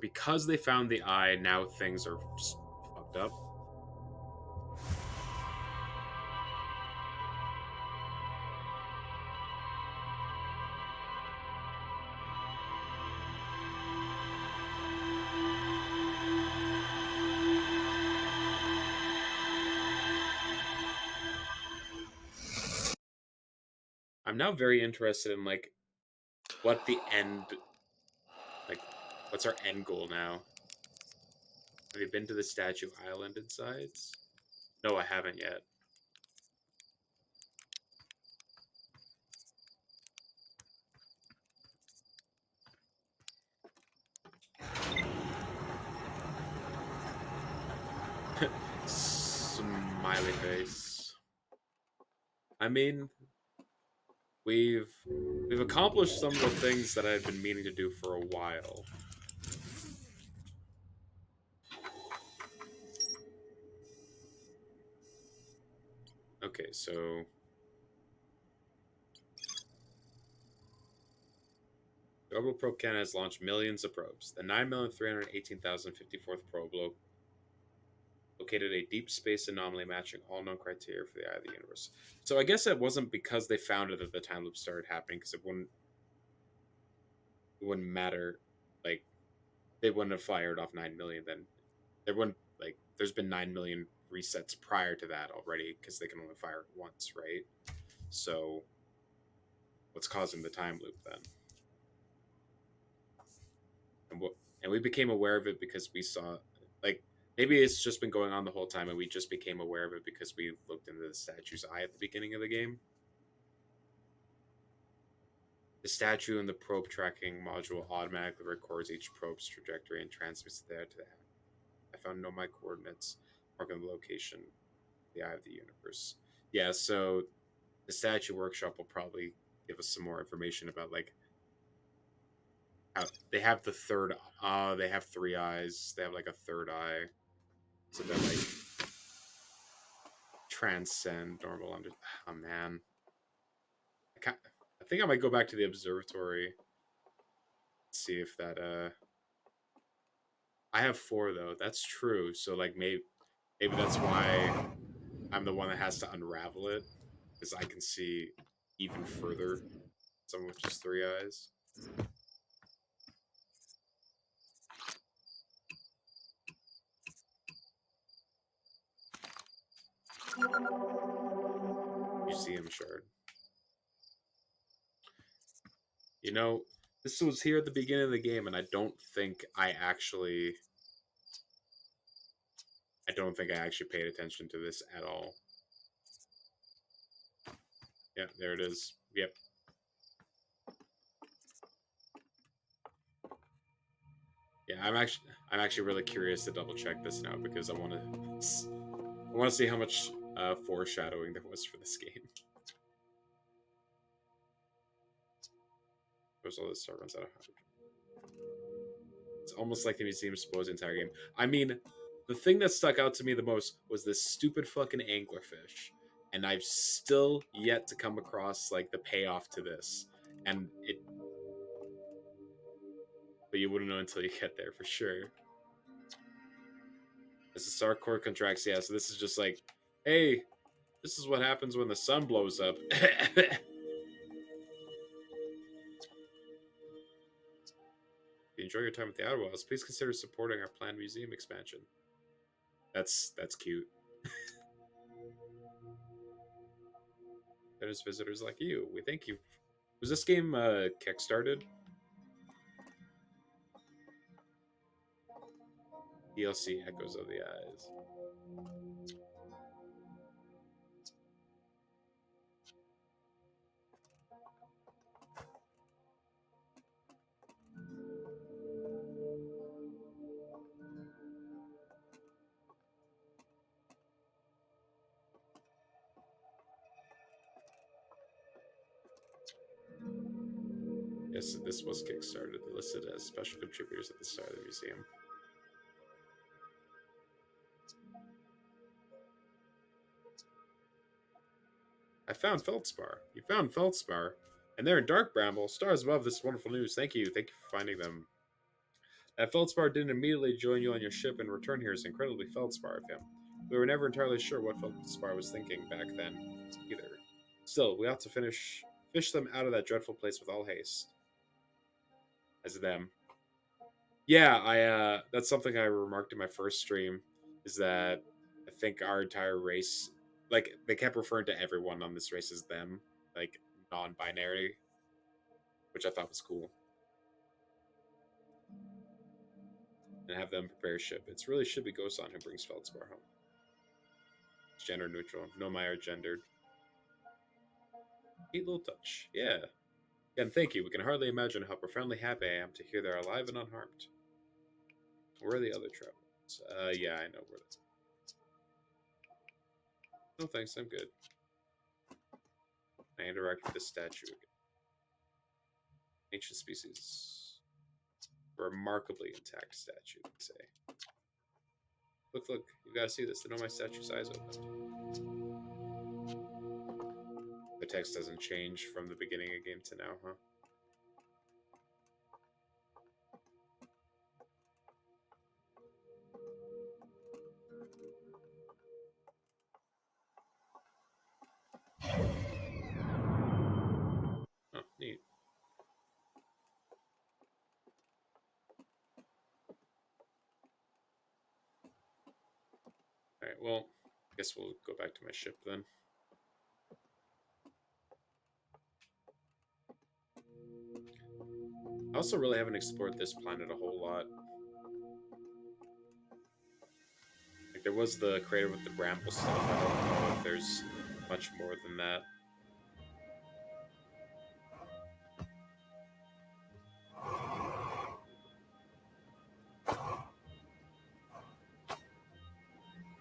because they found the eye, now things are just fucked up. I'm now very interested in like what the end like what's our end goal now? Have you been to the Statue Island insides? No, I haven't yet. Smiley face. I mean, we've we've accomplished some of the things that I've been meaning to do for a while. Okay, so the orbital probe cannon has launched millions of probes. The 9,318,054th probe located a deep space anomaly matching all known criteria for the eye of the universe. So I guess it wasn't because they found it that the time loop started happening, because it wouldn't matter. Like they wouldn't have fired off 9 million then. There wouldn't like there's been 9 million resets prior to that already because they can only fire once, right? So what's causing the time loop then? And what and we became aware of it because we saw like maybe it's just been going on the whole time and we just became aware of it because we looked into the statue's eye at the beginning of the game. The statue and the probe tracking module automatically records each probe's trajectory and transmits it to the app. I found nomad coordinates marking the location of the eye of the universe. Yeah, so the statue workshop will probably give us some more information about like how they have the third they have three eyes. They have like a third eye. So that like transcend normal under. Oh man, I think I might go back to the observatory. See if that. I have four though. That's true. So like maybe that's why I'm the one that has to unravel it because I can see even further. Someone with just three eyes. Museum shard. You know, this was here at the beginning of the game, and I don't think I actually paid attention to this at all. Yeah, there it is. Yep. Yeah, I'm actually really curious to double check this now because I want to see how much foreshadowing there was for this game. There's all this runs out of 100. It's almost like the museum exposed the entire game. I mean, the thing that stuck out to me the most was this stupid fucking anglerfish, and I've still yet to come across like the payoff to this. And it, but you wouldn't know until you get there for sure. As the star core contracts, yeah. So this is just like, hey, this is what happens when the sun blows up. If you enjoy your time with the Outer Wilds, please consider supporting our planned museum expansion. That's cute. There's visitors like you. We thank you. Was this game kickstarted? DLC Echoes of the Eyes. Yes, this was kickstarted. They listed as special contributors at the start of the museum. I found Feldspar. You found Feldspar. And they're in Dark Bramble. Stars above this wonderful news. Thank you. Thank you for finding them. That Feldspar didn't immediately join you on your ship and return here is incredibly Feldspar of him. We were never entirely sure what Feldspar was thinking back then, either. Still, we ought to fish them out of that dreadful place with all haste. As them. Yeah, I that's something I remarked in my first stream, is that I think our entire race, like, they kept referring to everyone on this race as them, like non-binary, which I thought was cool. And have them prepare a ship. It really should be Gosan who brings Feldspar home. It's gender neutral. No Maya gendered. Neat little touch. Yeah. And thank you. We can hardly imagine how profoundly happy I am to hear they're alive and unharmed. Where are the other travelers? Yeah, I know where that's. No thanks, I'm good. I interact with the statue again. Ancient species. Remarkably intact statue, they say. Look, you gotta see this. The know my statue's eyes opened. The text doesn't change from the beginning of game to now, huh? Oh, neat. Alright, well, I guess we'll go back to my ship then. I also really haven't explored this planet a whole lot. Like, there was the crater with the bramble stuff. I don't know if there's much more than that.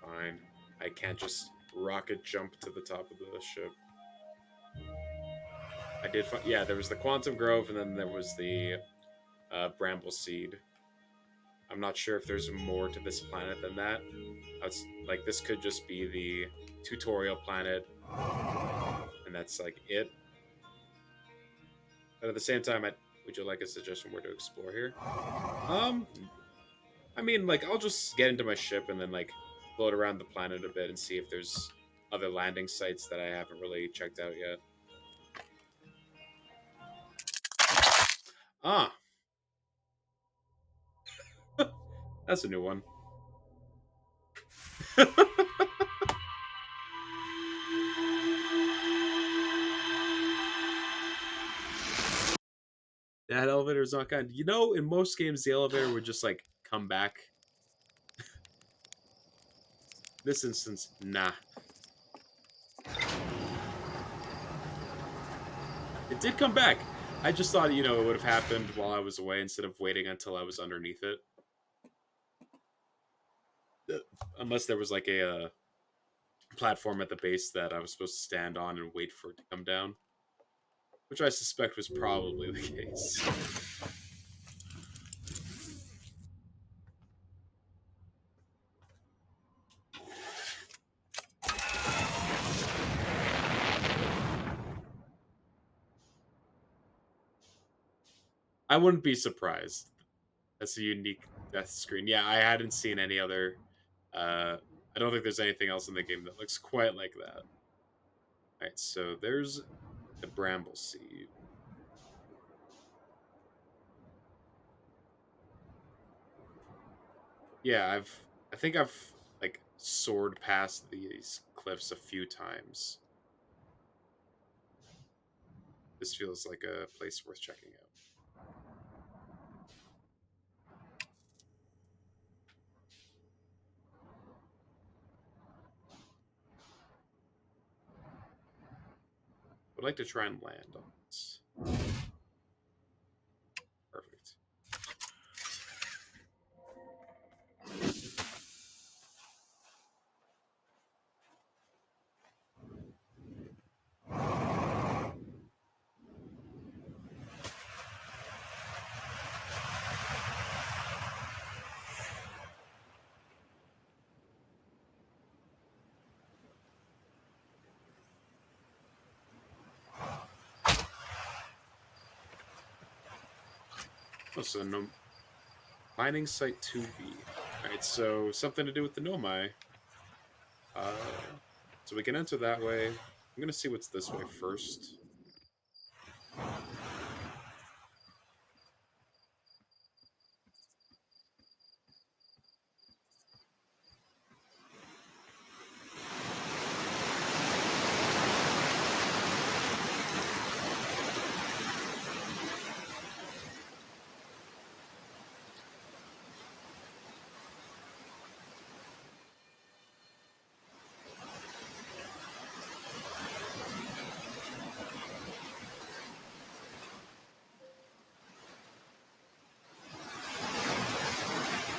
Fine. I can't just rocket jump to the top of the ship. I did find, yeah, there was the Quantum Grove, and then there was the Bramble Seed. I'm not sure if there's more to this planet than that. Like, this could just be the tutorial planet, and that's like it. But at the same time, would you like a suggestion where to explore here? I mean, like, I'll just get into my ship and then, like, float around the planet a bit and see if there's other landing sites that I haven't really checked out yet. Ah, that's a new one. That elevator is not kind. You know, in most games, the elevator would just, like, come back. This instance, nah. It did come back. I just thought, you know, it would have happened while I was away instead of waiting until I was underneath it. Unless there was, like, a platform at the base that I was supposed to stand on and wait for it to come down. Which I suspect was probably the case. I wouldn't be surprised. That's a unique death screen. Yeah, I hadn't seen any other. I don't think there's anything else in the game that looks quite like that. Alright, so there's the Bramble Seed. Yeah, I think I've, like, soared past these cliffs a few times. This feels like a place worth checking out. I'd like to try and land on this. Perfect. Oh, so no mining site 2B. Alright, so something to do with the Nomai. Uh, so we can enter that way. I'm gonna see what's this way first.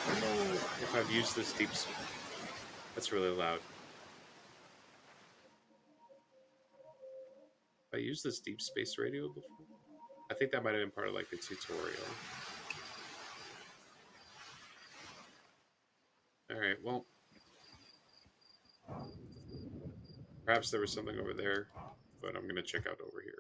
I don't know if I've used this deep. That's really loud. Have I used this deep space radio before? I think that might have been part of like the tutorial. Alright, well. Perhaps there was something over there, but I'm gonna check out over here.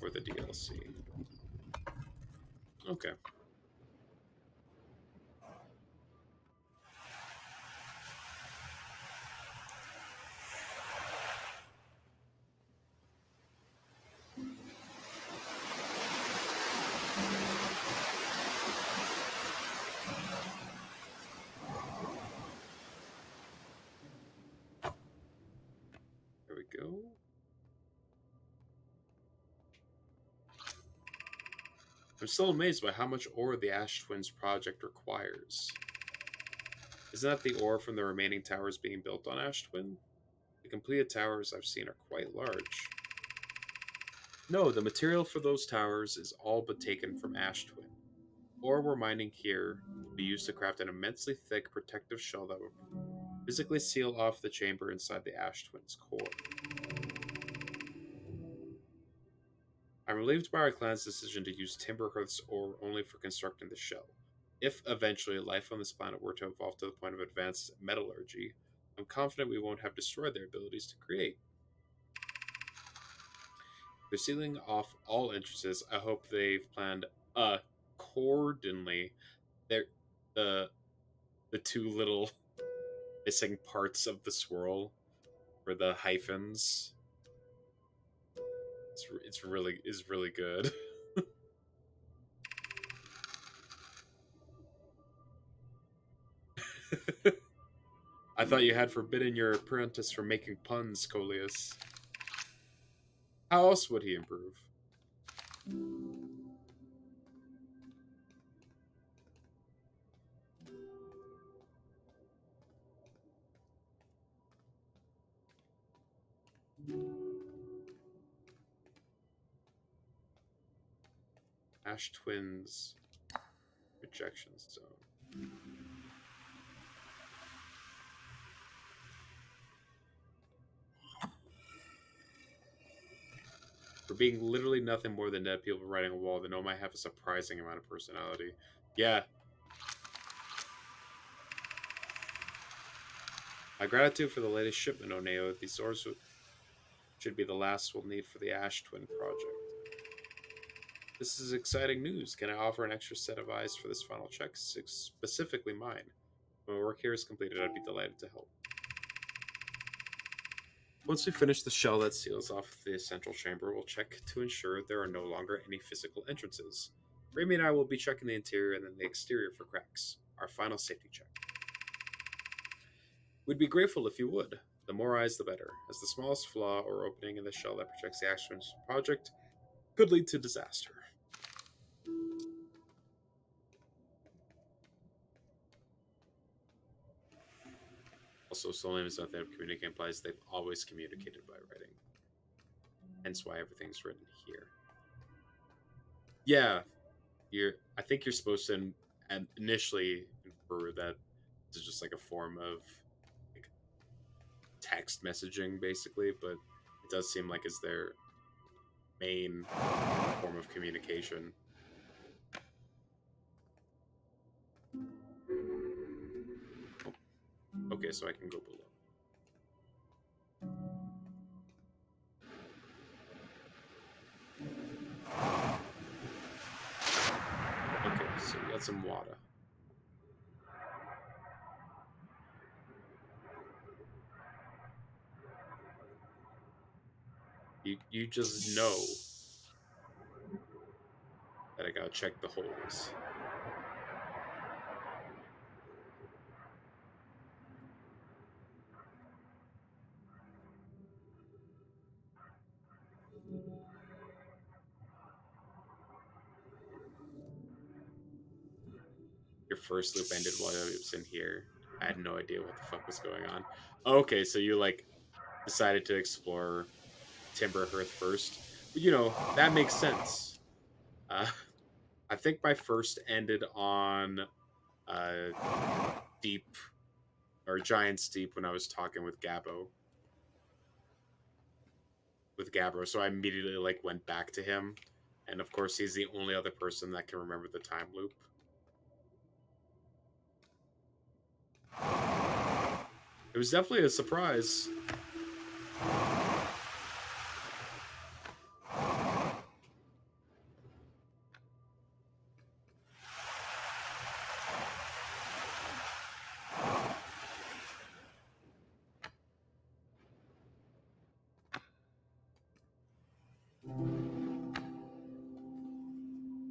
For the DLC. Okay. There we go. I'm still amazed by how much ore the Ash Twins project requires. Isn't that the ore from the remaining towers being built on Ash Twin? The completed towers I've seen are quite large. No, the material for those towers is all but taken from Ash Twin. Ore we're mining here will be used to craft an immensely thick protective shell that will physically seal off the chamber inside the Ash Twin's core. I'm relieved by our clan's decision to use Timberhearth's ore only for constructing the shell. If eventually life on this planet were to evolve to the point of advanced metallurgy, I'm confident we won't have destroyed their abilities to create. They're sealing off all entrances. I hope they've planned accordingly. They're the the two little missing parts of the swirl for the hyphens. It's really is really good. I thought you had forbidden your apprentice from making puns, Coleus. How else would he improve? Ash Twins rejection zone. For being literally nothing more than dead people writing a wall, the Nomai have a surprising amount of personality. Yeah. My gratitude for the latest shipment, Oneo. These ores should be the last we'll need for the Ash Twin project. This is exciting news. Can I offer an extra set of eyes for this final check? Specifically mine. When my work here is completed, I'd be delighted to help. Once we finish the shell that seals off the central chamber, we'll check to ensure there are no longer any physical entrances. Remy and I will be checking the interior and then the exterior for cracks. Our final safety check. We'd be grateful if you would. The more eyes, the better, as the smallest flaw or opening in the shell that protects the Ashman's project could lead to disaster. Also, Solemn's method of communicating implies they've always communicated by writing. Hence why everything's written here. Yeah, I think you're supposed to initially infer that it's just like a form of like text messaging, basically, but it does seem like it's their main form of communication. Okay, so I can go below. Okay, so we got some water. You just know that I gotta check the holes. Your first loop ended while I was in here. I had no idea what the fuck was going on. Okay, so you like decided to explore Timber Hearth first. But, you know, that makes sense. Uh, I think my first ended on Deep or Giant's Deep when I was talking with Gabbro. So I immediately like went back to him, and of course he's the only other person that can remember the time loop. It was definitely a surprise.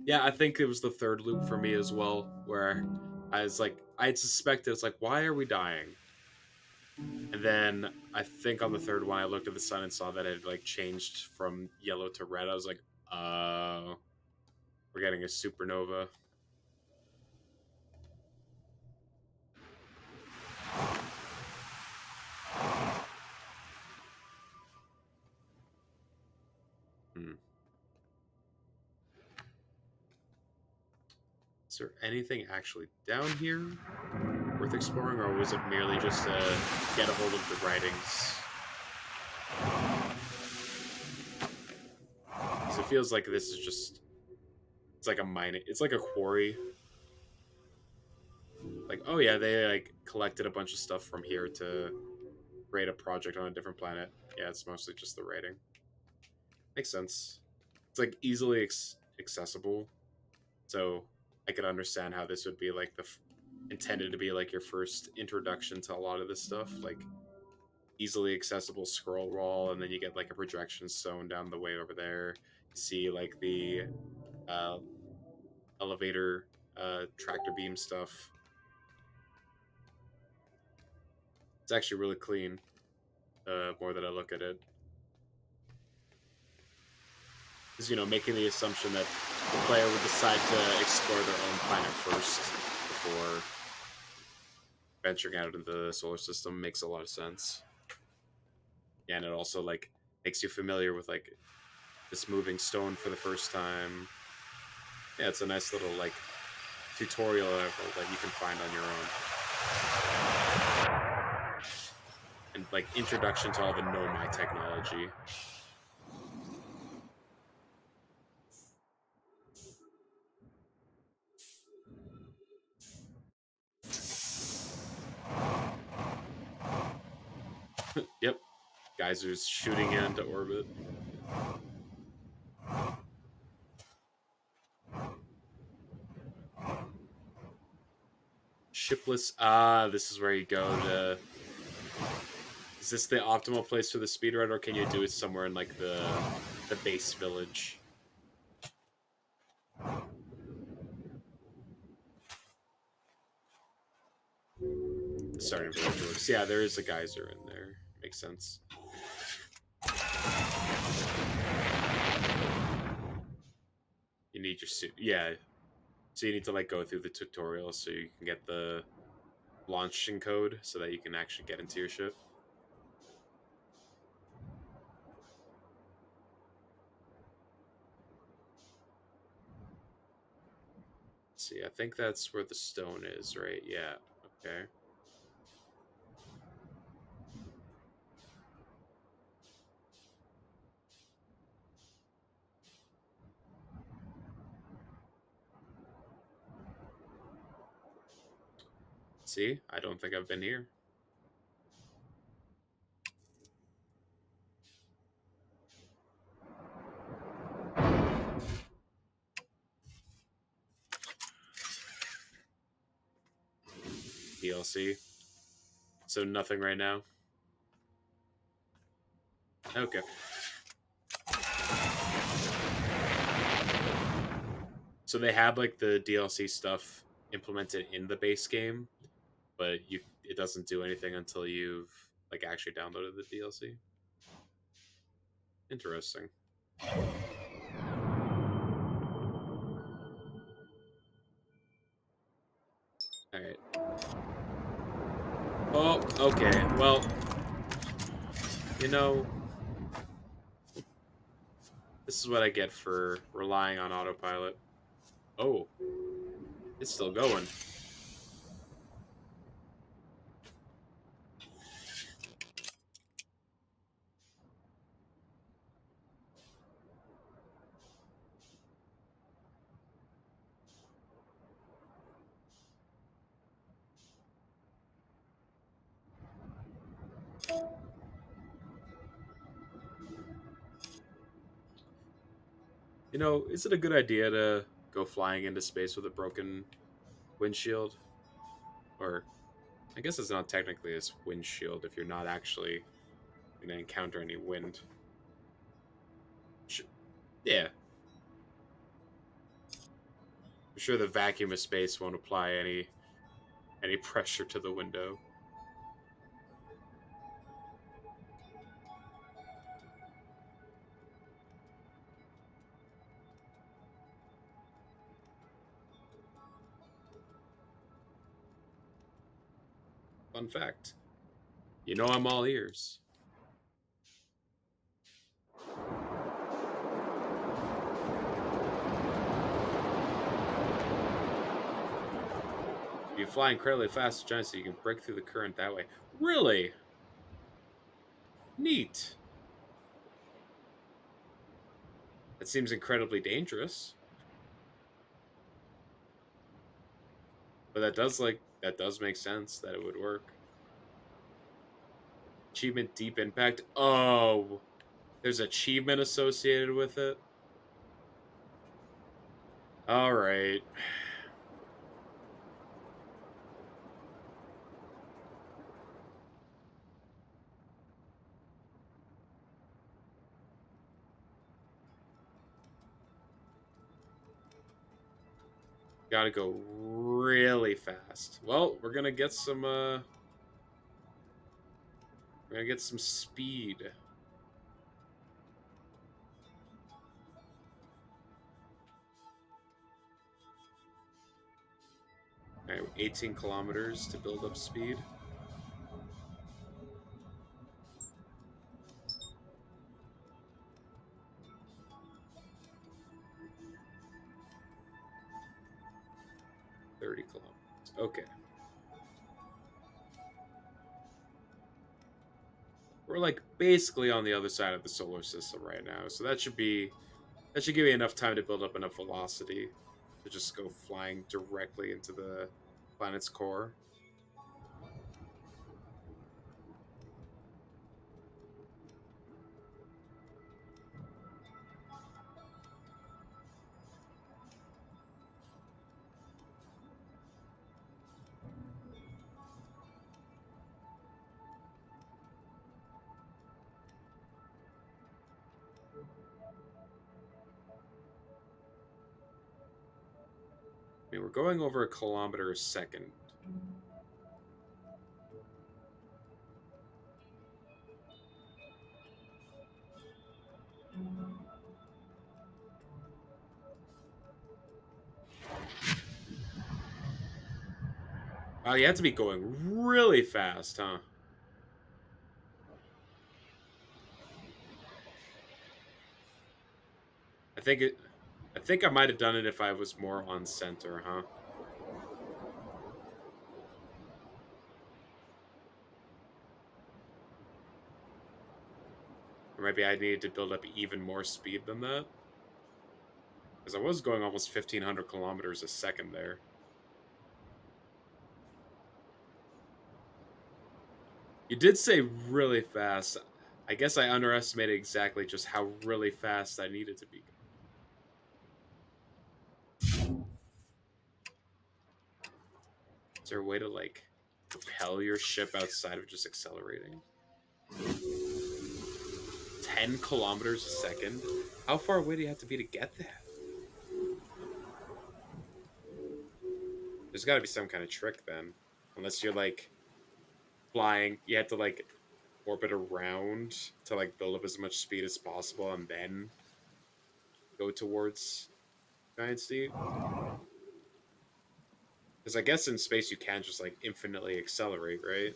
Yeah, I think it was the third loop for me as well, where I was like, I had suspected, it's like, why are we dying? And then I think on the third one, I looked at the sun and saw that it had like changed from yellow to red. I was like, we're getting a supernova. Hmm. Is there anything actually down here worth exploring, or was it merely just to get a hold of the writings? Because it feels like this is just, it's like a mining, it's like a quarry. Like, oh yeah, they like collected a bunch of stuff from here to create a project on a different planet. Yeah, it's mostly just the writing. Makes sense. It's like easily accessible, so I could understand how this would be like intended to be like your first introduction to a lot of this stuff, like easily accessible scroll wall, and then you get like a projection stone down the way over there. You see like the uh, elevator, tractor beam stuff. It's actually really clean. More that I look at it, is making the assumption that the player would decide to explore their own planet first before venturing out into the solar system makes a lot of sense. Yeah, and it also like makes you familiar with like this moving stone for the first time. Yeah, it's a nice little like tutorial level that you can find on your own. And like introduction to all the Nomai technology. Yep. Geysers shooting into orbit. Shipless. Ah, this is where you go to. Is this the optimal place for the speedrun, or can you do it somewhere in like the base village? starting village works. Yeah, there is a geyser in there. Makes sense. You need your suit. Yeah. So you need to like go through the tutorial so you can get the launching code so that you can actually get into your ship. Let's see, I think that's where the stone is, right? Yeah. Okay. See, I don't think I've been here. DLC. So nothing right now. Okay. So they had like the DLC stuff implemented in the base game, but it doesn't do anything until you've like actually downloaded the DLC. Interesting. All right. Oh, okay. Well, you know, this is what I get for relying on autopilot. Oh, it's still going. You know, is it a good idea to go flying into space with a broken windshield? Or I guess it's not technically a windshield if you're not actually going to encounter any wind. Yeah, I'm sure the vacuum of space won't apply any pressure to the window. Fun fact. You know I'm all ears. You fly incredibly fast, giant, so you can break through the current that way. Really? Neat. That seems incredibly dangerous. But that does make sense that it would work. Achievement Deep Impact. Oh, there's achievement associated with it. All right. Gotta go really fast. Well, we're gonna get some speed. All right, 18 kilometers to build up speed. Thirty kilometers. Okay. We're like basically on the other side of the solar system right now, so that should give you enough time to build up enough velocity to just go flying directly into the planet's core. I mean, we're going over a kilometer a second. Oh, you have to be going really fast, huh? I think it. I think I might have done it if I was more on center, huh? Or maybe I needed to build up even more speed than that. Because I was going almost 1,500 kilometers a second there. You did say really fast. I guess I underestimated exactly just how really fast I needed to be. Is there a way to, like, propel your ship outside of just accelerating? 10 kilometers a second? How far away do you have to be to get that? There's got to be some kind of trick then. Unless you're, like, flying, you have to, like, orbit around to, like, build up as much speed as possible and then go towards Giant Steep. Because I guess in space you can't just, like, infinitely accelerate, right?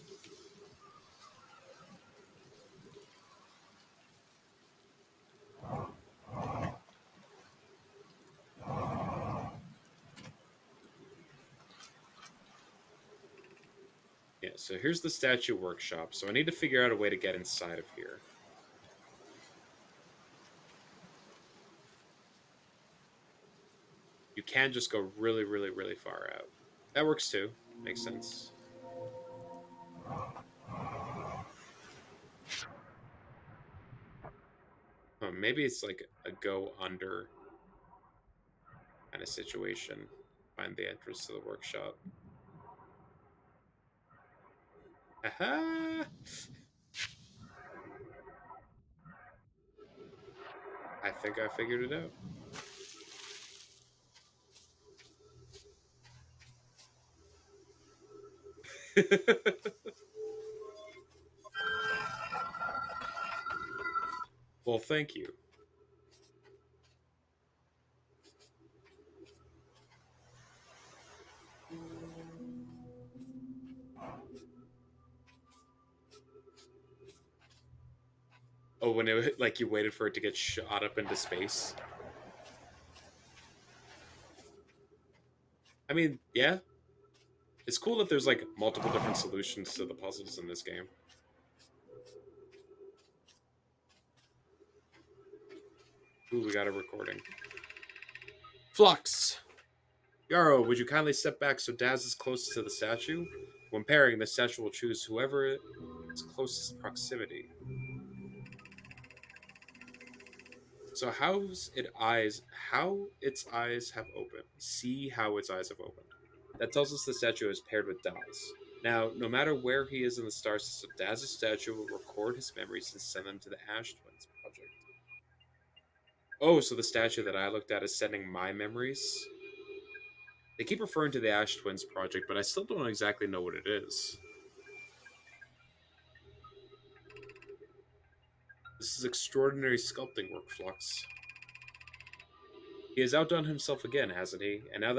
Yeah, so here's the statue workshop. So I need to figure out a way to get inside of here. You can just go really, really, really far out. That works too. Makes sense. Maybe it's like a go under kind of situation. Find the entrance to the workshop. Aha! I think I figured it out. Well, thank you. Oh, when it like you waited for it to get shot up into space. I mean, yeah, it's cool that there's like multiple different solutions to the puzzles in this game. Ooh, we got a recording. Flux! Yarrow, would you kindly step back so Daz is closest to the statue? When pairing, the statue will choose whoever its closest proximity. So how its eyes have opened. See how its eyes have opened. That tells us the statue is paired with Daz. Now, no matter where he is in the star system, Daz's statue will record his memories and send them to the Ash Twins project. Oh, so the statue that I looked at is sending my memories? They keep referring to the Ash Twins project, but I still don't exactly know what it is. This is extraordinary sculpting work, Flux. He has outdone himself again, hasn't he? And now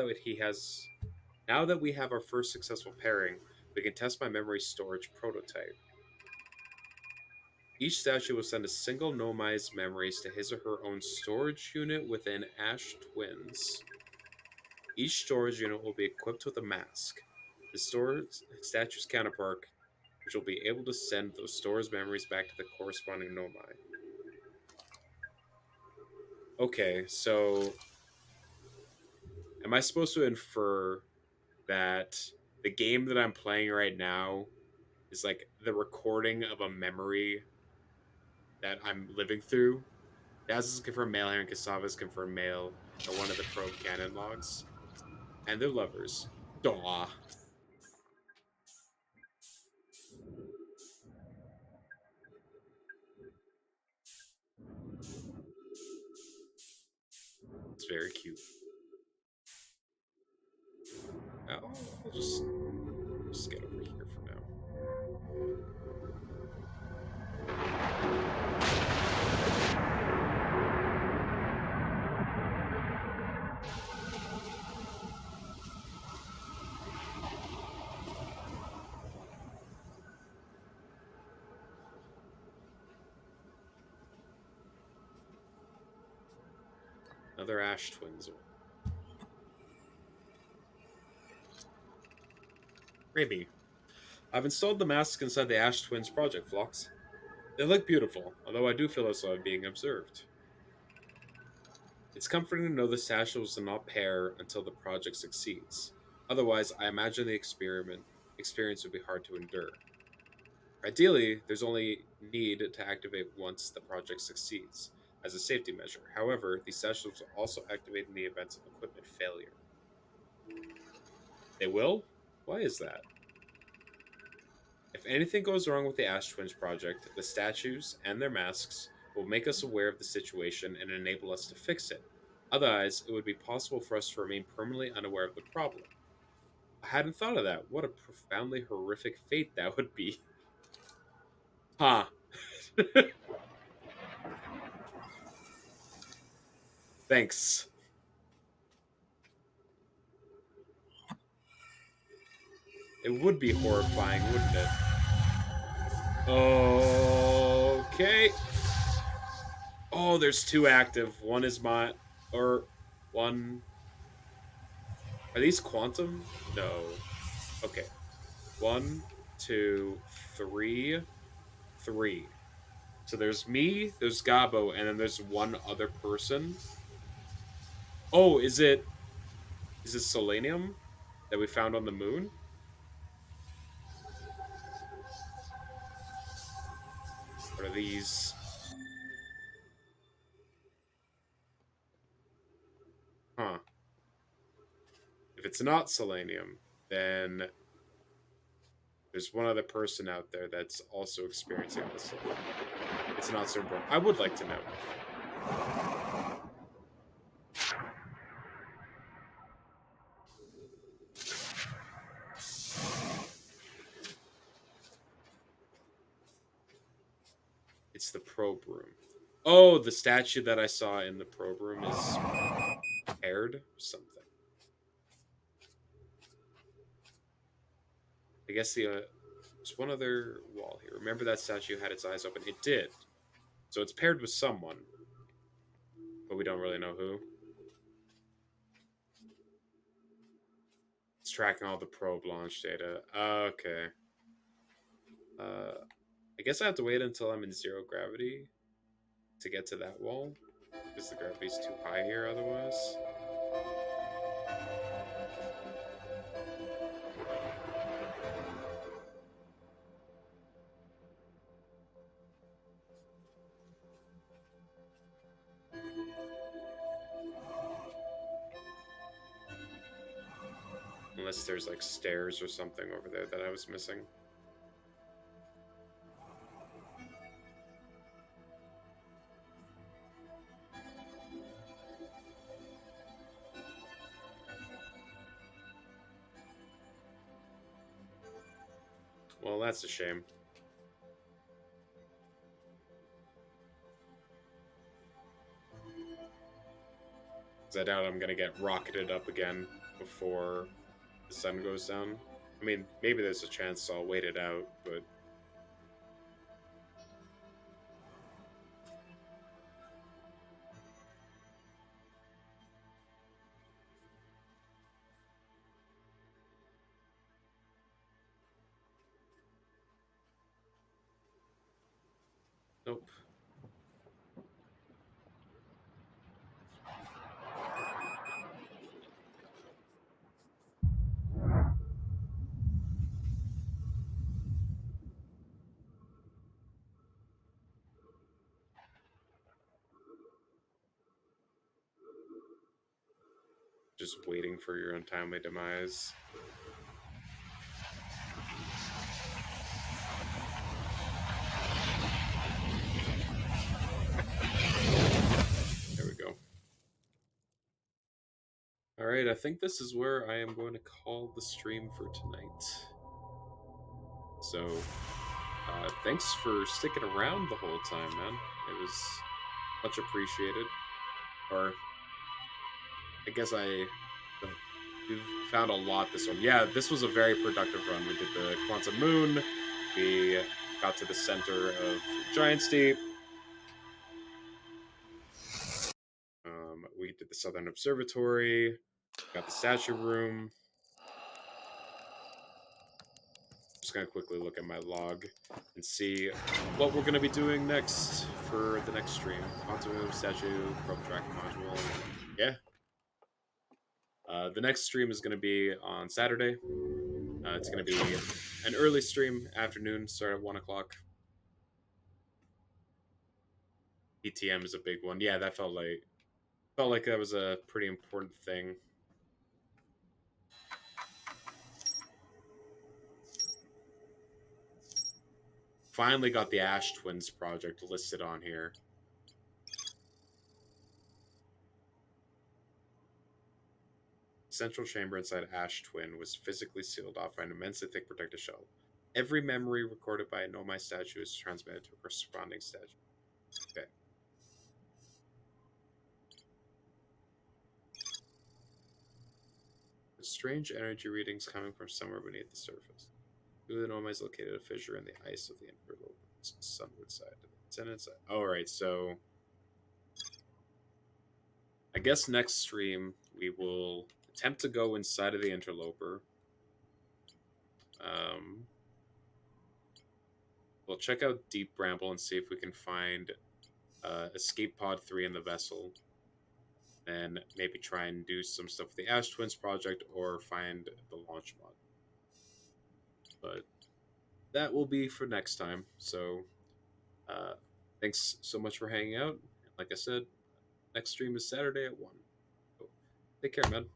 that we have our first successful pairing, we can test my memory storage prototype. Each statue will send a single Nomai's memories to his or her own storage unit within Ash Twins. Each storage unit will be equipped with a mask. The statue's counterpart, which will be able to send those store's memories back to the corresponding Nomai. Okay, so am I supposed to infer that the game that I'm playing right now is like the recording of a memory that I'm living through? Daz is confirmed male here and Kasava's confirmed male are one of the probe canon logs. And they're lovers. Daw. It's very cute. I'll just get over here for now. Another Ash Twins one. Maybe. I've installed the masks inside the Ash Twins project flocks. They look beautiful, although I do feel as though I'm being observed. It's comforting to know the satchels will not pair until the project succeeds. Otherwise, I imagine the experience would be hard to endure. Ideally, there's only need to activate once the project succeeds, as a safety measure. However, these satchels will also activate in the event of equipment failure. They will? Why is that? If anything goes wrong with the Ash Twins project, the statues and their masks will make us aware of the situation and enable us to fix it. Otherwise, it would be possible for us to remain permanently unaware of the problem. I hadn't thought of that. What a profoundly horrific fate that would be. Huh. Thanks. It would be horrifying, wouldn't it? Okay. Oh, there's two active. One is my. Or. One. Are these quantum? No. Okay. One, two, three, three. So there's me, there's Gabo, and then there's one other person. Oh, is it selenium that we found on the moon? What are these? Huh. If it's not selenium, then there's one other person out there that's also experiencing this. It's not so important. I would like to know. It's the probe room. Oh, the statue that I saw in the probe room is paired or something. I guess there's one other wall here. Remember that statue had its eyes open? It did. So it's paired with someone, but we don't really know who. It's tracking all the probe launch data. Okay. Uh, I guess I have to wait until I'm in zero gravity to get to that wall, because the gravity's too high here otherwise. Unless there's like stairs or something over there that I was missing. Well, that's a shame. Because I doubt I'm going to get rocketed up again before the sun goes down. I mean, maybe there's a chance I'll wait it out, but nope. Just waiting for your untimely demise. There we go. Alright, I think this is where I am going to call the stream for tonight. So, thanks for sticking around the whole time, man. It was much appreciated. Or, I guess we've found a lot this one. Yeah, this was a very productive run. We did the Quantum Moon. We got to the center of Giant Steep. We We did the Southern Observatory. Got the statue room. Just gonna quickly look at my log and see what we're gonna be doing next for the next stream. Quantum statue, probe tracking module. Yeah. The next stream is gonna be on Saturday. It's gonna be an early stream, afternoon, start at 1 o'clock. ETM is a big one. Yeah, that felt like that was a pretty important thing. Finally got the Ash Twins project listed on here. Central chamber inside Ash Twin was physically sealed off by an immensely thick protective shell. Every memory recorded by a Nomai statue is transmitted to a corresponding statue. Okay. Strange energy readings coming from somewhere beneath the surface. Two of the Nomais located a fissure in the ice of the interloper sunward side. Alright, so I guess next stream we will attempt to go inside of the interloper. We'll check out Deep Bramble and see if we can find Escape Pod 3 in the vessel. And maybe try and do some stuff with the Ash Twins project or find the launch mod. But that will be for next time. So thanks so much for hanging out. Like I said, next stream is Saturday at 1. So take care, man.